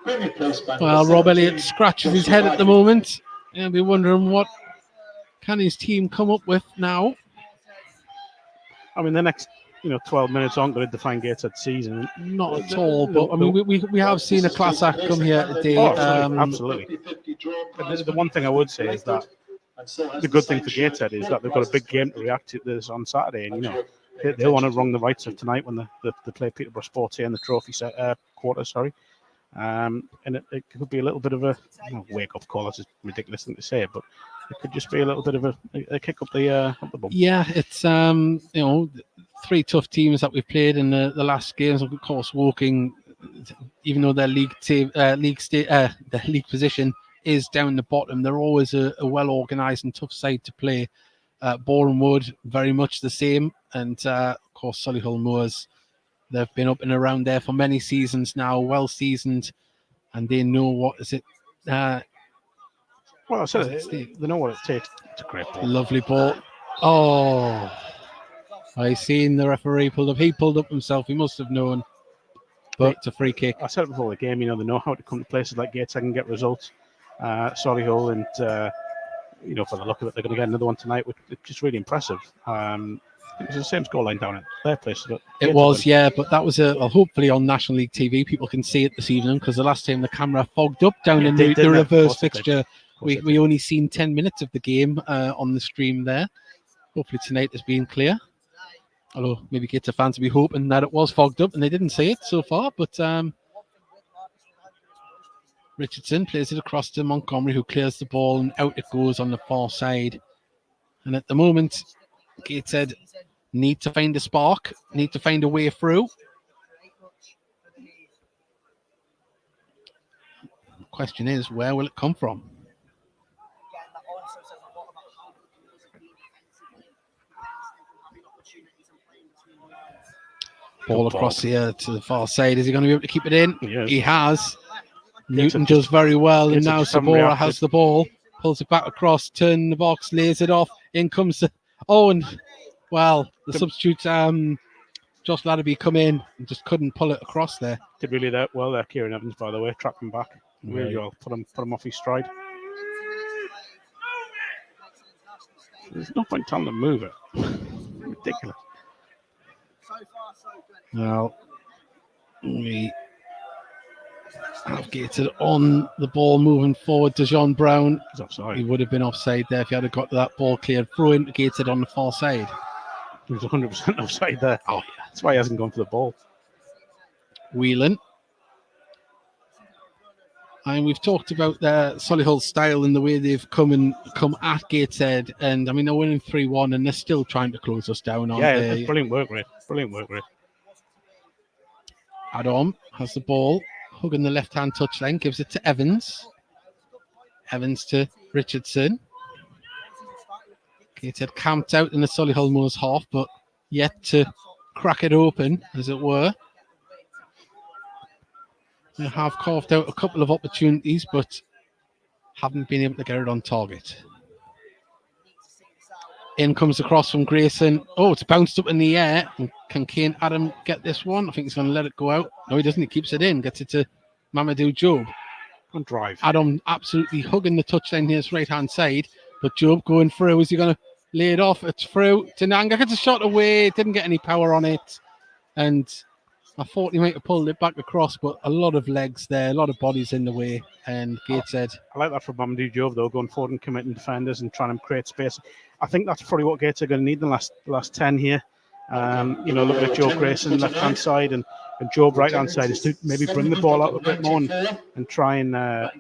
Well, Rob Elliott scratches his head at the moment. He'll be wondering what can his team come up with now. I mean, the next 12 minutes aren't going to define Gateshead's season. Not at all, but I mean, we have seen a class act come here today. Absolutely. But the one thing I would say is that the good thing for Gateshead is that they've got a big game to react to this on Saturday, and they'll want to wrong the rights of tonight when they play Peterborough Sports here in the trophy quarter. And it could be a little bit of a wake-up call. That's a ridiculous thing to say, but it could just be a little bit of a kick up the bum. Yeah, it's three tough teams that we've played in the last games. Of course, Woking, even though their league position is down the bottom, they're always a well-organised and tough side to play. Boreham Wood, very much the same, and of course Solihull Moors. They've been up and around there for many seasons now, well seasoned, and they know what is it. Well, I said they know what it takes. It's a great ball. Lovely ball. Oh, I seen the referee pulled up. He pulled up himself. He must have known. But it's a free kick. I said it before the game, they know how to come to places like Gateshead and get results. Solihull and, for the look of it, they're going to get another one tonight, which is just really impressive. It was the same scoreline down at their place. It was, yeah, but that was hopefully on National League TV. People can see it this evening because the last time the camera fogged up down in the reverse fixture, we only seen 10 minutes of the game on the stream there. Hopefully tonight has been clear. Although maybe Gateshead fans will be hoping that it was fogged up and they didn't see it so far. But Richardson plays it across to Montgomery, who clears the ball, and out it goes on the far side. And at the moment, Gateshead need to find a spark, need to find a way through. The question is, where will it come from? Ball across here to the far side. Is he going to be able to keep it in? He has. Newton does very well, and now Sabora has the ball, pulls it back across, turn the box, lays it off. In comes the substitute Josh Ladderby come in and just couldn't pull it across there. Did really that well there, Kieran Evans, by the way, trapped him back really well, put him off his stride. There's no point telling them to move it. Ridiculous. Well, we have Gateshead on the ball moving forward to John Brown. He's offside. He would have been offside there if he had got that ball cleared. Throw into Gateshead on the far side. He was 100% offside there. Oh, yeah. That's why he hasn't gone for the ball. Whelan. And we've talked about the Solihull style and the way they've come at Gateshead. And I mean, they're winning 3-1 and they're still trying to close us down. It's brilliant work rate. Brilliant work rate. Adam has the ball, hugging the left-hand touchline, gives it to Evans. Evans to Richardson. Gateshead camped out in the Solihull Moors half, but yet to crack it open, as it were. They have carved out a couple of opportunities, but haven't been able to get it on target. In comes across from Grayson. Oh, it's bounced up in the air. Can Kane Adam get this one? I think he's going to let it go out. No, he doesn't. He keeps it in. Gets it to Mamadou Job. On drive. Adam absolutely hugging the touchline here, his right-hand side. But Job going through. Is he going to lay it off? It's through to Nanga. Gets a shot away. Didn't get any power on it. And I thought he might have pulled it back across, but a lot of legs there, a lot of bodies in the way. And Gateshead. I like that from Mamadou Job, though, going forward and committing defenders and trying to create space. I think that's probably what Gateshead are going to need in the last 10 here. Looking at Joe Grayson left-hand side and Job right-hand side is to maybe bring the ball out a bit more and try and get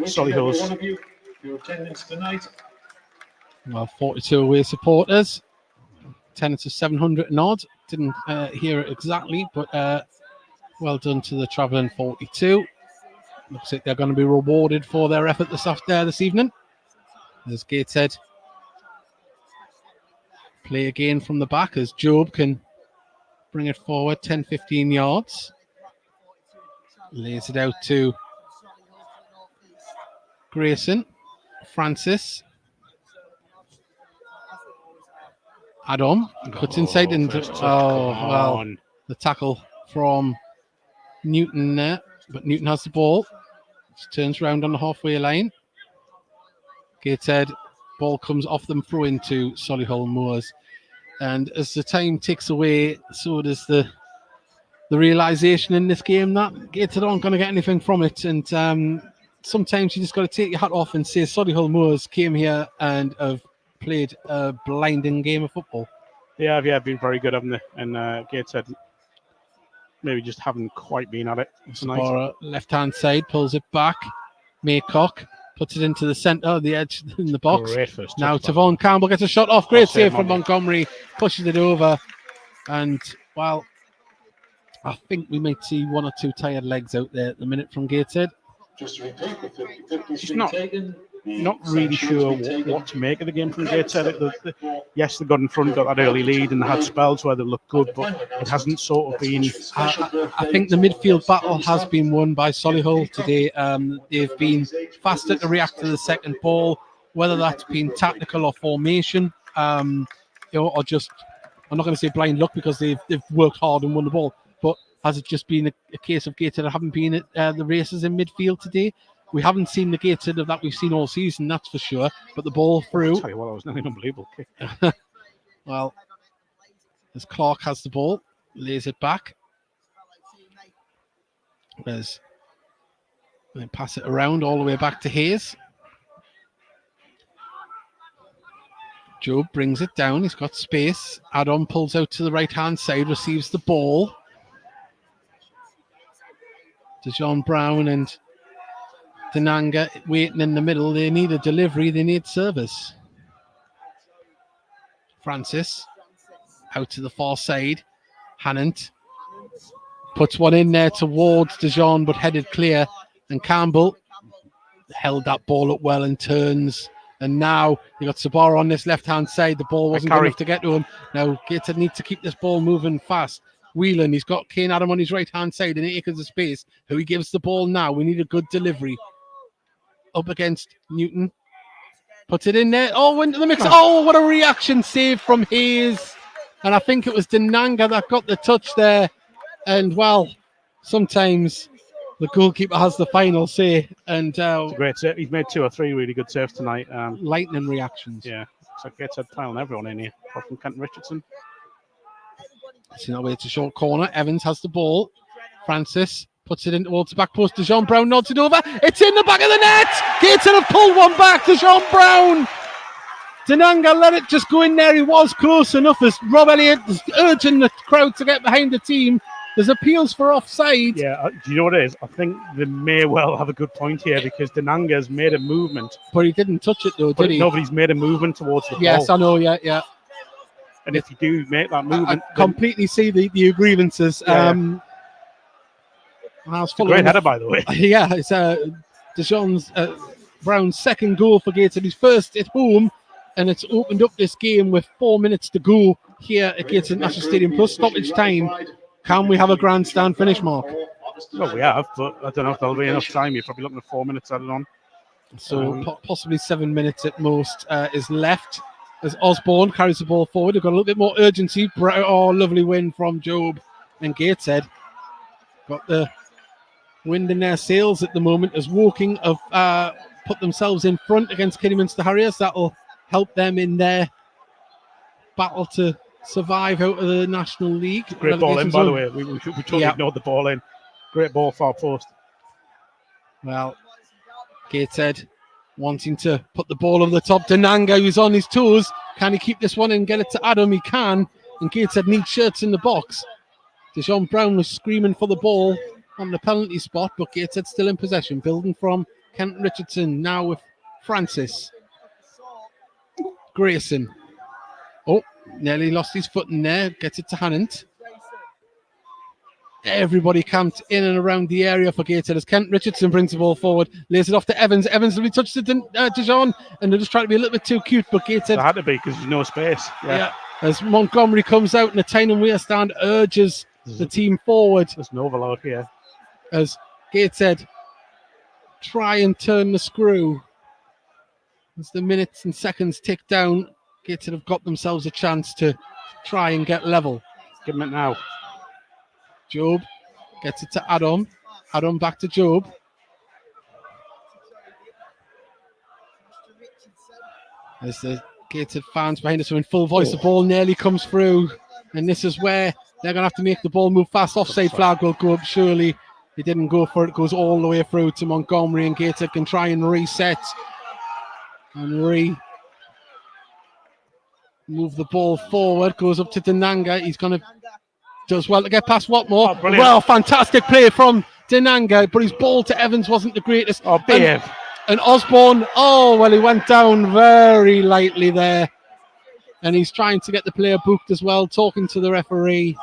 Solihull's. Well, 42 away supporters. Attendance of 700 and odd. Didn't hear it exactly, but well done to the travelling 42. Looks like they're going to be rewarded for their effort this evening. As Gateshead play again from the back as Job can bring it forward 10-15 yards. Lays it out to Grayson. Francis. Adam puts inside and the tackle from Newton there, but Newton has the ball. Just turns around on the halfway line. Gateshead ball comes off them, throw into Solihull Moors. And as the time ticks away, so does the realization in this game that Gateshead aren't going to get anything from it. And sometimes you just got to take your hat off and say Solihull Moors came here and have played a blinding game of football. Yeah, been very good, haven't they? And Gateshead maybe just haven't quite been at it tonight. Left-hand side, pulls it back. Maycock puts it into the centre, the edge in the box. Now Tavon Campbell gets a shot off. Great save from Montgomery. Pushes it over. And, well, I think we might see one or two tired legs out there at the minute from Gateshead. Just to repeat, the 50-50's Just been taken. Not really sure what to make of the game from Gateshead. Yes, they got in front, got that early lead, and they had spells where they looked good, but it hasn't sort of been. I think the midfield battle has been won by Solihull today. They've been faster to react to the second ball, whether that's been tactical or formation. or just, I'm not going to say blind luck because they've worked hard and won the ball, but has it just been a case of Gateshead that haven't been at the races in midfield today? We haven't seen the Gateshead that we've seen all season, that's for sure. But the ball through. I'll tell you what, it was an unbelievable kick. Well, as Clark has the ball, lays it back. They pass it around all the way back to Hayes. Job brings it down. He's got space. Adam pulls out to the right-hand side, receives the ball. DeJohn Brown and Denanga waiting in the middle. They need a delivery. They need service. Francis out to the far side. Hannant puts one in there towards DeJohn, but headed clear. And Campbell held that ball up well and turns. And now you got Sabara on this left-hand side. The ball wasn't good enough to get to him. Now Gateshead need to keep this ball moving fast. Whelan, he's got Kane Adam on his right-hand side and acres of space. Who he gives the ball now. We need a good delivery. Up against Newton. Puts it in there. Oh, into the mix. Oh, what a reaction save from Hayes. And I think it was Denanga that got the touch there. And, well, sometimes the goalkeeper has the final say. And it's a great save. He's made 2 or 3 really good saves tonight. Lightning reactions. Yeah. So Gateshead piling everyone in here, apart from Kenton Richardson. See that way, it's a short corner. Evans has the ball. Francis puts it in towards the back post. DeJohn Brown nods it over. It's in the back of the net. Gateshead have pulled one back. DeJohn Brown. Denanga let it just go in there. He was close enough as Rob Elliott is urging the crowd to get behind the team. There's appeals for offside. Yeah, do you know what it is? I think they may well have a good point here because Denanga's made a movement. But he didn't touch it though, did he? Nobody's made a movement towards the ball. Yes, I know, yeah. And if you do make that movement... I completely see the grievances. Yeah. It's a great header, by the way. Yeah, it's DeJohn Brown's second goal for Gateshead. His first at home, and it's opened up this game with 4 minutes to go here at Gateshead International Stadium, plus stoppage time. Can we have a grandstand finish, Mark? Well, we have, but I don't know if there'll be enough time. You're probably looking at 4 minutes added on. So possibly 7 minutes at most is left. As Osborne carries the ball forward, they've got a little bit more urgency. Oh, lovely win from Job and Gateshead. Got the wind in their sails at the moment as Woking have put themselves in front against Kidderminster Harriers. That'll help them in their battle to survive out of the National League. Great ball in, by the way. We totally ignored the ball in. Great ball, far post. Well, Gateshead wanting to put the ball over the top. Denanga, who's on his toes. Can he keep this one and get it to Adam? He can. And Gateshead needs shirts in the box. DeJohn Brown was screaming for the ball on the penalty spot, but Gateshead still in possession. Building from Kenton Richardson, now with Francis. Grayson. Oh, nearly lost his foot in there. Gets it to Hannant. Everybody camped in and around the area for Gateshead as Kent Richardson brings the ball forward, lays it off to Evans. Evans will be touched to DeJohn, and they're just trying to be a little bit too cute, but Gateshead... There had to be because there's no space. Yeah. As Montgomery comes out and the Tynan Weir stand urges the team forward. There's an overload here. As Gateshead try and turn the screw. As the minutes and seconds tick down, Gateshead have got themselves a chance to try and get level. Give them it now. Job gets it to Adam. Adam back to Job. As the Gateshead fans behind us are in full voice, the ball nearly comes through. And this is where they're going to have to make the ball move fast. Offside flag will go up, surely. He didn't go for it. It goes all the way through to Montgomery, and Gateshead can try and reset. And move the ball forward. Goes up to Denanga. He's going to... Does well to get past Watmore. Oh, well, fantastic play from Denanga, but his ball to Evans wasn't the greatest. Oh, behave. And Osborne, he went down very lightly there. And he's trying to get the player booked as well, talking to the referee.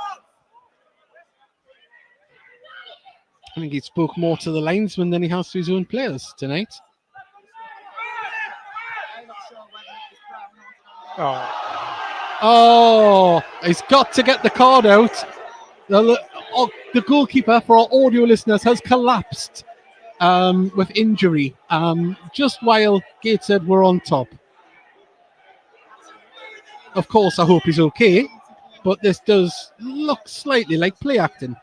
I think he spoke more to the linesman than he has to his own players tonight. Oh, he's got to get the card out. The goalkeeper, for our audio listeners, has collapsed with injury just while Gateshead were on top. Of course, I hope he's okay, but this does look slightly like play acting.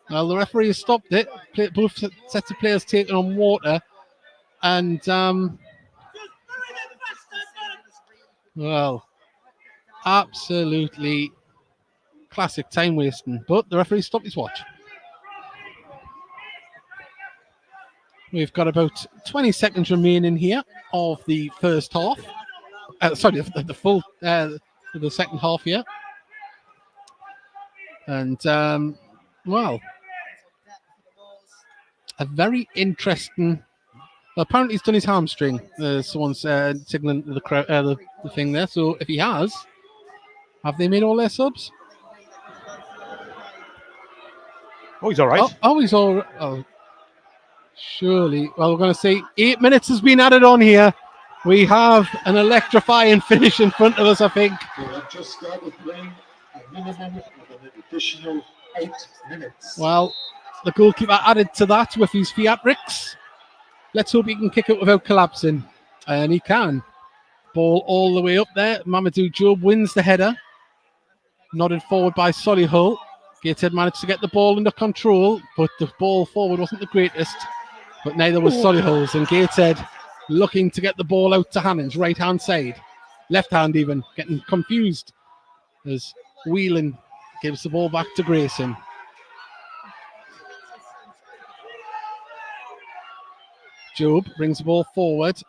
Well, the referee has stopped it. Both sets of players taking on water, and well, absolutely classic time wasting. But the referee stopped his watch. We've got about 20 seconds remaining here of the first half. Sorry, the full the second half here. And well, a very interesting. Apparently, he's done his hamstring. Someone's signaling the crowd, the thing there. So if he has, have they made all their subs? Oh, he's all right. Oh, he's all right. Oh, surely. Well, we're going to say 8 minutes has been added on here. We have an electrifying finish in front of us, I think. They have just started playing a minimum of an additional 8 minutes. Well, the goalkeeper added to that with his theatrics. Let's hope he can kick it without collapsing. And he can. Ball all the way up there. Mamadou Job wins the header. Nodded forward by Solihull. Gateshead managed to get the ball under control, but the ball forward wasn't the greatest. But neither was Solihull's. And Gateshead looking to get the ball out to Hannon's right-hand side. Left hand even, getting confused as Whelan gives the ball back to Grayson. Job brings the ball forward.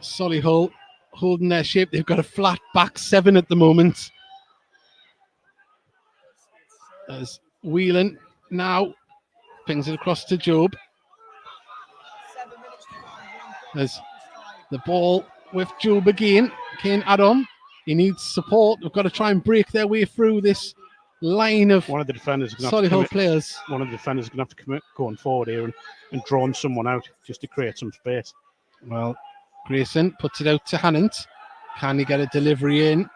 Solihull holding their shape. They've got a flat back seven at the moment. As Whelan now pings it across to Job. As the ball with Job again. Kane Adam. He needs support. We've got to try and break their way through this line of one of the defenders Solihull players. One of the defenders is going to have to commit going forward here and drawing someone out just to create some space. Well, Grayson puts it out to Hannant. Can he get a delivery in?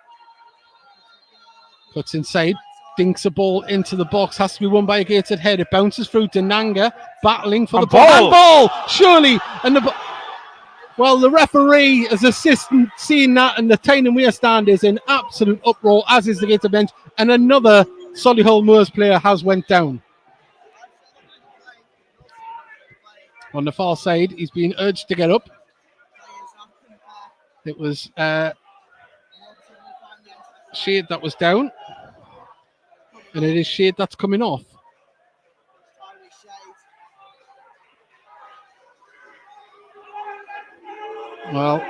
Puts inside. Dinks a ball into the box. Has to be won by a Gateshead head. It bounces through to Nanga. Battling for the ball. Ball! Surely! And well, the referee as assistant seeing that, and the Tyne Weir stand is in absolute uproar, as is the Gateshead bench. And another Solihull Moors player has went down. On the far side, he's being urged to get up. It was Shade that was down. And it is Shade that's coming off. Well,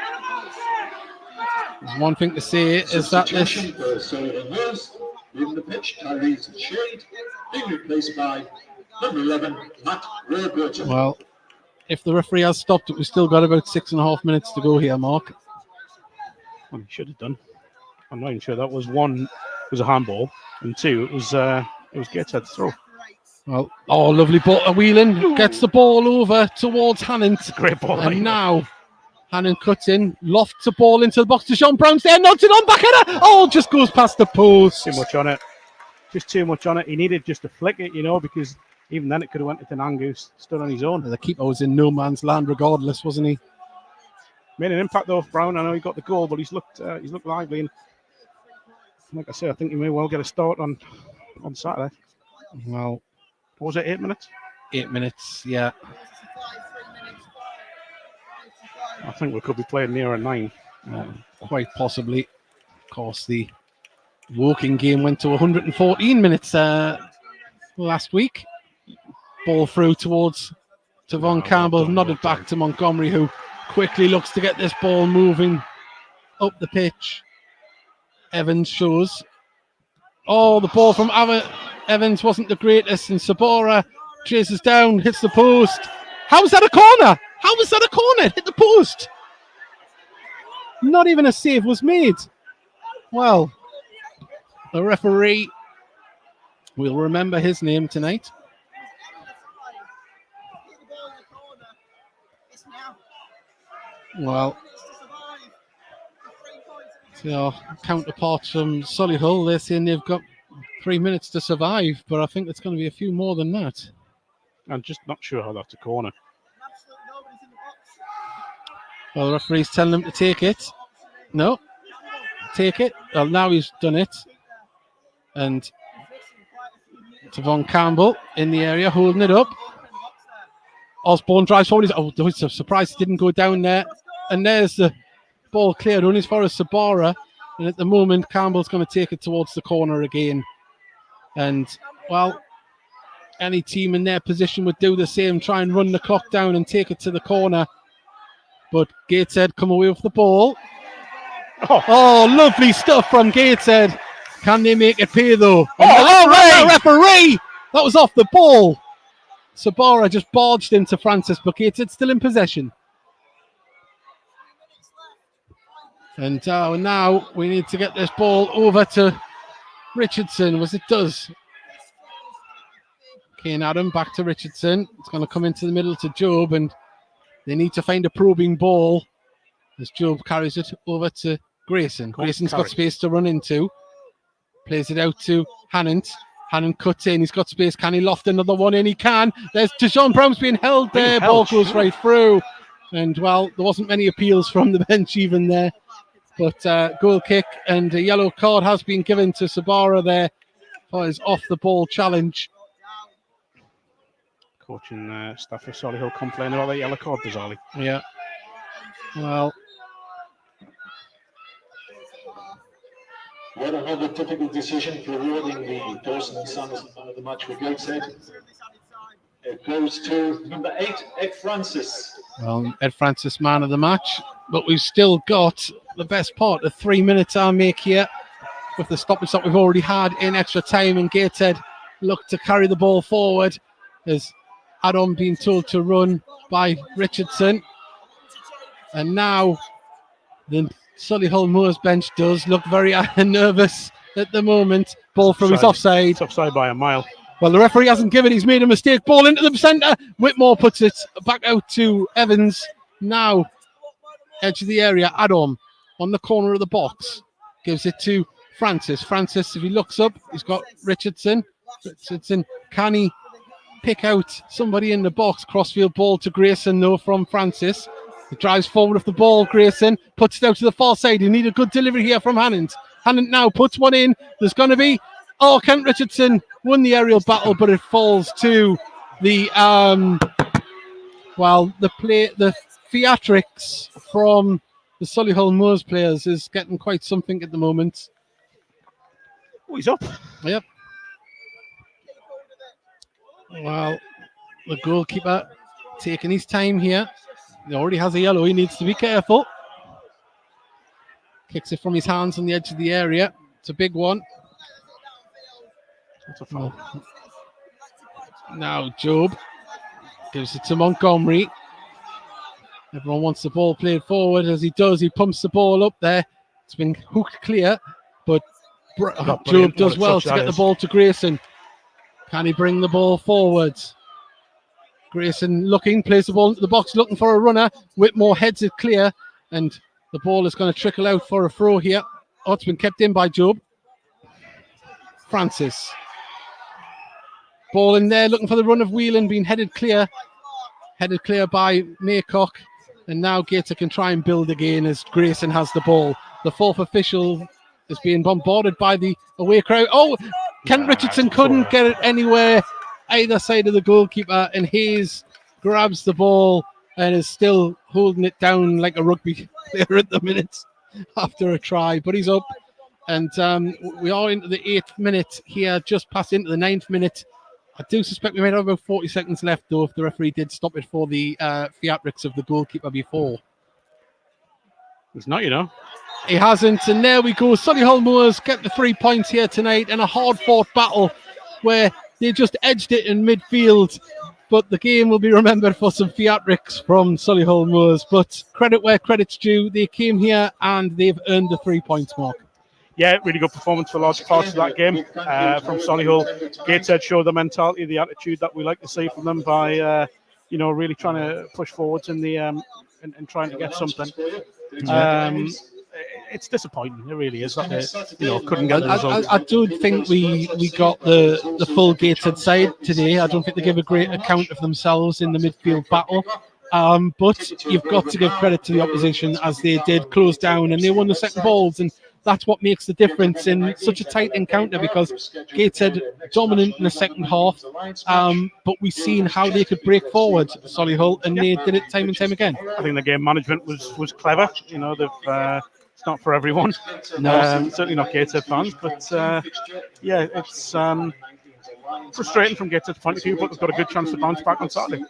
there's one thing to say is that this. Leaving the pitch, Tyrese Shade, being replaced by number 11, Matt Robertson. Well, if the referee has stopped it, we've still got about 6.5 minutes to go here, Mark. Well, he should have done. I'm not even sure that was one. It was a handball, and two, it was Gateshead throw. Well, lovely ball. Whelan gets the ball over towards Hannon. Great ball. And now Hannon cuts in, lofts the ball into the box to Sean Brown's there, nods it on, back header. Oh, just goes past the post. Too much on it. Just too much on it. He needed just to flick it, because even then it could have went to Tanangu, stood on his own. The keeper was in no man's land regardless, wasn't he? Made an impact though, Brown. I know he got the goal, but he's looked lively. And like I say, I think he may well get a start on Saturday. Well, what was it, 8 minutes? 8 minutes, yeah. I think we could be playing near a 9. Quite possibly. Of course, the Woking game went to 114 minutes last week. Ball through towards Tavon Campbell, nodded back to Montgomery, who quickly looks to get this ball moving up the pitch. Evans shows. Oh, the ball from Evans wasn't the greatest, and Sabora chases down, hits the post. How was that a corner? How was that a corner? It hit the post. Not even a save was made. Well, the referee, we'll remember his name tonight. Well, so counterparts from Solihull, they're saying they've got 3 minutes to survive, but I think it's going to be a few more than that. I'm just not sure how that's a corner. Well, the referee's telling him to take it. No. Take it. Well, now he's done it. And Tavon Campbell in the area holding it up. Osborne drives forward. Oh, it's a surprise it didn't go down there. And there's the ball cleared only as far as Sabara. And at the moment, Campbell's going to take it towards the corner again. And, well, any team in their position would do the same, try and run the clock down and take it to the corner. But Gateshead come away with the ball. Oh, lovely stuff from Gateshead. Can they make it pay, though? Oh, referee! That was off the ball. Sabara just barged into Francis, but Gateshead still in possession. And now we need to get this ball over to Richardson, as it does. Kane Adam back to Richardson. It's going to come into the middle to Job, and they need to find a probing ball as Job carries it over to Grayson. Grayson's got space to run into. Plays it out to Hannant. Hannant cuts in. He's got space. Can he loft another one in? He can. There's Deshaun Brown's being held there. Ball goes right through. And, well, there wasn't many appeals from the bench even there. But goal kick and a yellow card has been given to Sabara there for his off-the-ball challenge. Coaching staff of Solihull complaining about that yellow card, bizarrely. Yeah. Well, Yet another difficult decision for awarding the person and son as man of the match for Gateshead. It goes to number 8, Ed Francis. Well, Ed Francis, man of the match. But we've still got the best part of 3 minutes I'll make here with the stoppage that we've already had in extra time. And Gateshead look to carry the ball forward as Adam being told to run by Richardson. And now the Solihull Moors bench does look very nervous at the moment. Ball from his offside. It's offside by a mile. Well, the referee hasn't given. He's made a mistake. Ball into the centre. Whitmore puts it back out to Evans. Now, edge of the area. Adam on the corner of the box. Gives it to Francis. Francis, if he looks up, he's got Richardson. Richardson, can he pick out somebody in the box? Crossfield ball to Grayson, no, from Francis. He drives forward with the ball. Grayson puts it out to the far side. You need a good delivery here from Hannant. Hannant now puts one in. There's going to be... Oh, Kent Richardson won the aerial battle, but it falls to the... the theatrics from the Solihull Moors players is getting quite something at the moment. Oh, he's up. Yep. Well, the goalkeeper taking his time here. He already has a yellow. He needs to be careful. Kicks it from his hands on the edge of the area. It's a big one. That's a foul. Now Job gives it to Montgomery. Everyone wants the ball played forward. As he does, he pumps the ball up there. It's been hooked clear, but Job does well to get the ball to Grayson. Can he bring the ball forward? Grayson looking, plays the ball into the box, looking for a runner. Whitmore heads it clear, and the ball is going to trickle out for a throw here. Oh, it's been kept in by Job. Francis. Ball in there, looking for the run of Whelan, being headed clear. Headed clear by Maycock. And now Gator can try and build again as Grayson has the ball. The fourth official is being bombarded by the away crowd. Oh, Kent Richardson couldn't get it anywhere either side of the goalkeeper, and Hayes grabs the ball and is still holding it down like a rugby player at the minute after a try. But he's up, and we are into the 8th minute here, just past into the 9th minute. I do suspect we might have about 40 seconds left, though, if the referee did stop it for the theatrics of the goalkeeper before. He's not, you know. He hasn't, and there we go. Solihull Moors get the 3 points here tonight in a hard-fought battle where they just edged it in midfield. But the game will be remembered for some theatrics from Solihull Moors. But credit where credit's due. They came here and they've earned the 3 points, Mark. Yeah, really good performance for large parts of that game from Solihull. Gateshead showed the mentality, the attitude that we like to see from them by, really trying to push forwards in the and trying to get something. It's disappointing. It really is. That they, couldn't get the result. I don't think we got the full Gateshead side today. I don't think they give a great account of themselves in the midfield battle. But you've got to give credit to the opposition, as they did close down and they won the second balls, and that's what makes the difference in such a tight encounter, because Gateshead dominant in the second half, but we've seen how they could break forward, Solihull, and they did it time and time again. I think the game management was clever. You know, it's not for everyone. No, certainly not Gateshead fans, but yeah, it's frustrating from Gateshead's point of view, but they've got a good chance to bounce back on Saturday.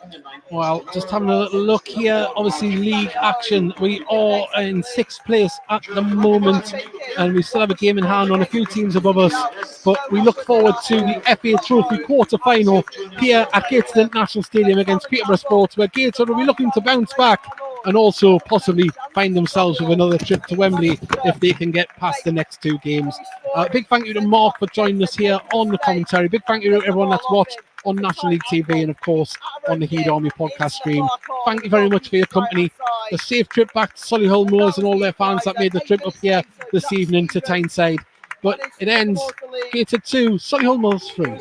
Well, just having a little look here, obviously league action. We are in 6th place at the moment, and we still have a game in hand on a few teams above us, but we look forward to the FA Trophy quarter-final here at Gateshead International Stadium against Peterborough Sports, where Gateshead will be looking to bounce back and also possibly find themselves with another trip to Wembley if they can get past the next 2 games. Big thank you to Mark for joining us here on the commentary. Big thank you to everyone that's watched on National League TV and, of course, on the Heed Army podcast stream. Thank you very much for your company. A safe trip back to Solihull Moors and all their fans that made the trip up here this evening to Tyneside. But it ends Gateshead 2, Solihull Moors 3.